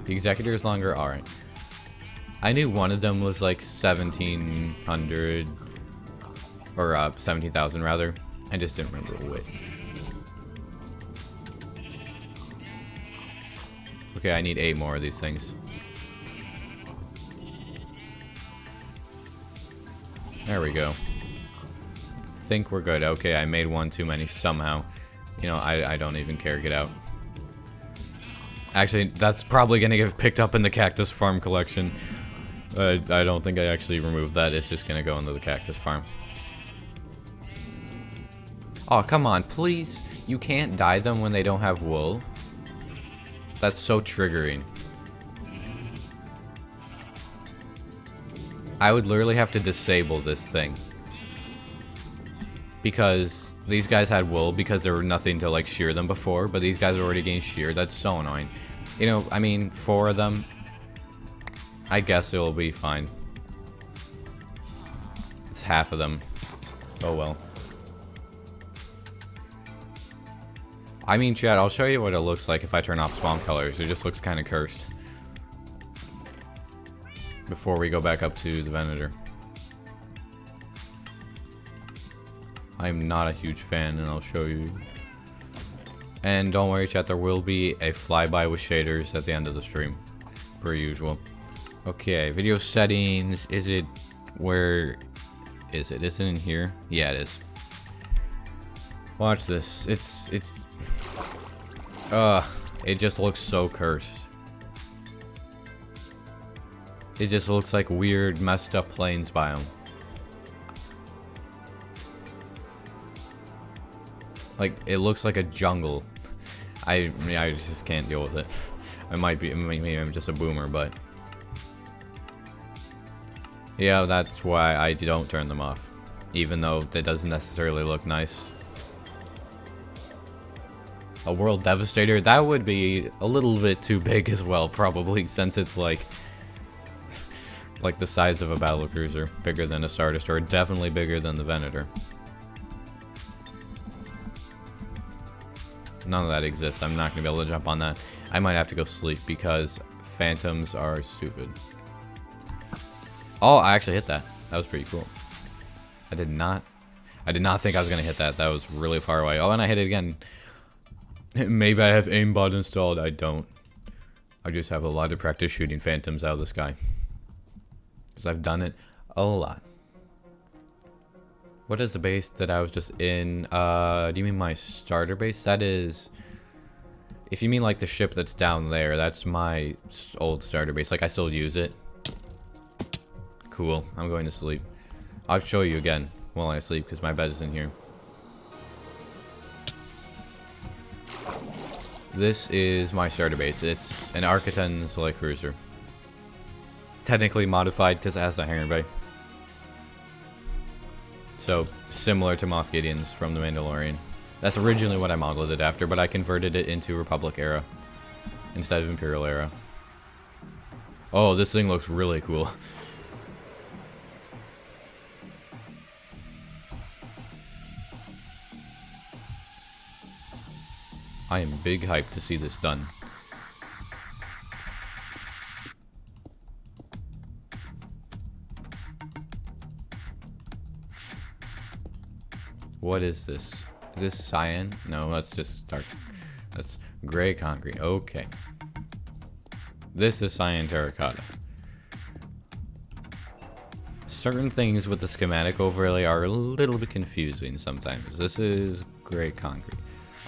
The executor is longer. All right. I knew one of them was like 1,700 or 17,000 rather. I just didn't remember which. Okay, I need 8 more of these things. There we go. Think we're good. Okay, I made one too many somehow. You know, I don't even care. Get out. Actually, that's probably gonna get picked up in the cactus farm collection. I don't think I actually removed that. It's just gonna go into the cactus farm. Oh, come on, please. You can't dye them when they don't have wool. That's so triggering. I would literally have to disable this thing. Because these guys had wool because there were nothing to like shear them before, but these guys are already getting sheared. That's so annoying. You know, I mean, 4 of them, I guess it'll be fine. It's half of them. Oh well. I mean, chat, I'll show you what it looks like if I turn off swamp colors. It just looks kind of cursed. Before we go back up to the Venator. I'm not a huge fan, and I'll show you. And don't worry, chat, there will be a flyby with shaders at the end of the stream. Per usual. Okay, video settings. Is it... Where is it? Is it in here? Yeah, it is. Watch this. It just looks so cursed. It just looks like weird, messed up plains biome. Like, it looks like a jungle. I just can't deal with it. Maybe I'm just a boomer, but... Yeah, that's why I don't turn them off. Even though that doesn't necessarily look nice. A World Devastator? That would be a little bit too big as well, probably, since it's like the size of a battlecruiser. Bigger than a Star Destroyer. Definitely bigger than the Venator. None of that exists. I'm not going to be able to jump on that. I might have to go sleep because phantoms are stupid. Oh, I actually hit that. That was pretty cool. I did not think I was going to hit that. That was really far away. Oh, and I hit it again. Maybe I have aimbot installed. I don't. I just have a lot of practice shooting phantoms out of the sky. Because I've done it a lot. What is the base that I was just in? Do you mean my starter base? That is... If you mean like the ship that's down there, that's my old starter base. Like, I still use it. Cool. I'm going to sleep. I'll show you again while I sleep because my bed is in here. This is my starter base. It's an Arc-10 Select Cruiser. Technically modified because it has the hangar bay. So, similar to Moff Gideon's from The Mandalorian. That's originally what I modeled it after, but I converted it into Republic era instead of Imperial era. Oh, this thing looks really cool. I am big hyped to see this done. What is this? Is this cyan? No, that's just dark. That's gray concrete. Okay. This is cyan terracotta. Certain things with the schematic overlay are a little bit confusing sometimes. This is gray concrete.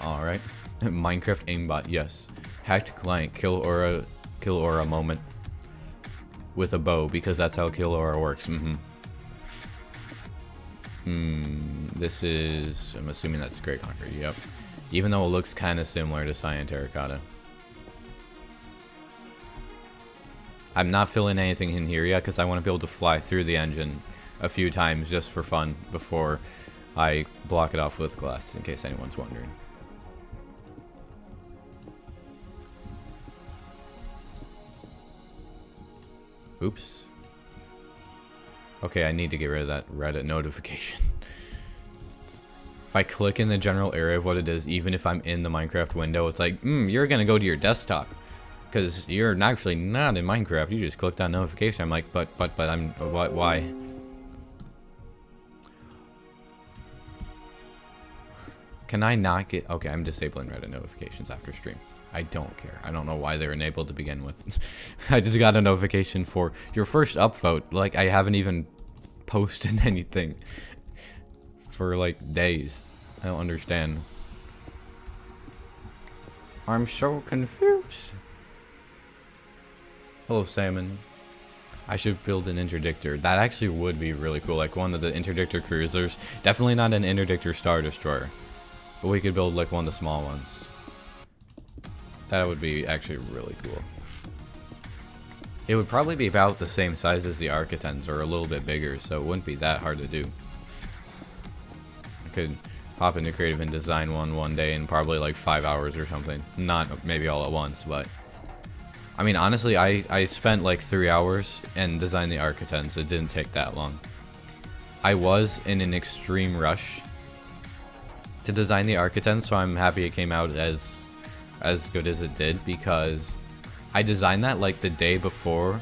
Alright. Minecraft aimbot, yes. Hacked client, kill aura moment. With a bow, because that's how kill aura works. This is, I'm assuming that's gray concrete, yep. Even though it looks kind of similar to cyan terracotta. I'm not filling anything in here yet because I want to be able to fly through the engine a few times just for fun before I block it off with glass, in case anyone's wondering. Oops. Okay, I need to get rid of that Reddit notification. If I click in the general area of what it is, even if I'm in the Minecraft window, it's like, you're gonna go to your desktop. Because you're actually not in Minecraft, you just clicked on notification. I'm like, but I'm, why? Can I not get, okay, I'm disabling Reddit notifications after stream. I don't care. I don't know why they're enabled to begin with. I just got a notification for your first upvote. Like, I haven't even posted anything for like days. I don't understand. I'm so confused. Hello, Salmon. I should build an interdictor. That actually would be really cool. Like one of the interdictor cruisers. Definitely not an interdictor star destroyer. But we could build like one of the small ones. That would be actually really cool. It would probably be about the same size as the Architens, or a little bit bigger, so it wouldn't be that hard to do. I could hop into creative and design one day in probably like 5 hours or something. Not maybe all at once, but I mean, honestly, I spent like 3 hours and designed the Architens. It didn't take that long. I was in an extreme rush to design the Architens, so I'm happy it came out as good as it did, because I designed that like the day before,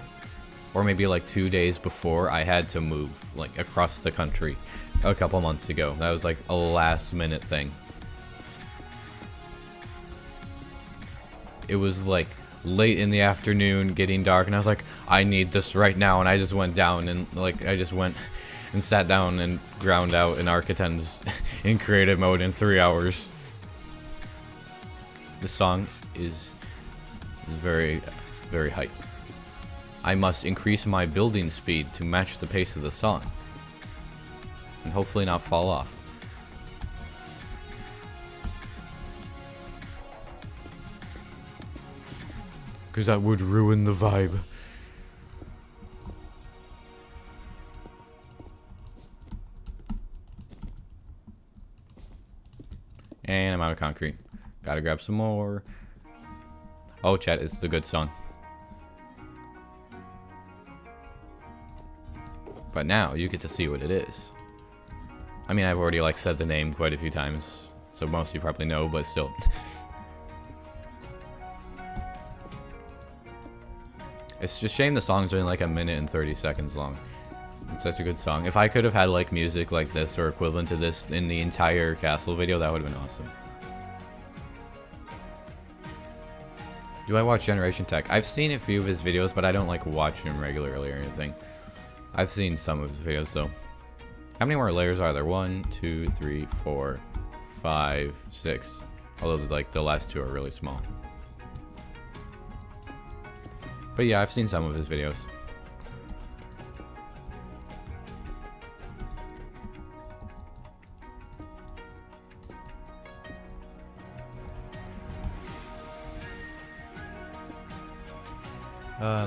or maybe like 2 days before I had to move like across the country a couple months ago. That was like a last minute thing. It was like late in the afternoon, getting dark, and I was like, I need this right now, and I just went down and like I just went and sat down and ground out an Architens in creative mode in 3 hours. The song is very, very hype. I must increase my building speed to match the pace of the song, and hopefully not fall off. Because that would ruin the vibe. And I'm out of concrete. Gotta grab some more. Oh, chat, it's a good song. But now you get to see what it is. I mean, I've already like said the name quite a few times, so most of you probably know, but still. It's just a shame the song's only like 1 minute and 30 seconds long. It's such a good song. If I could have had like music like this or equivalent to this in the entire castle video, that would have been awesome. Do I watch Generation Tech? I've seen a few of his videos, but I don't like watch him regularly or anything. I've seen some of his videos though. How many more layers are there? 1, 2, 3, 4, 5, 6. Although like the last 2 are really small. But yeah, I've seen some of his videos.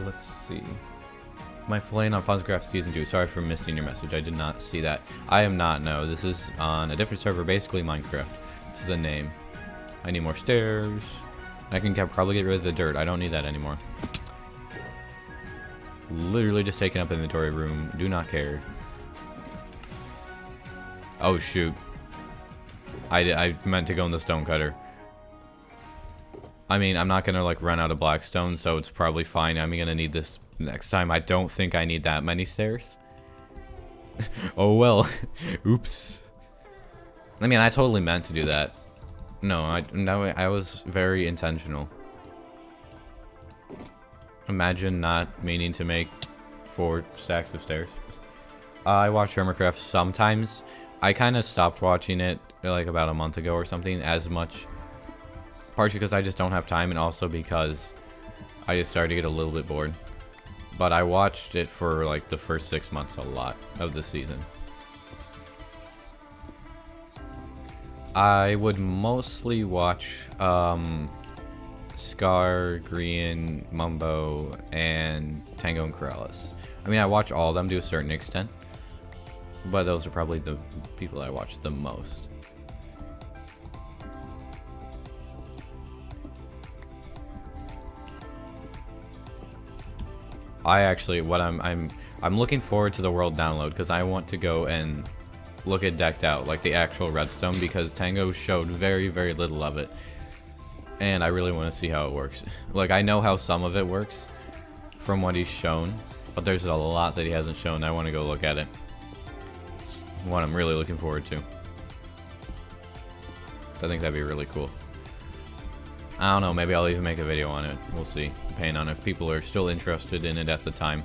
Let's see. My flaying on Fozzen Season 2. Sorry for missing your message. I did not see that. I am not, no. This is on a different server, basically Minecraft. It's the name. I need more stairs. I can probably get rid of the dirt. I don't need that anymore. Literally just taking up inventory room. Do not care. Oh, shoot. I meant to go in the stone cutter. I mean, I'm not gonna like run out of blackstone, so it's probably fine. I'm gonna need this next time. I don't think I need that many stairs. Oh well. Oops. I mean, I totally meant to do that. No, I was very intentional. Imagine not meaning to make 4 stacks of stairs. I watch Hermitcraft sometimes. I kind of stopped watching it like about a month ago or something as much. Partially because I just don't have time, and also because I just started to get a little bit bored. But I watched it for like the first 6 months a lot of the season. I would mostly watch Scar, Green, Mumbo, and Tango and Corrales. I mean, I watch all of them to a certain extent, but those are probably the people I watch the most. I actually, I'm looking forward to the world download because I want to go and look at Decked Out, like the actual redstone, because Tango showed very, very little of it. And I really want to see how it works. Like, I know how some of it works from what he's shown, but there's a lot that he hasn't shown. I want to go look at it. It's what I'm really looking forward to. So I think that'd be really cool. I don't know, maybe I'll even make a video on it. We'll see, depending on if people are still interested in it at the time.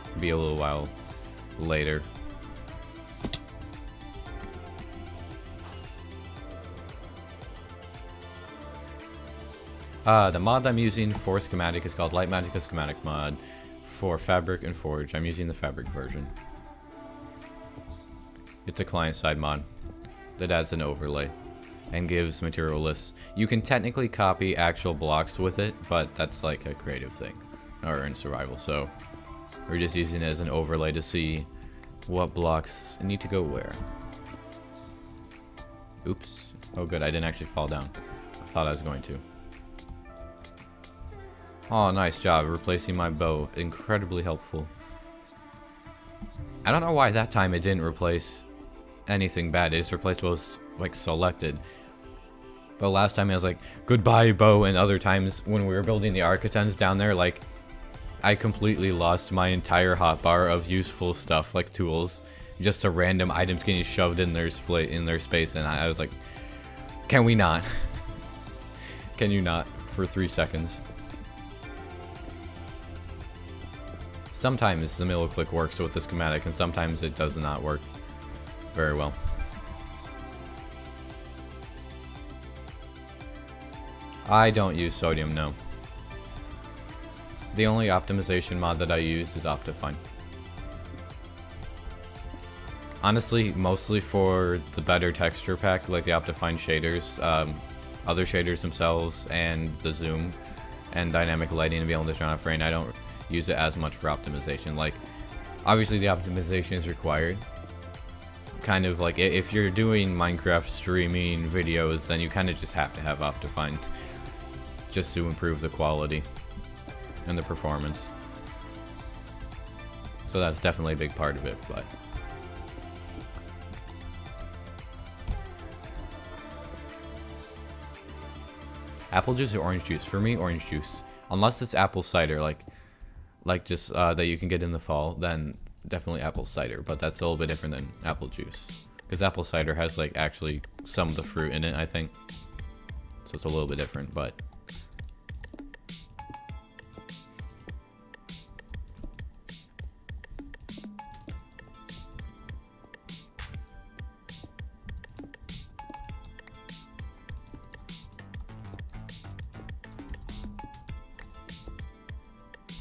It'll be a little while later. The mod I'm using for schematic is called Light Magicka Schematic Mod for Fabric and Forge. I'm using the Fabric version. It's a client-side mod that adds an overlay and gives material lists. You can technically copy actual blocks with it, but that's like a creative thing, or in survival, so we're just using it as an overlay to see what blocks need to go where. Oops. Oh good, I didn't actually fall down. I thought I was going to. Oh, nice job replacing my bow. Incredibly helpful. I don't know why that time it didn't replace anything bad. It just replaced what was like selected. But last time I was like, goodbye bow, and other times when we were building the Architens down there, like, I completely lost my entire hotbar of useful stuff, like tools, just to random items getting shoved in their space, and I was like, can we not? Can you not? For 3 seconds. Sometimes the middle click works with the schematic, and sometimes it does not work very well. I don't use sodium, no. The only optimization mod that I use is Optifine. Honestly, mostly for the better texture pack, like the Optifine shaders, other shaders themselves, and the zoom, and dynamic lighting to be able to turn off rain. I don't use it as much for optimization. Like, obviously the optimization is required. Kind of like, if you're doing Minecraft streaming videos, then you kind of just have to have Optifine just to improve the quality and the performance. So that's definitely a big part of it, but apple juice or orange juice? For me, orange juice. Unless it's apple cider, like just that you can get in the fall, then definitely apple cider, but that's a little bit different than apple juice. Because apple cider has like actually some of the fruit in it, I think. So it's a little bit different, but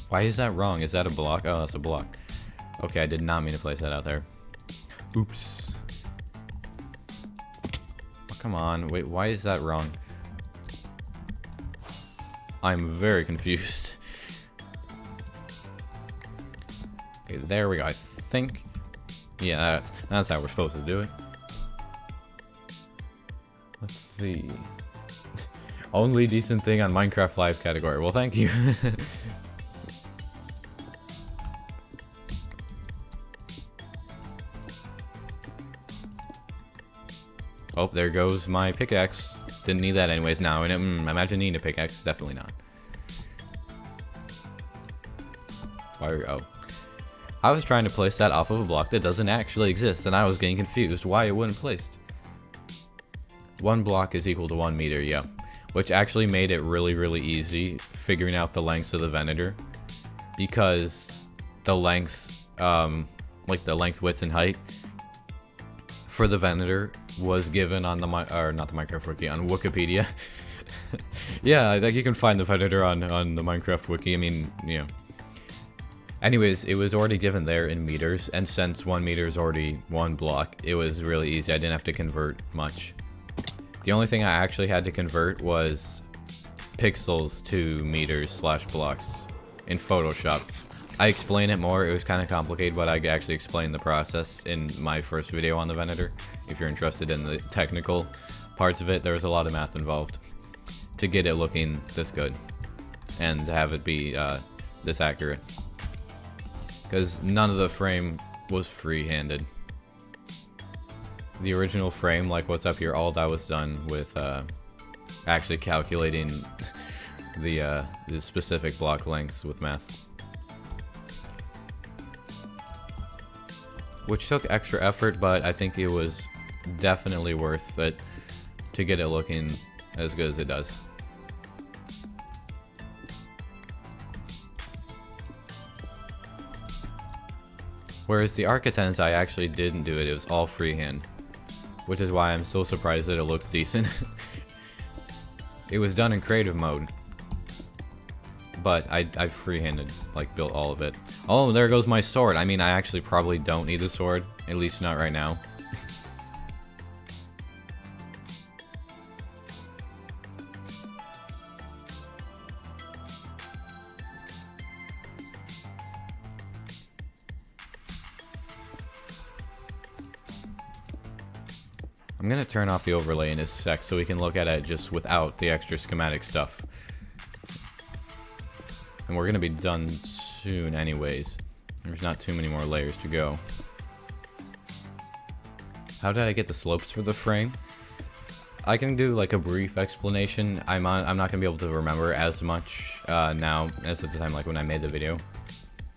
why is that wrong? Is that a block? Oh, that's a block. Okay, I did not mean to place that out there. Oops. Oh, come on. Wait, why is that wrong? I'm very confused. Okay, there we go. I think... yeah, that's how we're supposed to do it. Let's see. Only decent thing on Minecraft Live category. Well, thank you. Oh, there goes my pickaxe. Didn't need that anyways now. And imagine needing a pickaxe. Definitely not. Oh. I was trying to place that off of a block that doesn't actually exist, and I was getting confused why it wasn't placed. 1 block is equal to 1 meter, yeah. Which actually made it really, really easy figuring out the lengths of the Venator. Because the lengths, like the length, width, and height for the Venator was given on the, or not the Minecraft Wiki, on Wikipedia. Yeah, like you can find the Venator on the Minecraft Wiki, I mean, you know. Anyways, it was already given there in meters, and since 1 meter is already 1 block, it was really easy. I didn't have to convert much. The only thing I actually had to convert was pixels to meters / blocks in Photoshop. I explain it more. It was kind of complicated, but I actually explained the process in my first video on the Venator. If you're interested in the technical parts of it, there was a lot of math involved to get it looking this good and to have it be this accurate. Because none of the frame was free-handed. The original frame, like what's up here, all that was done with actually calculating the specific block lengths with math. Which took extra effort, but I think it was definitely worth it to get it looking as good as it does. Whereas the Architens, I actually didn't do it, it was all freehand. Which is why I'm so surprised that it looks decent. It was done in creative mode. But I freehanded, like, built all of it. Oh, there goes my sword. I mean, I actually probably don't need the sword. At least not right now. I'm gonna turn off the overlay in a sec so we can look at it just without the extra schematic stuff. And we're gonna be done soon anyways. There's not too many more layers to go. How did I get the slopes for the frame? I can do like a brief explanation. I'm not gonna be able to remember as much now as at the time, like when I made the video,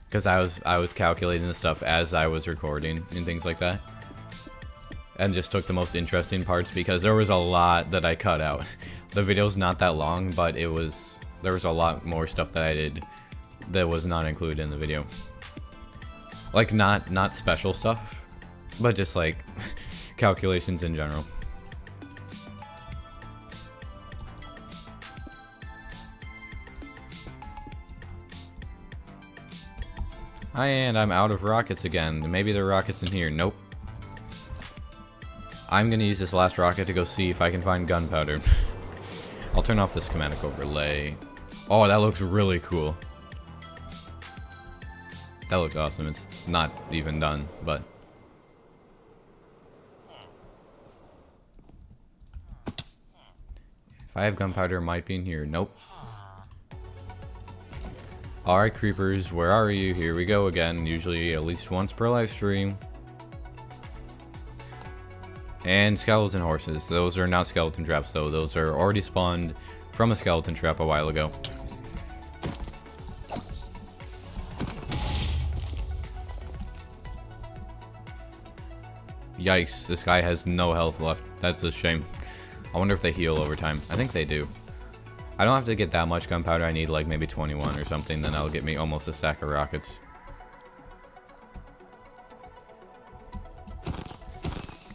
because I was calculating the stuff as I was recording and things like that. And just took the most interesting parts because there was a lot that I cut out. The video's not that long, but there was a lot more stuff that I did that was not included in the video. Like not special stuff, but just like calculations in general. And I'm out of rockets again. Maybe there are rockets in here. Nope. I'm gonna use this last rocket to go see if I can find gunpowder. I'll turn off the schematic overlay. Oh, that looks really cool. That looks awesome. It's not even done, but... If I have gunpowder, it might be in here. Nope. Alright, creepers, where are you? Here we go again. Usually at least once per live stream. And skeleton horses. Those are not skeleton traps though. Those are already spawned from a skeleton trap a while ago. Yikes, this guy has no health left. That's a shame. I wonder if they heal over time. I think they do. I don't have to get that much gunpowder. I need like maybe 21 or something. Then that'll get me almost a stack of rockets.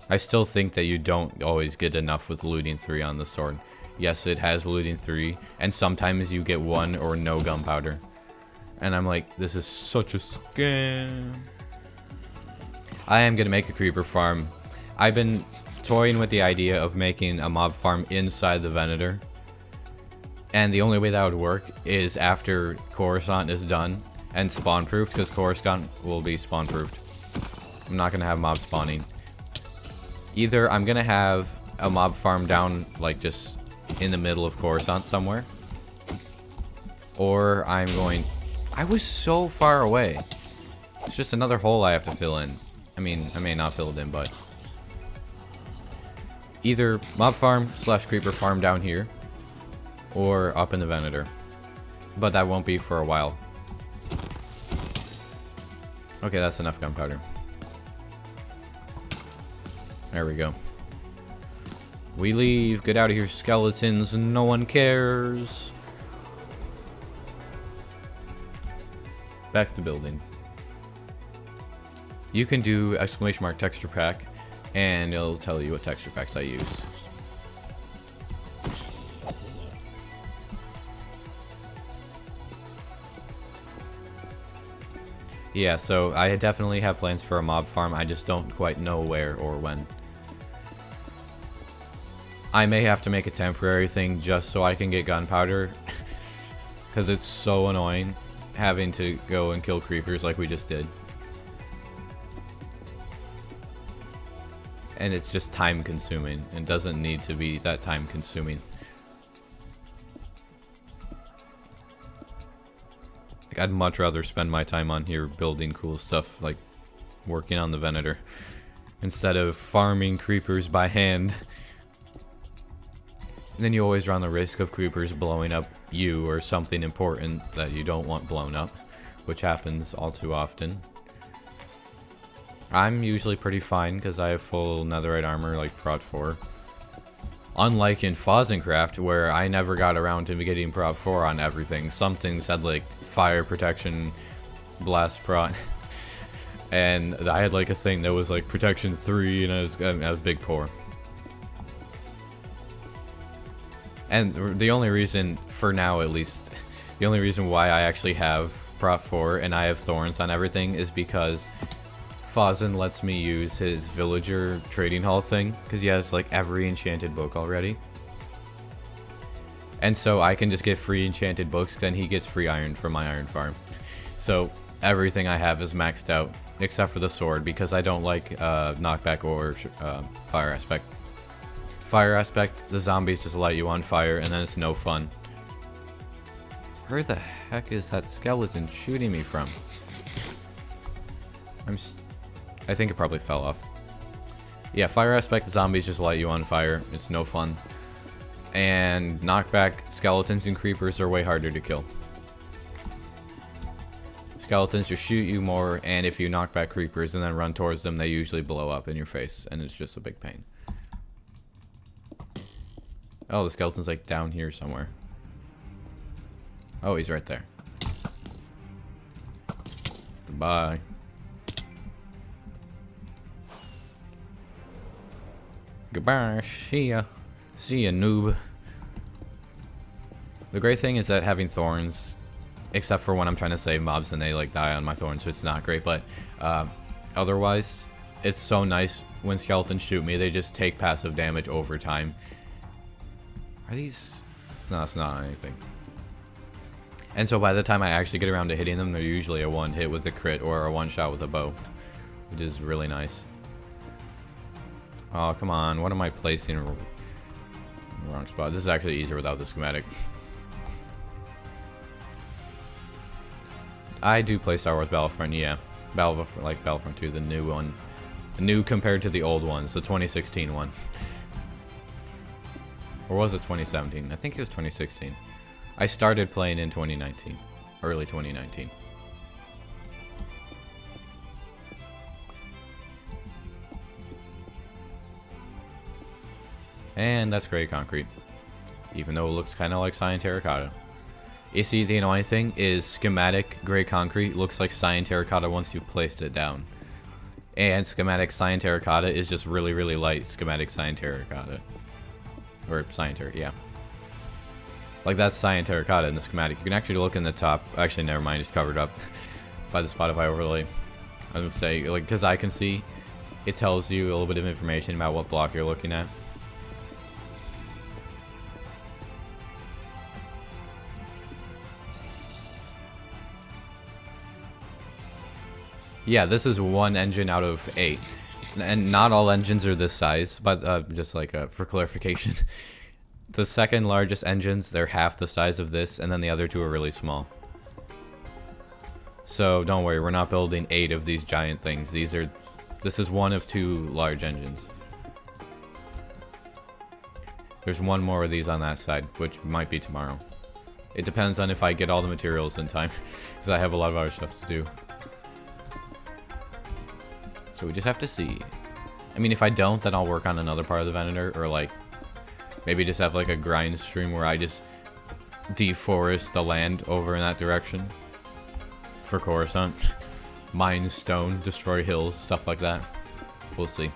I still think that you don't always get enough with looting 3 on the sword. Yes, it has looting 3, and sometimes you get 1 or no gunpowder. And I'm like, this is such a scam. I am gonna make a creeper farm. I've been toying with the idea of making a mob farm inside the Venator. And the only way that would work is after Coruscant is done and spawn-proofed, because Coruscant will be spawn-proofed. I'm not gonna have mob spawning. Either I'm gonna have a mob farm down, like, just in the middle of Coruscant somewhere. Or I'm going... I was so far away. It's just another hole I have to fill in. I mean, I may not fill it in, but... Either mob farm / creeper farm down here. Or up in the Venator. But that won't be for a while. Okay, that's enough gunpowder. There we go. We leave. Get out of here, skeletons. No one cares. Back to building. You can do ! texture pack, and it'll tell you what texture packs I use. Yeah, so I definitely have plans for a mob farm. I just don't quite know where or when. I may have to make a temporary thing just so I can get gunpowder. Because it's so annoying having to go and kill creepers like we just did. And it's just time consuming. It doesn't need to be that time consuming. Like, I'd much rather spend my time on here building cool stuff, like working on the Venator, instead of farming creepers by hand. And then you always run the risk of creepers blowing up you or something important that you don't want blown up, which happens all too often. I'm usually pretty fine because I have full netherite armor like Prot 4. Unlike in Fozzencraft, where I never got around to getting Prot 4 on everything. Some things had like fire protection, blast Prot, and I had like a thing that was like protection 3, and I was big poor. And the only reason, for now at least, the only reason why I actually have Prot 4 and I have thorns on everything is because Fozzen lets me use his villager trading hall thing, because he has like every enchanted book already. And so I can just get free enchanted books, then he gets free iron from my iron farm. So everything I have is maxed out, except for the sword, because I don't like knockback or fire aspect. Fire aspect, the zombies just light you on fire, and then it's no fun. Where the heck is that skeleton shooting me from? I think it probably fell off. Yeah, fire aspect, zombies just light you on fire. It's no fun. And knockback, skeletons and creepers are way harder to kill. Skeletons just shoot you more, and if you knock back creepers and then run towards them, they usually blow up in your face, and it's just a big pain. Oh, the skeleton's like down here somewhere. Oh, he's right there. Goodbye. Goodbye. See ya. See ya, noob. The great thing is that having thorns, except for when I'm trying to save mobs and they like die on my thorns, so it's not great, but otherwise, it's so nice when skeletons shoot me. They just take passive damage over time. Are these? No, it's not anything. And so by the time I actually get around to hitting them, they're usually a one hit with a crit or a one shot with a bow, which is really nice. Oh, come on. What am I placing in the wrong spot? This is actually easier without the schematic. I do play Star Wars Battlefront, yeah. Battlefront 2, the new one. New compared to the old ones, the 2016 one. Or was it 2017? I think it was 2016. I started playing in 2019. Early 2019. And that's gray concrete. Even though it looks kind of like cyan terracotta. You see, the annoying thing is schematic gray concrete looks like cyan terracotta once you've placed it down. And schematic cyan terracotta is just really, really light schematic cyan terracotta. Or cyan terracotta, yeah. Like, that's cyan terracotta in the schematic. You can actually look in the top. Actually, never mind, it's covered up by the Spotify overlay. I was gonna say, like, because I can see, it tells you a little bit of information about what block you're looking at. Yeah, this is one engine out of 8. And not all engines are this size, but just like for clarification. The second largest engines, they're half the size of this, and then the other two are really small. So don't worry, we're not building 8 of these giant things. This is one of 2 large engines. There's one more of these on that side, which might be tomorrow. It depends on if I get all the materials in time, because I have a lot of other stuff to do. So we just have to see. I mean, if I don't, then I'll work on another part of the Venator, or like Maybe just have like a grind stream where I just deforest the land over in that direction for Coruscant. Mine stone, destroy hills, stuff like that. We'll see.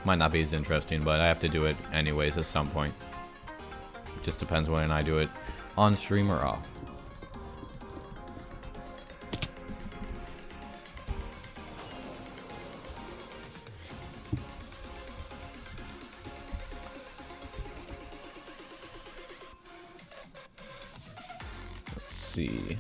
Might not be as interesting, but I have to do it anyways at some point. Just depends when I do it, on stream or off. Let's see.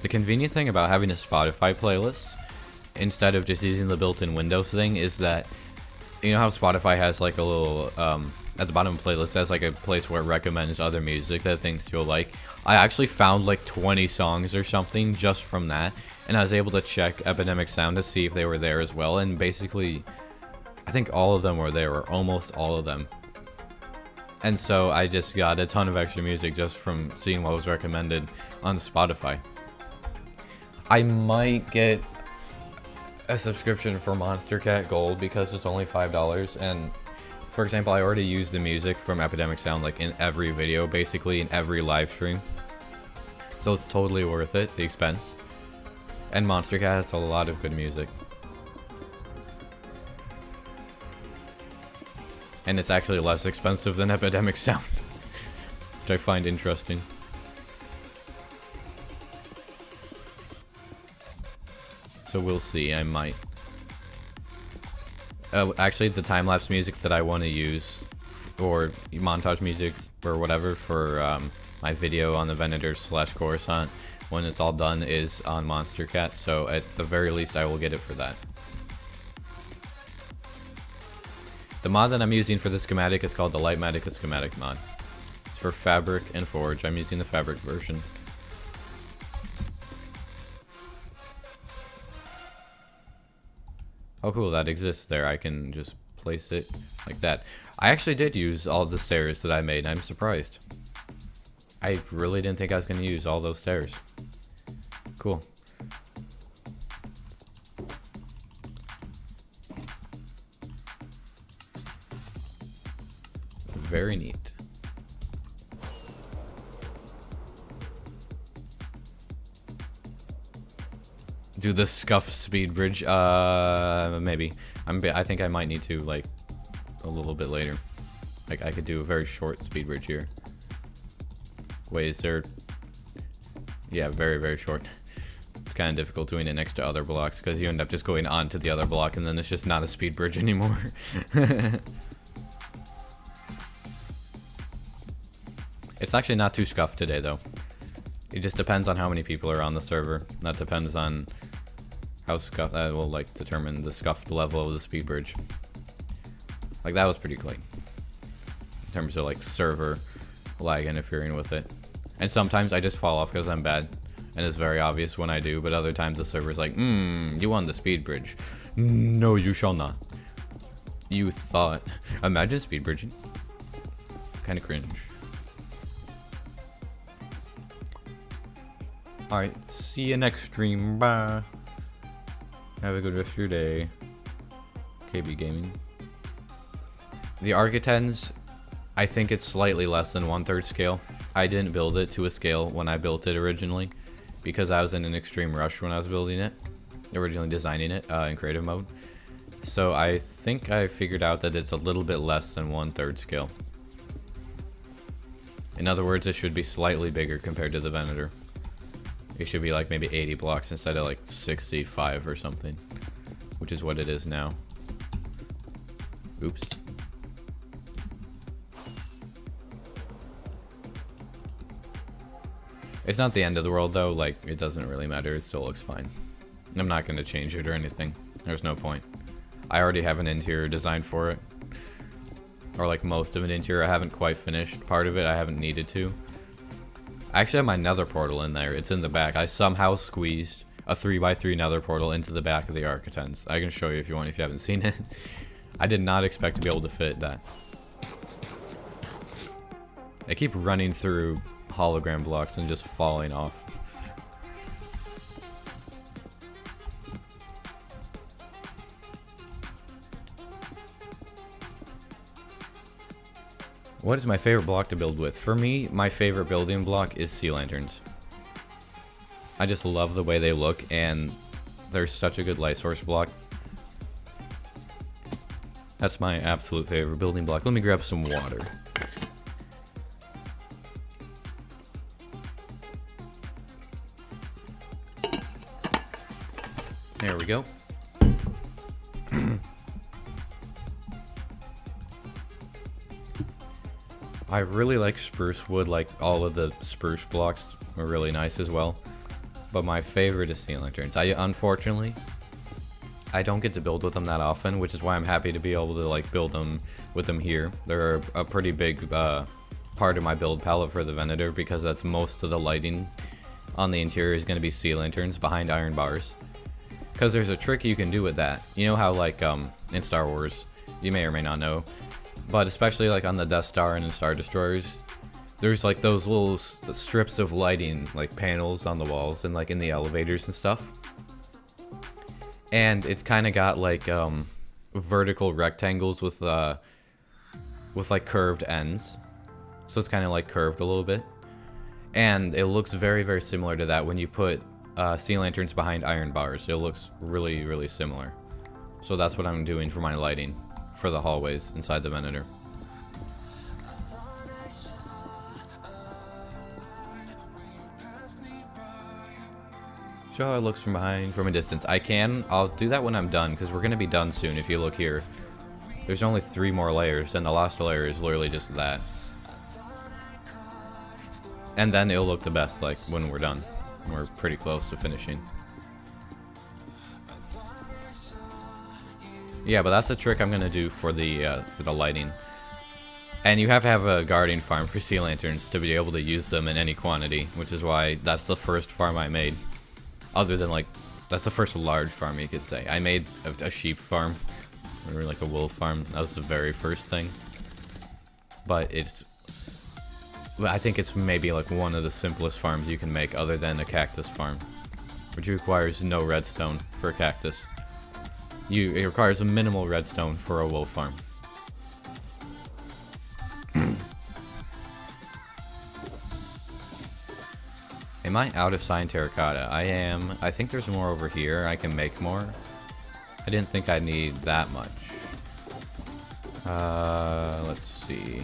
The convenient thing about having a Spotify playlist, instead of just using the built-in Windows thing, is that, you know how Spotify has like a little, at the bottom of the playlist, has like a place where it recommends other music that it thinks you'll like. I actually found like 20 songs or something just from that, and I was able to check Epidemic Sound to see if they were there as well, and basically, I think all of them were there, or almost all of them. And so I just got a ton of extra music just from seeing what was recommended on Spotify. I might get a subscription for Monster Cat Gold because it's only $5, and for example, I already use the music from Epidemic Sound like in every video, basically in every live stream. So it's totally worth it, the expense. And Monster Cat has a lot of good music. And it's actually less expensive than Epidemic Sound, which I find interesting. So we'll see, I might. Actually, the time-lapse music that I want to use, or montage music, or whatever, for my video on the Venator / Coruscant, when it's all done, is on Monster Cat, so at the very least I will get it for that. The mod that I'm using for the schematic is called the Lightmatica Schematic mod. It's for Fabric and Forge. I'm using the Fabric version. Oh cool, that exists there. I can just place it like that. I actually did use all the stairs that I made, and I'm surprised. I really didn't think I was going to use all those stairs. Cool. Very neat. Do the scuff speed bridge? Maybe. I think I might need to, like, a little bit later. Like, I could do a very short speed bridge here. Wait, is there... Yeah, very, very short. It's kind of difficult doing it next to other blocks, because you end up just going on to the other block, and then it's just not a speed bridge anymore. It's actually not too scuffed today, though. It just depends on how many people are on the server. That depends on how scuffed, that will like determine the scuffed level of the speed bridge. Like, that was pretty clean in terms of like server lag interfering with it. And sometimes I just fall off because I'm bad, and it's very obvious when I do, but other times the server's like, you won the speed bridge. No, you shall not. You thought. Imagine speed bridging. Kind of cringe. Alright, see you next stream. Bye. Have a good rest of your day. KB Gaming. The Architens, I think it's slightly less than 1/3 scale. I didn't build it to a scale when I built it originally, because I was in an extreme rush when I was building it. Originally designing it in creative mode. So I think I figured out that it's a little bit less than 1/3 scale. In other words, it should be slightly bigger compared to the Venator. It should be like maybe 80 blocks instead of like 65 or something, which is what it is now. Oops. It's not the end of the world though, like it doesn't really matter, it still looks fine. I'm not going to change it or anything, there's no point. I already have an interior designed for it. Or like most of an interior, I haven't quite finished part of it, I haven't needed to. I actually have my nether portal in there. It's in the back. I somehow squeezed a 3x3 nether portal into the back of the Architens. I can show you if you want, if you haven't seen it. I did not expect to be able to fit that. I keep running through hologram blocks and just falling off. What is my favorite block to build with? For me, my favorite building block is sea lanterns. I just love the way they look, and they're such a good light source block. That's my absolute favorite building block. Let me grab some water. There we go. I really like spruce wood, like all of the spruce blocks are really nice as well. But my favorite is sea lanterns. Unfortunately, I don't get to build with them that often, which is why I'm happy to be able to like build them with them here. They're a pretty big part of my build palette for the Venator, because that's most of the lighting on the interior is going to be sea lanterns behind iron bars. Because there's a trick you can do with that. You know how like in Star Wars, you may or may not know, but especially like on the Death Star and in Star Destroyers, there's like those little strips of lighting, like panels on the walls and like in the elevators and stuff. And it's kind of got like vertical rectangles with like curved ends. So it's kind of like curved a little bit. And it looks very, very similar to that when you put sea lanterns behind iron bars. It looks really, really similar. So that's what I'm doing for my lighting for the hallways inside the Venator. Show how it looks from behind, from a distance. I'll do that when I'm done, because we're going to be done soon. If you look here, there's only 3 more layers, and the last layer is literally just that. And then it'll look the best, like, when we're done. We're pretty close to finishing. Yeah, but that's the trick I'm going to do for the lighting. And you have to have a guarding farm for sea lanterns to be able to use them in any quantity, which is why that's the first farm I made. Other than like, that's the first large farm you could say. I made a sheep farm, or like a wool farm. That was the very first thing. But I think it's maybe like one of the simplest farms you can make other than a cactus farm, which requires no redstone for a cactus. It requires a minimal redstone for a wool farm. Am I out of cyan terracotta? I am. I think there's more over here. I can make more. I didn't think I'd need that much. Let's see.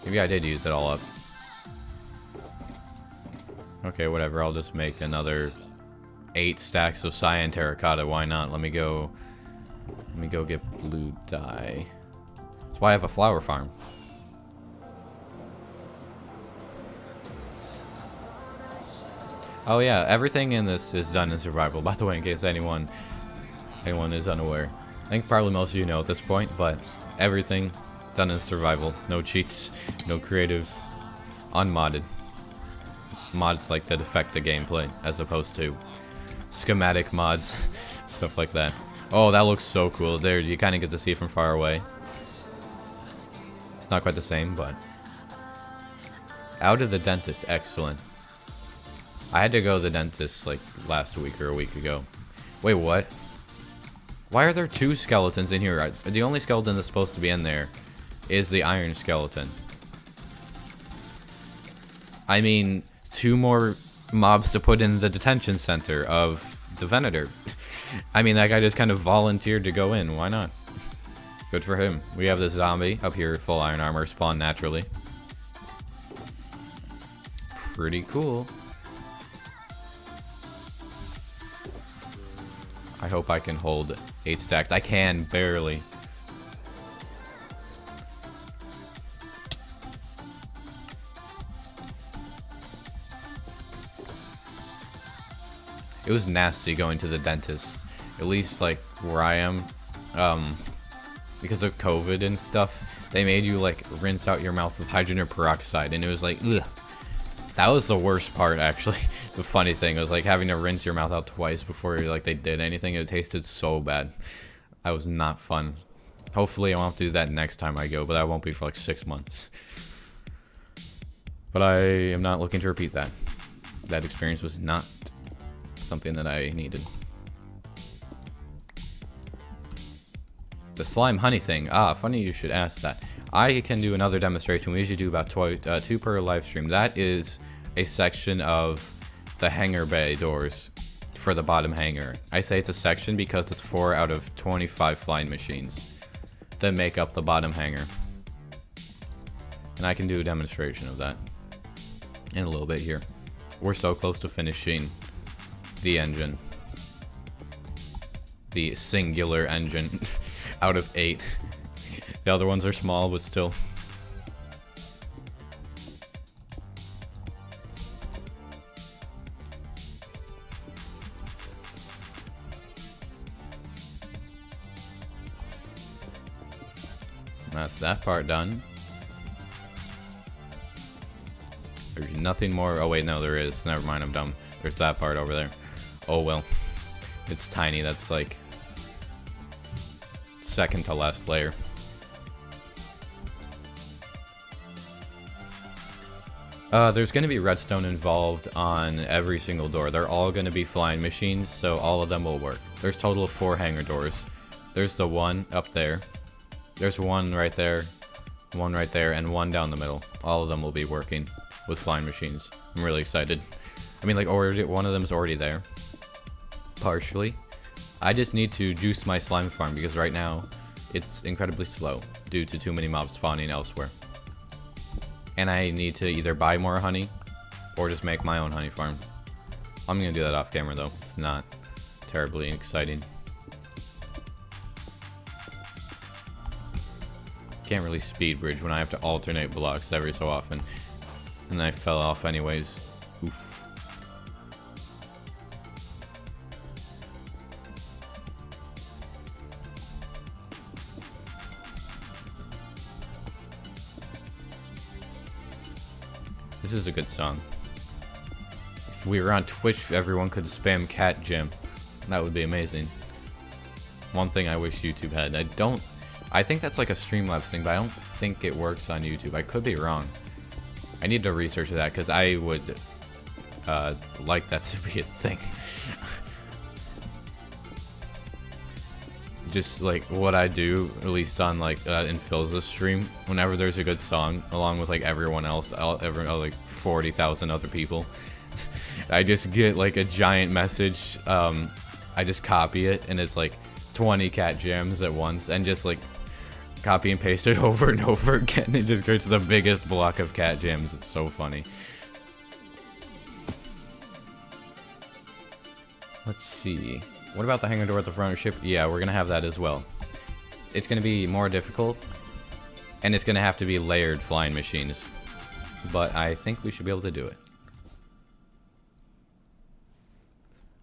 Maybe I did use it all up. Okay, whatever. I'll just make another 8 stacks of cyan terracotta. Why not? Let me go get blue dye. That's why I have a flower farm. Oh yeah, everything in this is done in survival, by the way, in case anyone is unaware. I think probably most of you know at this point, but everything done in survival. No cheats, no creative, unmodded. Mods like that affect the gameplay, as opposed to schematic mods, stuff like that. Oh, that looks so cool. There, you kind of get to see it from far away. It's not quite the same, but... Out of the dentist, excellent. I had to go to the dentist like last week or a week ago. Wait, what? Why are there 2 skeletons in here? The only skeleton that's supposed to be in there is the iron skeleton. I mean, 2 more mobs to put in the detention center of the Venator. I mean, that guy just kind of volunteered to go in. Why not? Good for him. We have this zombie up here, full iron armor, spawned naturally. Pretty cool. I hope I can hold 8 stacks. I can, barely. It was nasty going to the dentist. At least, like, where I am. Because of COVID and stuff, they made you, like, rinse out your mouth with hydrogen peroxide. And it was like, ugh. That was the worst part, actually. The funny thing was like having to rinse your mouth out twice before like they did anything. It tasted so bad. That was not fun. Hopefully I won't have to do that next time I go, but that won't be for like 6 months. But I am not looking to repeat that. That experience was not something that I needed. The slime honey thing. Ah, funny you should ask that. I can do another demonstration. We usually do about two per live stream. That is a section of the hangar bay doors for the bottom hangar. I say it's a section because it's 4 out of 25 flying machines that make up the bottom hangar. And I can do a demonstration of that in a little bit here. We're so close to finishing the engine. The singular engine out of 8. The other ones are small, but still. That's that part done. There's nothing more. Oh wait, no, there is. Never mind, I'm dumb. There's that part over there. Oh well. It's tiny. That's like second to last layer. There's going to be redstone involved on every single door. They're all going to be flying machines, so all of them will work. There's a total of 4 hangar doors. There's the one up there. There's one right there, and one down the middle. All of them will be working with flying machines. I'm really excited. I mean, like, already, one of them is already there. Partially. I just need to juice my slime farm because right now it's incredibly slow due to too many mobs spawning elsewhere. And I need to either buy more honey or just make my own honey farm. I'm gonna do that off camera though. It's not terribly exciting. Can't really speed bridge when I have to alternate blocks every so often. And I fell off anyways. Oof. This is a good song. If we were on Twitch, everyone could spam Cat Gym. That would be amazing. One thing I wish YouTube had. I think that's like a Streamlabs thing, but I don't think it works on YouTube. I could be wrong. I need to research that because I would like that to be a thing. Just like what I do, at least on like in Phil's stream, whenever there's a good song, along with like everyone else, like 40,000 other people, I just get like a giant message. I just copy it, and it's like 20 cat jams at once, and just like copy and paste it over and over again. It just creates the biggest block of cat jams. It's so funny. Let's see. What about the hangar door at the front of the ship? Yeah, we're gonna have that as well. It's gonna be more difficult, and it's gonna have to be layered flying machines. But I think we should be able to do it.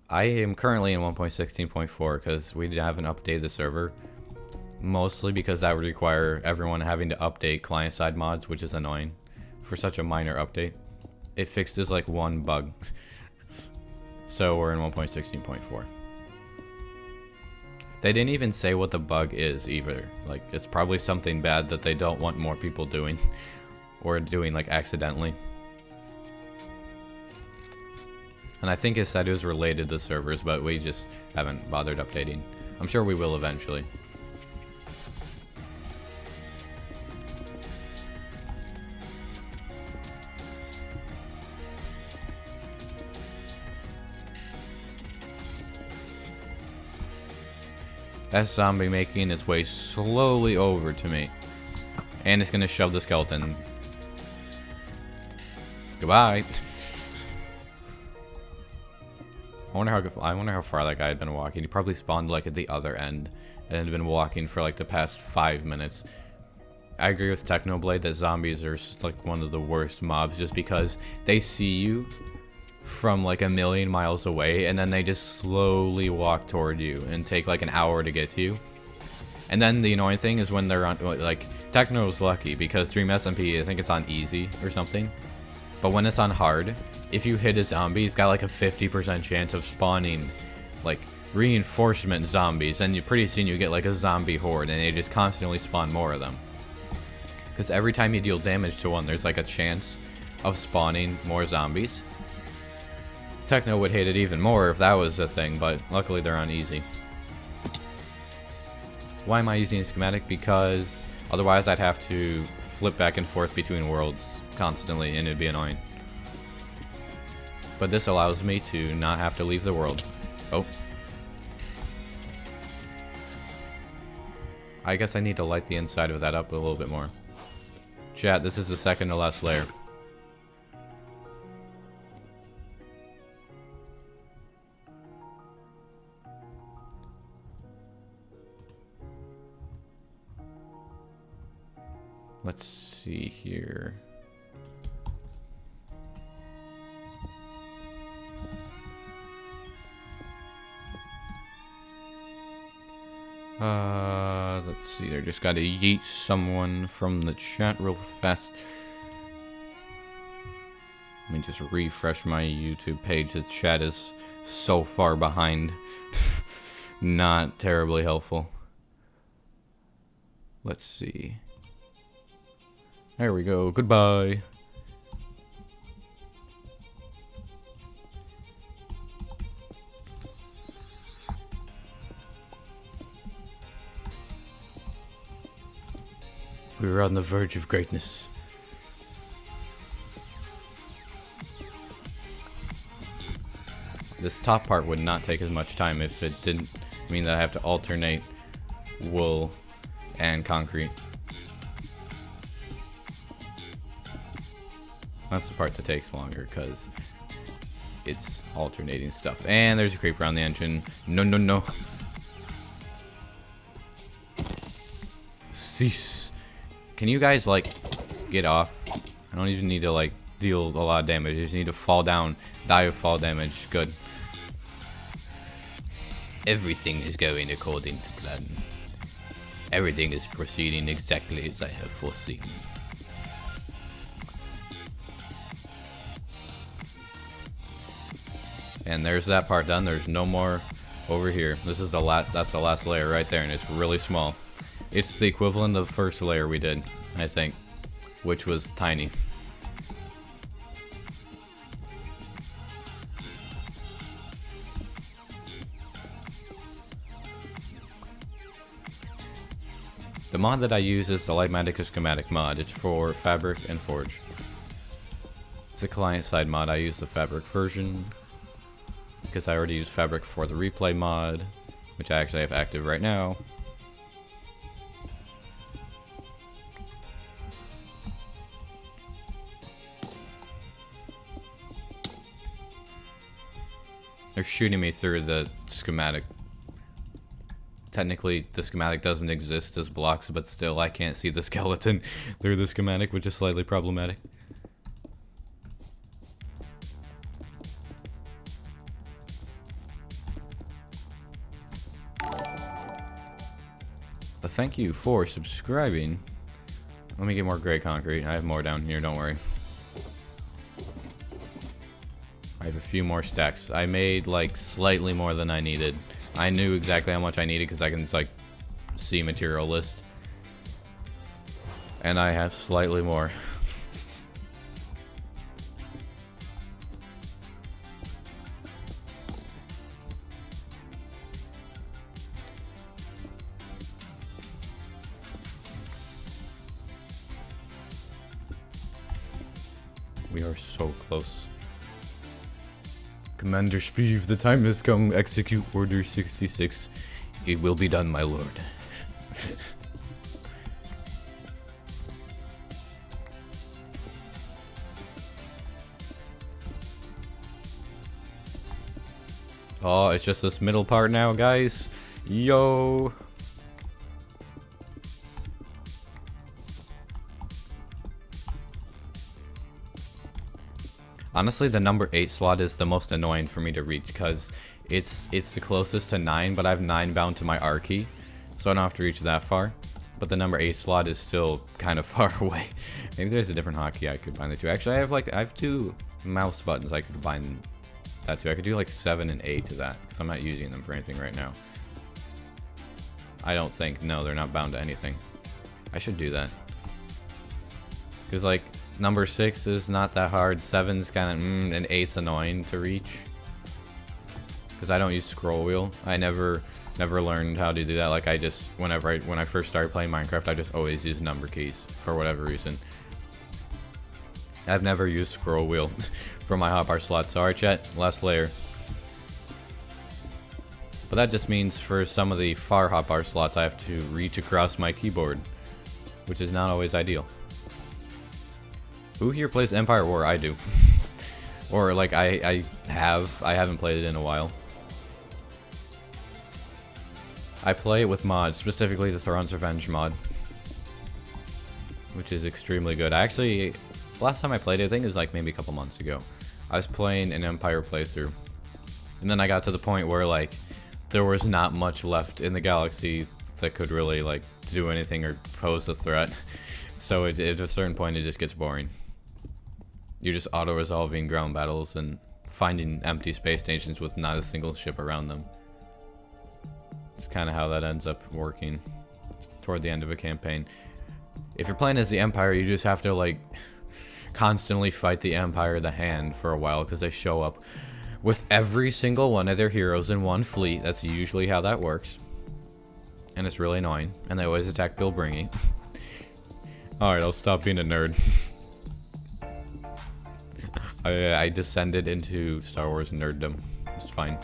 I am currently in 1.16.4 because we haven't updated the server. Mostly because that would require everyone having to update client-side mods, which is annoying for such a minor update. It fixes like one bug. So we're in 1.16.4. They didn't even say what the bug is either. Like, it's probably something bad that they don't want more people doing. Or doing like accidentally. And I think it said it was related to servers, but we just haven't bothered updating. I'm sure we will eventually. That zombie making its way slowly over to me. And it's gonna shove the skeleton. Goodbye. I wonder how far that guy had been walking. He probably spawned like at the other end and had been walking for like the past 5 minutes. I agree with Technoblade that zombies are like one of the worst mobs just because they see you from like a million miles away and then they just slowly walk toward you and take like an hour to get to you. And then the annoying thing is when they're on, like, Techno's lucky because Dream SMP, I think it's on easy or something. But when it's on hard, if you hit a zombie, it's got like a 50% chance of spawning like reinforcement zombies, and pretty soon you get like a zombie horde and they just constantly spawn more of them. Because every time you deal damage to one, there's like a chance of spawning more zombies. Techno would hate it even more if that was a thing, but luckily they're on easy. Why am I using a schematic? Because otherwise I'd have to flip back and forth between worlds constantly and it'd be annoying. But this allows me to not have to leave the world. Oh. I guess I need to light the inside of that up a little bit more. Chat, this is the second to last layer. Let's see here. Let's see. I just gotta yeet someone from the chat real fast. Let me just refresh my YouTube page. The chat is so far behind. Not terribly helpful. Let's see. There we go. Goodbye. We were on the verge of greatness. This top part would not take as much time if it didn't mean that I have to alternate wool and concrete. That's the part that takes longer because it's alternating stuff. And there's a creeper on the engine. No, no, no. Cease. Can you guys, like, get off? I don't even need to, like, deal a lot of damage. I just need to fall down, die of fall damage. Good. Everything is going according to plan. Everything is proceeding exactly as I have foreseen. And there's that part done. There's no more over here. This is the last, that's the last layer right there, and it's really small. It's the equivalent of the first layer we did, I think, which was tiny. The mod that I use is the Lightmatic Schematic mod. It's for Fabric and Forge. It's a client-side mod. I use the Fabric version because I already use Fabric for the replay mod, which I actually have active right now. They're shooting me through the schematic. Technically, the schematic doesn't exist as blocks, but still I can't see the skeleton through the schematic, which is slightly problematic. But thank you for subscribing. Let me get more gray concrete. I have more down here, don't worry. I have a few more stacks. I made like slightly more than I needed. I knew exactly how much I needed because I can like see material list. And I have slightly more. We are so close. Commander Spieve, the time has come. Execute Order 66. It will be done, my lord. Oh, it's just this middle part now, guys. Yo. Honestly, the number 8 slot is the most annoying for me to reach because it's the closest to 9, but I have 9 bound to my R key, so I don't have to reach that far. But the number 8 slot is still kind of far away. Maybe there's a different hotkey I could bind the two. Actually, I have 2 mouse buttons I could bind that to. I could do like 7 and 8 to that because I'm not using them for anything right now. I don't think. No, they're not bound to anything. I should do that. Because like Number 6 is not that hard. 7's kind of and 8's annoying to reach. Because I don't use scroll wheel. I never learned how to do that. Like I just, when I first started playing Minecraft, I just always used number keys for whatever reason. I've never used scroll wheel for my hotbar slots. Sorry chat, last layer. But that just means for some of the far hotbar slots I have to reach across my keyboard, which is not always ideal. Who here plays Empire War? I do. Or like I haven't played it in a while. I play it with mods, specifically the Thrawn's Revenge mod, which is extremely good. I actually, last time I played it, I think it was like maybe a couple months ago. I was playing an Empire playthrough, and then I got to the point where like there was not much left in the galaxy that could really like do anything or pose a threat. So at a certain point it just gets boring. You're just auto-resolving ground battles and finding empty space stations with not a single ship around them. It's kind of how that ends up working toward the end of a campaign. If you're playing as the Empire, you just have to like constantly fight the Empire the hand for a while because they show up with every single one of their heroes in one fleet. That's usually how that works. And it's really annoying. And they always attack Bill Bringy. Alright, I'll stop being a nerd. I descended into Star Wars nerddom. It's fine.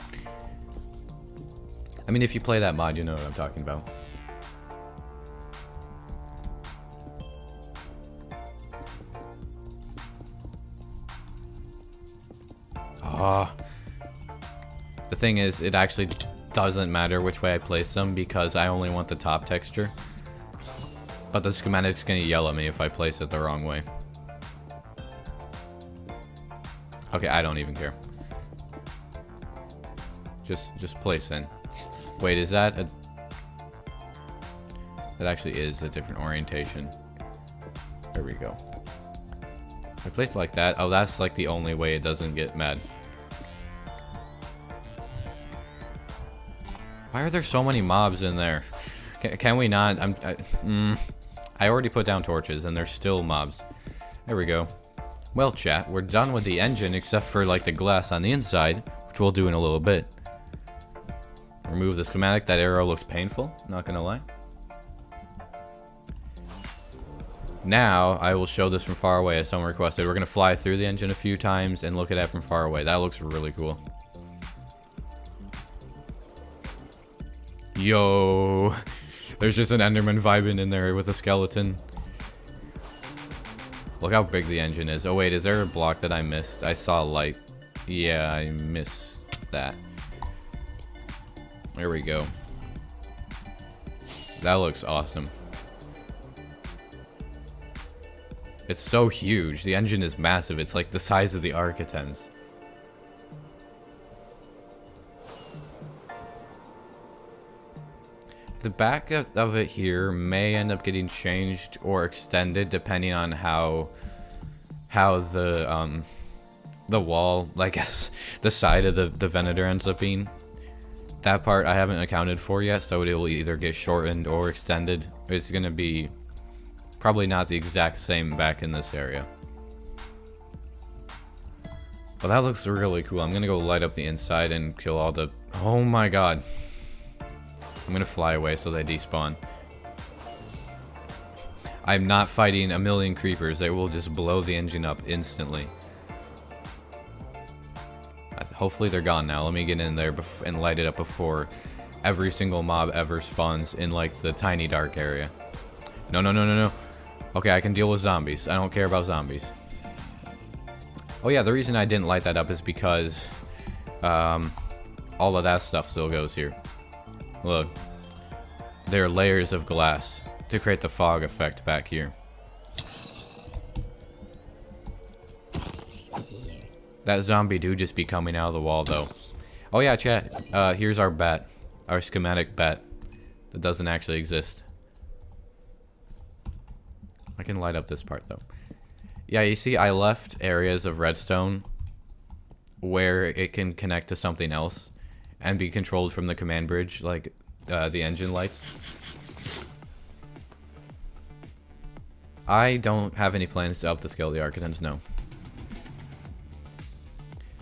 I mean, if you play that mod, you know what I'm talking about. Ah. The thing is, it actually doesn't matter which way I place them because I only want the top texture. But the schematic's gonna yell at me if I place it the wrong way. Okay, I don't even care. Just place in. Wait, is that a... That actually is a different orientation. There we go. I place it like that. Oh, that's like the only way it doesn't get mad. Why are there so many mobs in there? Can we not? I already put down torches and there's still mobs. There we go. Well, chat, we're done with the engine except for like the glass on the inside, which we'll do in a little bit. Remove the schematic. That arrow looks painful, not gonna lie. Now, I will show this from far away as someone requested. We're gonna fly through the engine a few times and look at it from far away. That looks really cool. Yo, there's just an Enderman vibing in there with a skeleton. Look how big the engine is. Oh wait, is there a block that I missed? I saw light. Yeah, I missed that. There we go. That looks awesome. It's so huge. The engine is massive. It's like the size of the Architens. The back of it here may end up getting changed or extended depending on how the wall, I guess, the side of the Venator ends up being. That part I haven't accounted for yet, so it will either get shortened or extended. It's gonna be probably not the exact same back in this area. Well, that looks really cool. I'm gonna go light up the inside and kill all the... Oh my god. I'm gonna fly away so they despawn. I'm not fighting a million creepers. They will just blow the engine up instantly. Hopefully they're gone now. Let me get in there and light it up before every single mob ever spawns in like the tiny dark area. No, no, no, no, no. Okay, I can deal with zombies. I don't care about zombies. Oh yeah, the reason I didn't light that up is because all of that stuff still goes here. Look, there are layers of glass to create the fog effect back here. That zombie do just be coming out of the wall though. Oh yeah, chat. Here's our bat, our schematic bat that doesn't actually exist. I can light up this part though. Yeah, you see, I left areas of redstone where it can connect to something else and be controlled from the command bridge, like the engine lights. I don't have any plans to up the scale of the Architects, no.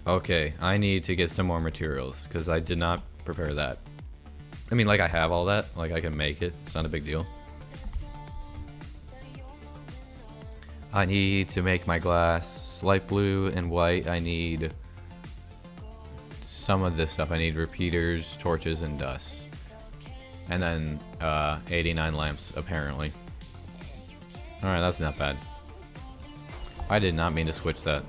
Okay, I need to get some more materials, because I did not prepare that. I mean, like, I have all that. Like, I can make it. It's not a big deal. I need to make my glass light blue and white. I need some of this stuff. I need repeaters, torches, and dust. And then 89 lamps, apparently. Alright, that's not bad. I did not mean to switch that.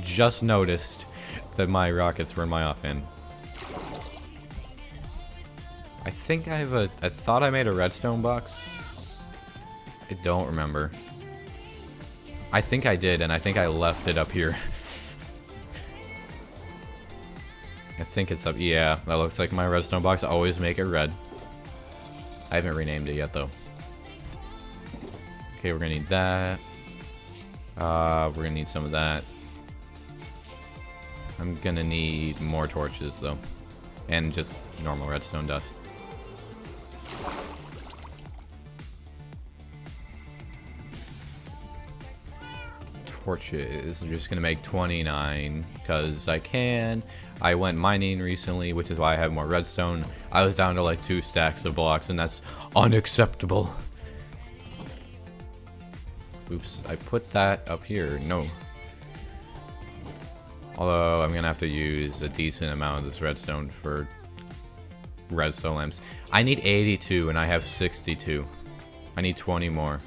Just noticed that my rockets were in my offhand. I think I have I thought I made a redstone box. I don't remember. I think I did, and I think I left it up here. I think it's up. Yeah, that looks like my redstone box. I always make it red. I haven't renamed it yet, though. Okay, we're gonna need that. We're gonna need some of that. I'm gonna need more torches, though. And just normal redstone dust. Torches. I'm just gonna make 29 because I can. I went mining recently, which is why I have more redstone. I was down to like 2 stacks of blocks, and that's unacceptable. Oops, I put that up here. No. Although I'm gonna have to use a decent amount of this redstone for redstone lamps. I need 82 and I have 62. I need 20 more.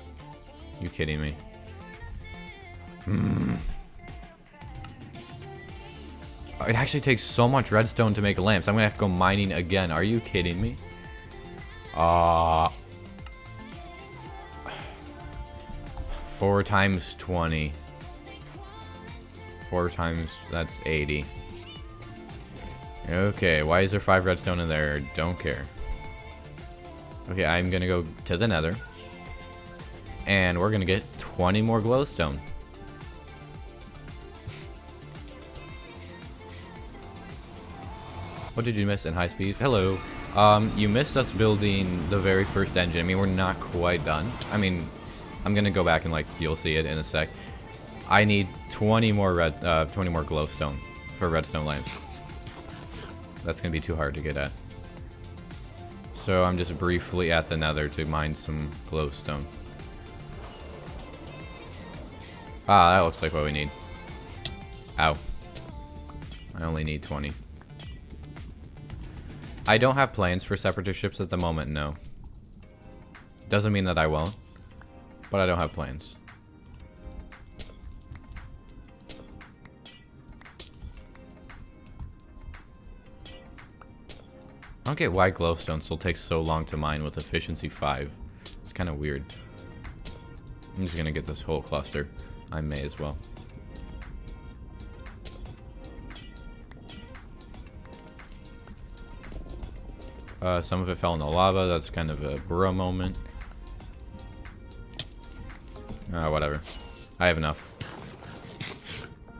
You kidding me? It actually takes so much redstone to make lamps. I'm gonna have to go mining again. Are you kidding me? 4 times 20. 4 times, that's 80. Okay, why is there 5 redstone in there? Don't care. Okay, I'm gonna go to the nether. And we're gonna get 20 more glowstone. What did you miss in high speed? Hello. You missed us building the very first engine. I mean, we're not quite done. I mean, I'm gonna go back and like, you'll see it in a sec. I need 20 more glowstone for redstone lamps. That's gonna be too hard to get at. So I'm just briefly at the nether to mine some glowstone. Ah, that looks like what we need. Ow. I only need 20. I don't have plans for separatist ships at the moment, no. Doesn't mean that I won't, but I don't have plans. I don't get why glowstone still takes so long to mine with efficiency 5. It's kind of weird. I'm just gonna get this whole cluster. I may as well. Some of it fell in the lava. That's kind of a bro moment. Whatever. I have enough.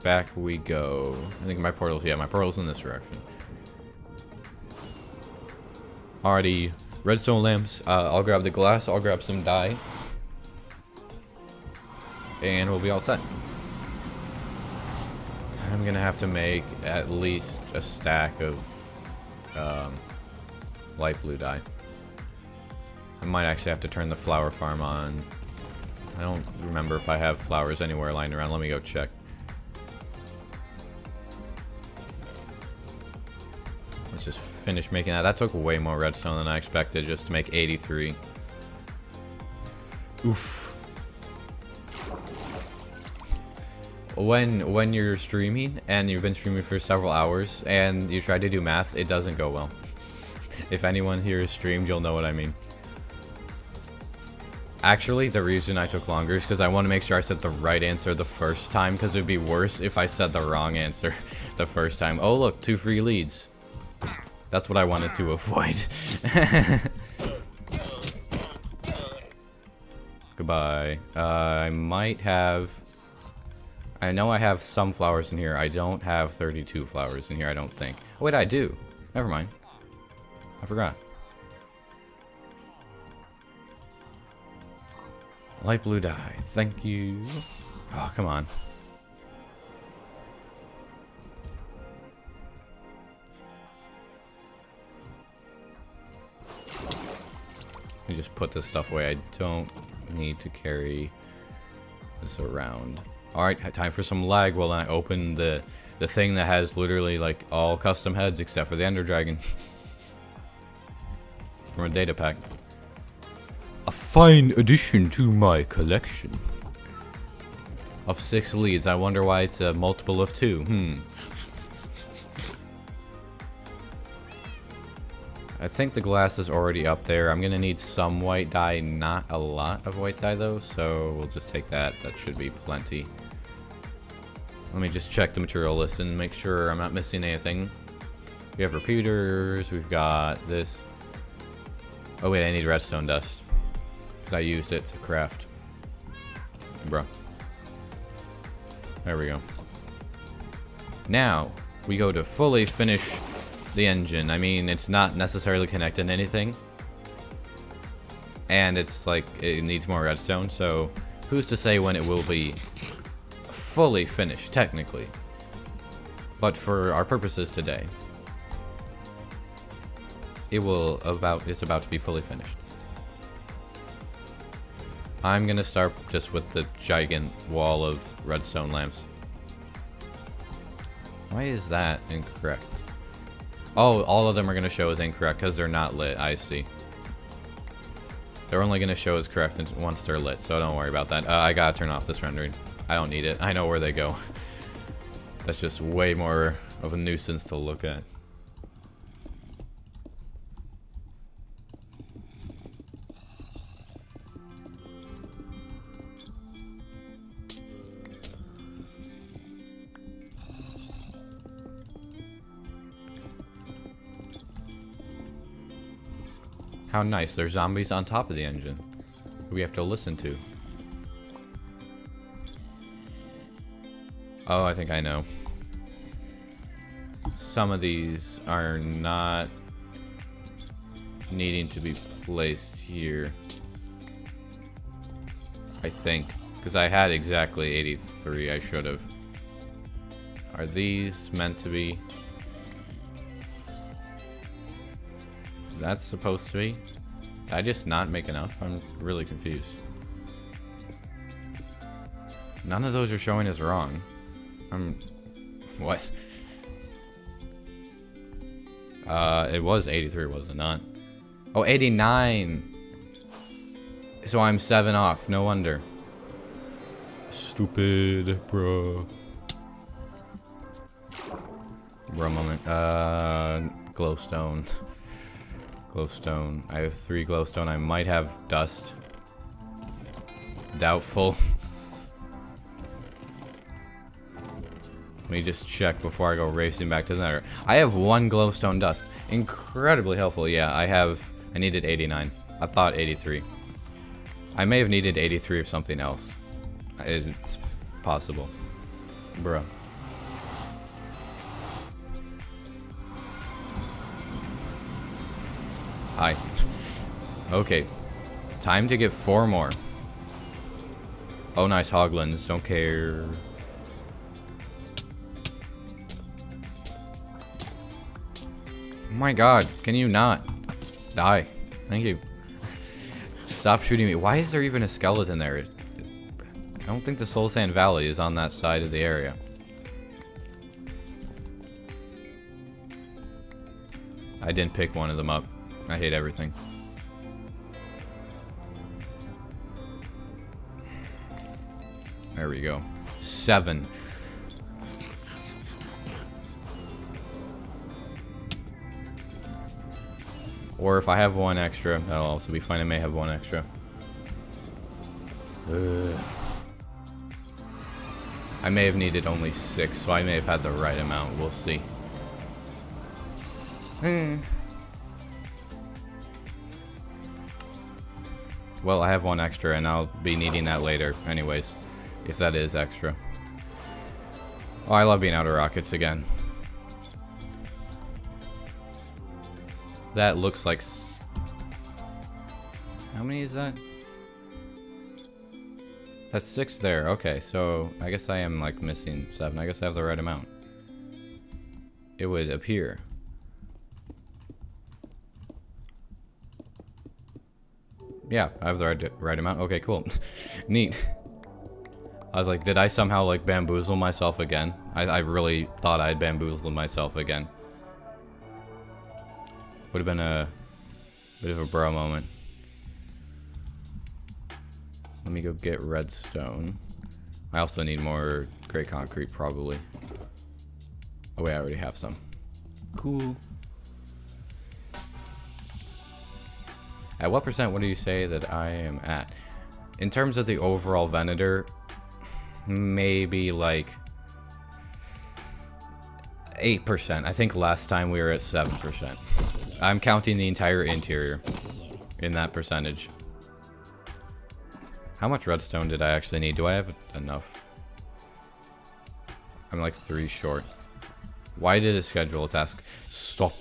Back we go. I think my portal's, yeah, my portal's in this direction. Alrighty, redstone lamps. I'll grab the glass. I'll grab some dye. And we'll be all set. I'm gonna have to make at least a stack of light blue dye. I might actually have to turn the flower farm on. I don't remember if I have flowers anywhere lying around. Let me go check. Let's just finish making that. That took way more redstone than I expected just to make 83. Oof. When you're streaming and you've been streaming for several hours and you try to do math, it doesn't go well. If anyone here is streamed, you'll know what I mean. Actually, the reason I took longer is because I want to make sure I said the right answer the first time, because it would be worse if I said the wrong answer the first time. Oh look, 2 free leads. That's what I wanted to avoid. Goodbye. I might have... I know I have some flowers in here. I don't have 32 flowers in here, I don't think. Oh, wait, I do. Never mind. I forgot. Light blue dye. Thank you. Oh, come on. Let me just put this stuff away. I don't need to carry this around. Alright, time for some lag while I open the thing that has literally like all custom heads except for the Ender Dragon. From a data pack. A fine addition to my collection. Of 6 leads. I wonder why it's a multiple of 2. I think the glass is already up there. I'm gonna need some white dye, not a lot of white dye though, so we'll just take that. That should be plenty. Let me just check the material list and make sure I'm not missing anything. We have repeaters, we've got this. Oh wait, I need redstone dust. Because I used it to craft. Bruh. There we go. Now, we go to fully finish the engine. I mean, it's not necessarily connected to anything. And it's like, it needs more redstone, so who's to say when it will be fully finished, technically. But for our purposes today, it's about to be fully finished. I'm gonna start just with the giant wall of redstone lamps. Why is that incorrect? Oh, all of them are gonna show as incorrect because they're not lit. I see. They're only gonna show as correct once they're lit, so don't worry about that. I gotta turn off this rendering. I don't need it. I know where they go. That's just way more of a nuisance to look at. How nice, there's zombies on top of the engine. We have to listen to. Oh, I think I know. Some of these are not needing to be placed here. I think. Because I had exactly 83, I should have. Are these meant to be? That's supposed to be? Did I just not make enough? I'm really confused. None of those are showing as wrong. What? It was 83, was it not? Oh, 89! So I'm 7 off, no wonder. Stupid, bro. Bro moment. Glowstone. Glowstone. I have 3 glowstone. I might have dust. Doubtful. Let me just check before I go racing back to the nether. I have 1 glowstone dust. Incredibly helpful. Yeah, I needed 89. I thought 83. I may have needed 83 of something else. It's possible. Bruh. Hi. Okay. Time to get 4 more. Oh, nice hoglins. Don't care. Oh my god. Can you not die? Thank you. Stop shooting me. Why is there even a skeleton there? I don't think the Soul Sand Valley is on that side of the area. I didn't pick one of them up. I hate everything. There we go. 7. Or if I have 1 extra, that'll also be fine. I may have 1 extra. I may have needed only 6, so I may have had the right amount. We'll see. Well, I have 1 extra, and I'll be needing that later anyways, if that is extra. Oh, I love being out of rockets again. That looks like... How many is that? That's 6 there. Okay, so I guess I am like missing 7. I guess I have the right amount. It would appear. Yeah, I have the right amount. Okay, cool. Neat. I was like, did I somehow like bamboozle myself again? I really thought I'd bamboozled myself again. Would have been a bit of a bro moment. Let me go get redstone. I also need more gray concrete probably. Oh wait, I already have some. Cool. At what percent would you say that I am at? In terms of the overall Venator, maybe like 8%. I think last time we were at 7%. I'm counting the entire interior in that percentage. How much redstone did I actually need? Do I have enough? I'm like 3 short. Why did it schedule a task? Stop.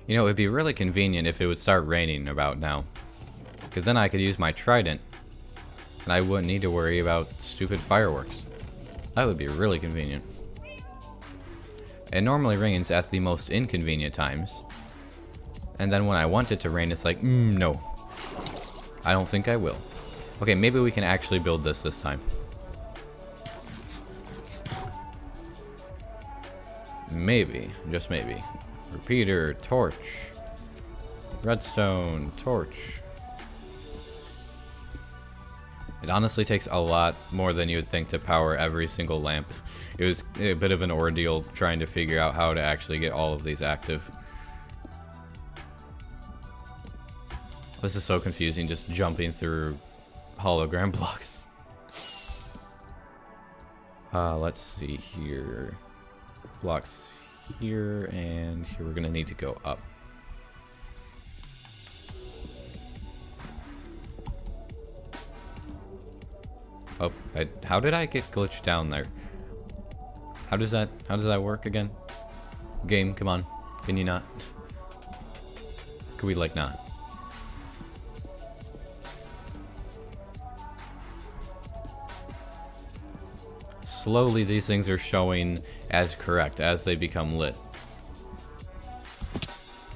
You know, it'd be really convenient if it would start raining about now. Because then I could use my trident. And I wouldn't need to worry about stupid fireworks. That would be really convenient. It normally rains at the most inconvenient times. And then when I want it to rain, it's like, no. I don't think I will. Okay, maybe we can actually build this time. Maybe. Just maybe. Repeater, torch. Redstone, torch. It honestly takes a lot more than you would think to power every single lamp. It was a bit of an ordeal trying to figure out how to actually get all of these active. This is so confusing, just jumping through hologram blocks. Let's see here. Blocks here, and here we're gonna need to go up. Oh, how did I get glitched down there? How does that work again? Game, come on. Can you not? Could we like not? Slowly these things are showing as correct as they become lit.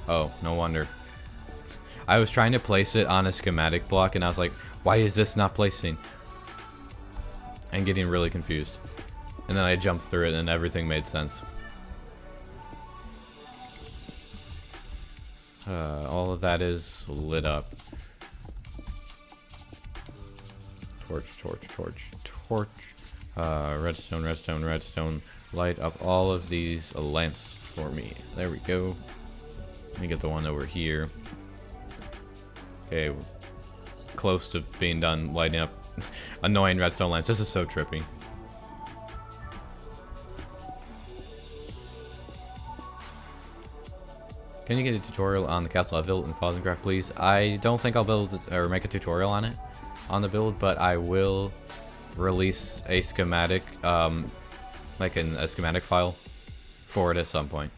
Oh, no wonder. I was trying to place it on a schematic block and I was like, why is this not placing? And getting really confused. And then I jumped through it and everything made sense. All of that is lit up. Torch, torch, torch, torch. Redstone, redstone, redstone. Light up all of these lamps for me. There we go. Let me get the one over here. Okay, we're close to being done lighting up annoying redstone lamps. This is so trippy. Can you get a tutorial on the castle I built in Fozzen, please? I don't think I'll build or make a tutorial on it, on the build, but I will release a schematic, like a schematic file for it at some point,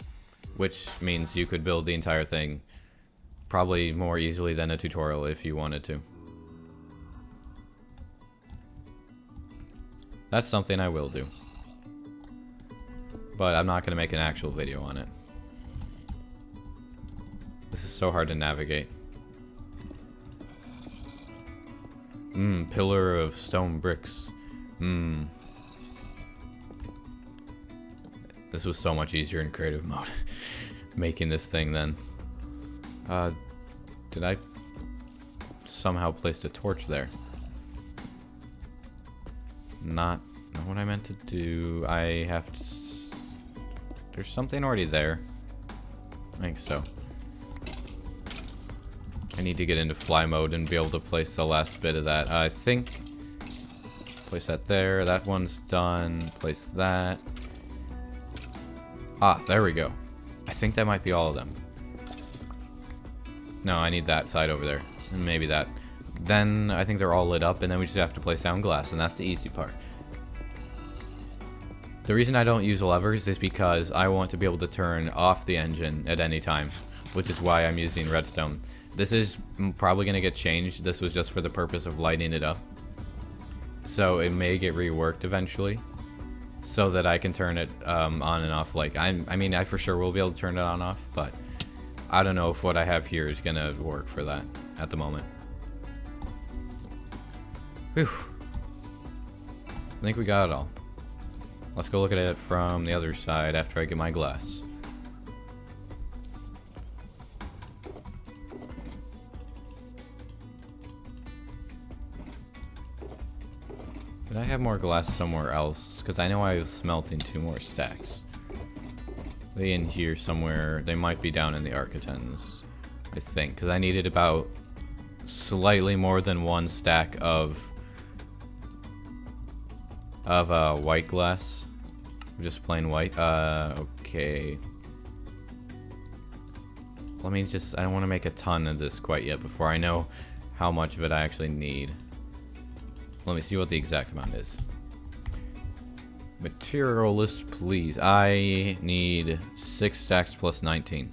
which means you could build the entire thing probably more easily than a tutorial if you wanted to. That's something I will do, but I'm not going to make an actual video on it. This is so hard to navigate. Pillar of stone bricks. This was so much easier in creative mode. Making this thing then. Did I somehow placed a torch there? Not what I meant to do. I have to... There's something already there. I think so. I need to get into fly mode and be able to place the last bit of that. I think... Place that there. That one's done. Place that. Ah, there we go. I think that might be all of them. No, I need that side over there. And maybe that. Then I think they're all lit up, and then we just have to place down glass, and that's the easy part. The reason I don't use levers is because I want to be able to turn off the engine at any time. which is why I'm using redstone. This is probably going to get changed. This was just for the purpose of lighting it up. So it may get reworked eventually, so that I can turn it on and off. Like, I mean, I for sure will be able to turn it on and off, but I don't know if what I have here is going to work for that at the moment. Whew. I think we got it all. Let's go look at it from the other side after I get my glass. Did I have more glass somewhere else? Because I know I was smelting 2 more stacks. They in here somewhere. They might be down in the Architens, I think. Because I needed about slightly more than 1 stack of white glass. Just plain white. Okay. Let me just... I don't want to make a ton of this quite yet before I know how much of it I actually need. Let me see what the exact amount is. Material list, please. I need 6 stacks plus 19.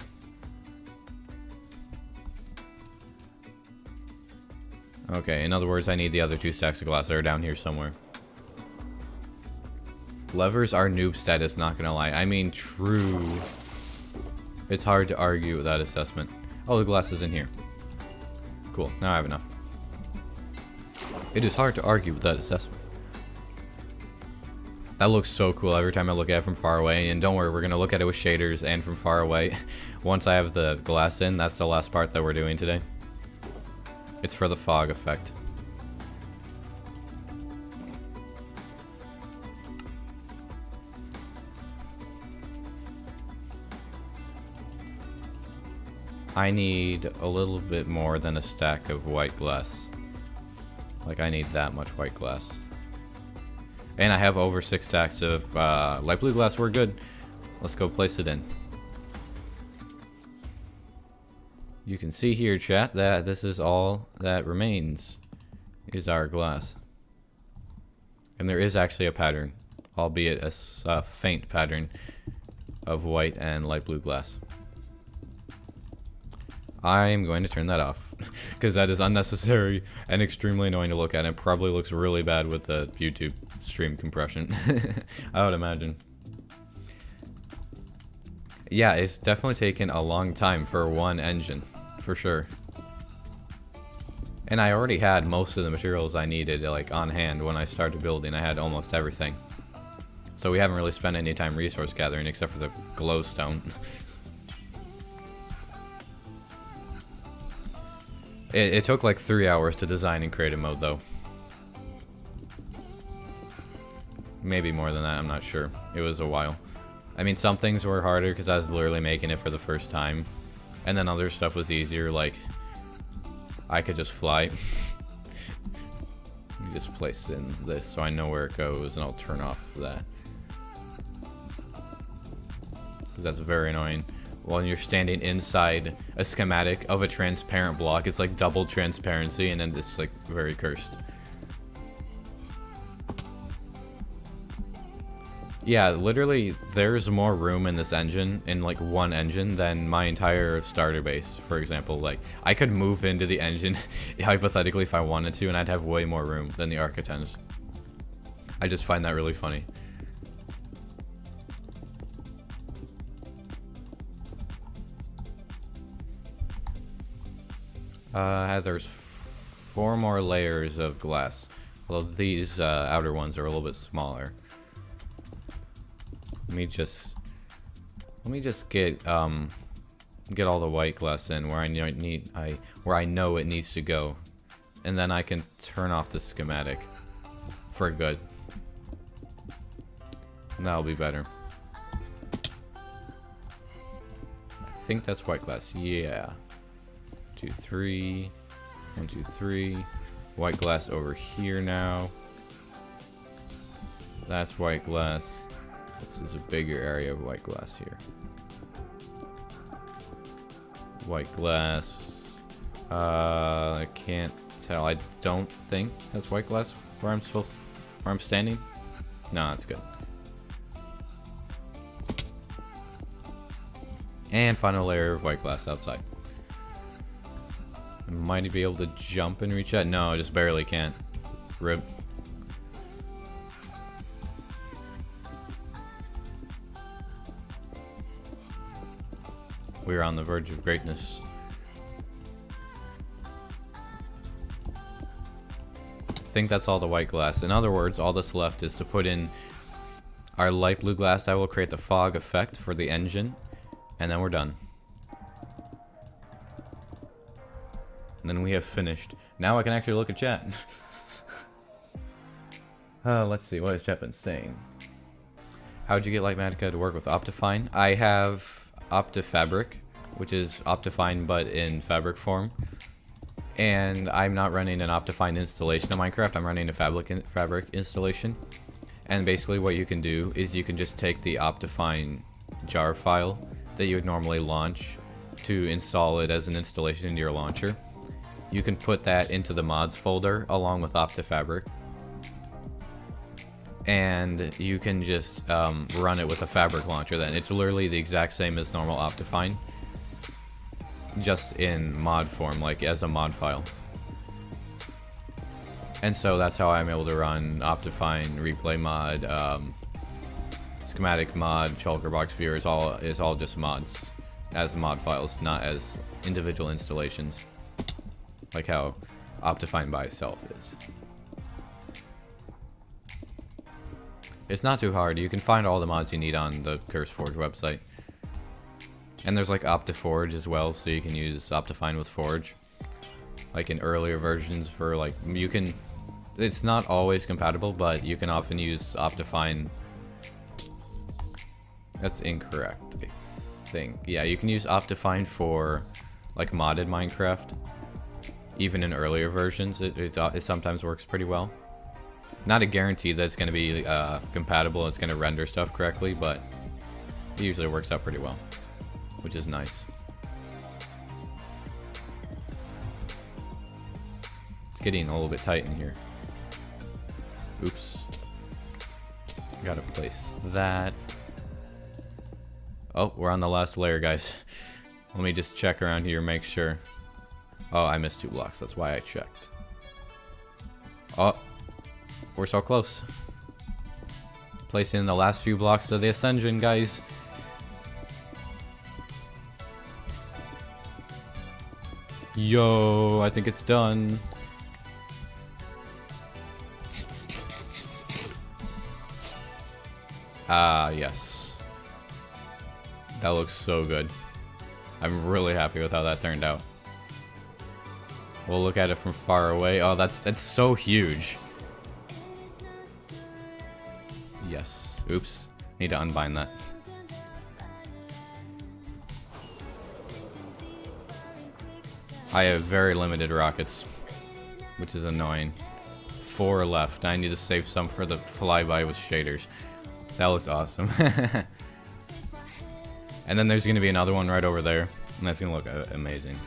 Okay, in other words, I need the other 2 stacks of glass that are down here somewhere. Levers are noob status, not gonna lie. I mean, true. It's hard to argue with that assessment. Oh, the glass is in here. Cool, now I have enough. It is hard to argue with that assessment. That looks so cool every time I look at it from far away. And don't worry, we're going to look at it with shaders and from far away. Once I have the glass in, that's the last part that we're doing today. It's for the fog effect. I need a little bit more than a stack of white glass. Like, I need that much white glass. And I have over 6 stacks of light blue glass. We're good. Let's go place it in. You can see here, chat, that this is all that remains is our glass. And there is actually a pattern, albeit a faint pattern, of white and light blue glass. I'm going to turn that off because that is unnecessary and extremely annoying to look at. And it probably looks really bad with the YouTube stream compression. I would imagine. Yeah, it's definitely taken a long time for one engine, for sure. And I already had most of the materials I needed like on hand when I started building. I had almost everything. So we haven't really spent any time resource gathering except for the glowstone. It took like 3 hours to design in creative mode though. Maybe more than that, I'm not sure. It was a while. I mean, some things were harder because I was literally making it for the first time. And then other stuff was easier, like I could just fly. Let me just place in this so I know where it goes and I'll turn off that. Because that's very annoying. When you're standing inside a schematic of a transparent block, it's like double transparency and then it's like very cursed. Yeah, literally there's more room in this engine, in like one engine, than my entire starter base, for example. Like, I could move into the engine hypothetically if I wanted to, and I'd have way more room than the Architens. I just find that really funny. There's 4 more layers of glass. Well, these outer ones are a little bit smaller. Let me just get all the white glass in where I know it needs to go, and then I can turn off the schematic for good. And that'll be better. I think that's white glass. Yeah. 2, 3. 1, 2, 3. White glass over here now. That's white glass. This is a bigger area of white glass here. White glass. I can't tell. I don't think that's white glass where I'm standing. No, that's good. And final layer of white glass outside. Might be able to jump and reach that? No, I just barely can't. Rip. We're on the verge of greatness. I think that's all the white glass. In other words, all that's left is to put in our light blue glass that will create the fog effect for the engine, and then we're done. And then we have finished. Now I can actually look at chat. Let's see, what has chat been saying? How'd you get Lightmatica to work with Optifine? I have OptiFabric, which is Optifine but in fabric form. And I'm not running an Optifine installation of Minecraft, I'm running a fabric installation. And basically what you can do is you can just take the Optifine jar file that you would normally launch to install it as an installation into your launcher. You can put that into the mods folder along with OptiFabric. And you can just run it with a fabric launcher then. It's literally the exact same as normal Optifine, just in mod form, like as a mod file. And so that's how I'm able to run Optifine, replay mod, schematic mod, shulker box viewer is all just mods as mod files, not as individual installations, like how Optifine by itself is. It's not too hard. You can find all the mods you need on the CurseForge website. And there's like OptiForge as well, so you can use Optifine with Forge. Like in earlier versions for like, you can, it's not always compatible, but you can often use Optifine. That's incorrect, I think. Yeah, you can use Optifine for like modded Minecraft. Even in earlier versions, it sometimes works pretty well. Not a guarantee that it's going to be compatible, it's going to render stuff correctly, but it usually works out pretty well, which is nice. It's getting a little bit tight in here. Oops. Gotta place that. Oh, we're on the last layer, guys. Let me just check around here, make sure. Oh, I missed 2 blocks, that's why I checked. Oh, we're so close. Placing the last few blocks of the ascension, guys. Yo, I think it's done. Ah, yes. That looks so good. I'm really happy with how that turned out. We'll look at it from far away. Oh, that's so huge. Yes. Oops. Need to unbind that. I have very limited rockets, which is annoying. 4 left. I need to save some for the flyby with shaders. That looks awesome. And then there's going to be another one right over there, and that's going to look amazing.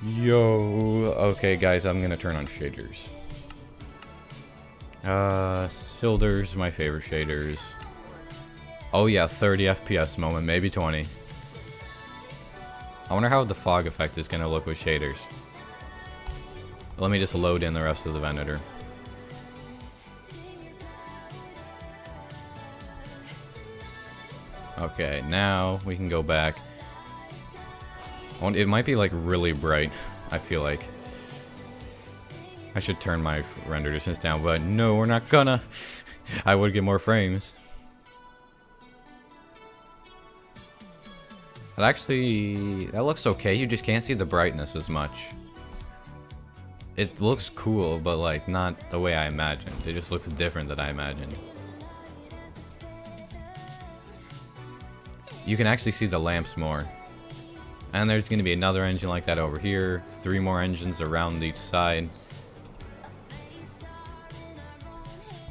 Yo. Okay, guys, I'm going to turn on shaders. Silder's my favorite shaders. Oh yeah, 30 FPS moment, maybe 20. I wonder how the fog effect is gonna look with shaders. Let me just load in the rest of the Venator. Okay, now we can go back. It might be like really bright, I feel like. I should turn my render distance down, but no, we're not gonna. I would get more frames. But actually, that looks okay. You just can't see the brightness as much. It looks cool, but like not the way I imagined. It just looks different than I imagined. You can actually see the lamps more. And there's going to be another engine like that over here. 3 more engines around each side.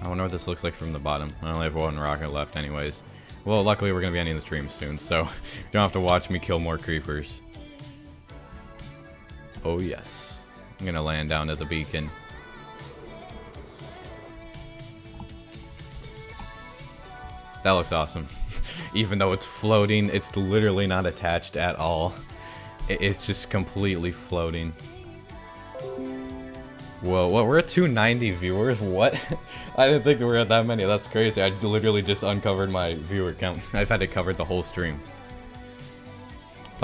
I wonder what this looks like from the bottom. I only have 1 rocket left anyways. Well, luckily we're going to be ending the stream soon, so you don't have to watch me kill more creepers. Oh yes. I'm going to land down at the beacon. That looks awesome. Even though it's floating, it's literally not attached at all. It's just completely floating. Whoa, what? We're at 290 viewers? What? I didn't think we were at that many. That's crazy. I literally just uncovered my viewer count. I've had it covered the whole stream.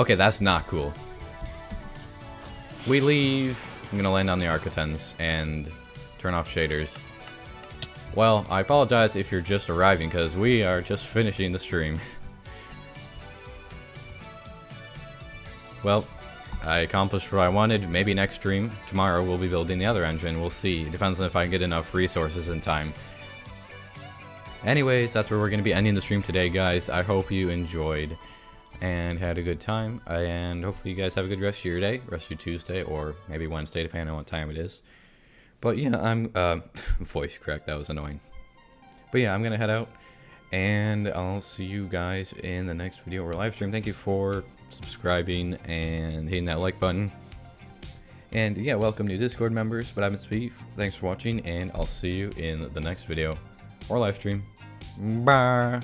Okay, that's not cool. We leave. I'm gonna land on the Architens and turn off shaders. Well, I apologize if you're just arriving, because we are just finishing the stream. Well, I accomplished what I wanted. Maybe next stream, tomorrow, we'll be building the other engine. We'll see. It depends on if I can get enough resources in time. Anyways, that's where we're going to be ending the stream today, guys. I hope you enjoyed and had a good time. And hopefully you guys have a good rest of your day, rest of your Tuesday, or maybe Wednesday, depending on what time it is. But yeah, I'm, voice crack, that was annoying. But yeah, I'm going to head out, and I'll see you guys in the next video or live stream. Thank you for subscribing and hitting that like button. And yeah, welcome to Discord members, but I'm Speed. Thanks for watching, and I'll see you in the next video or live stream. Bye!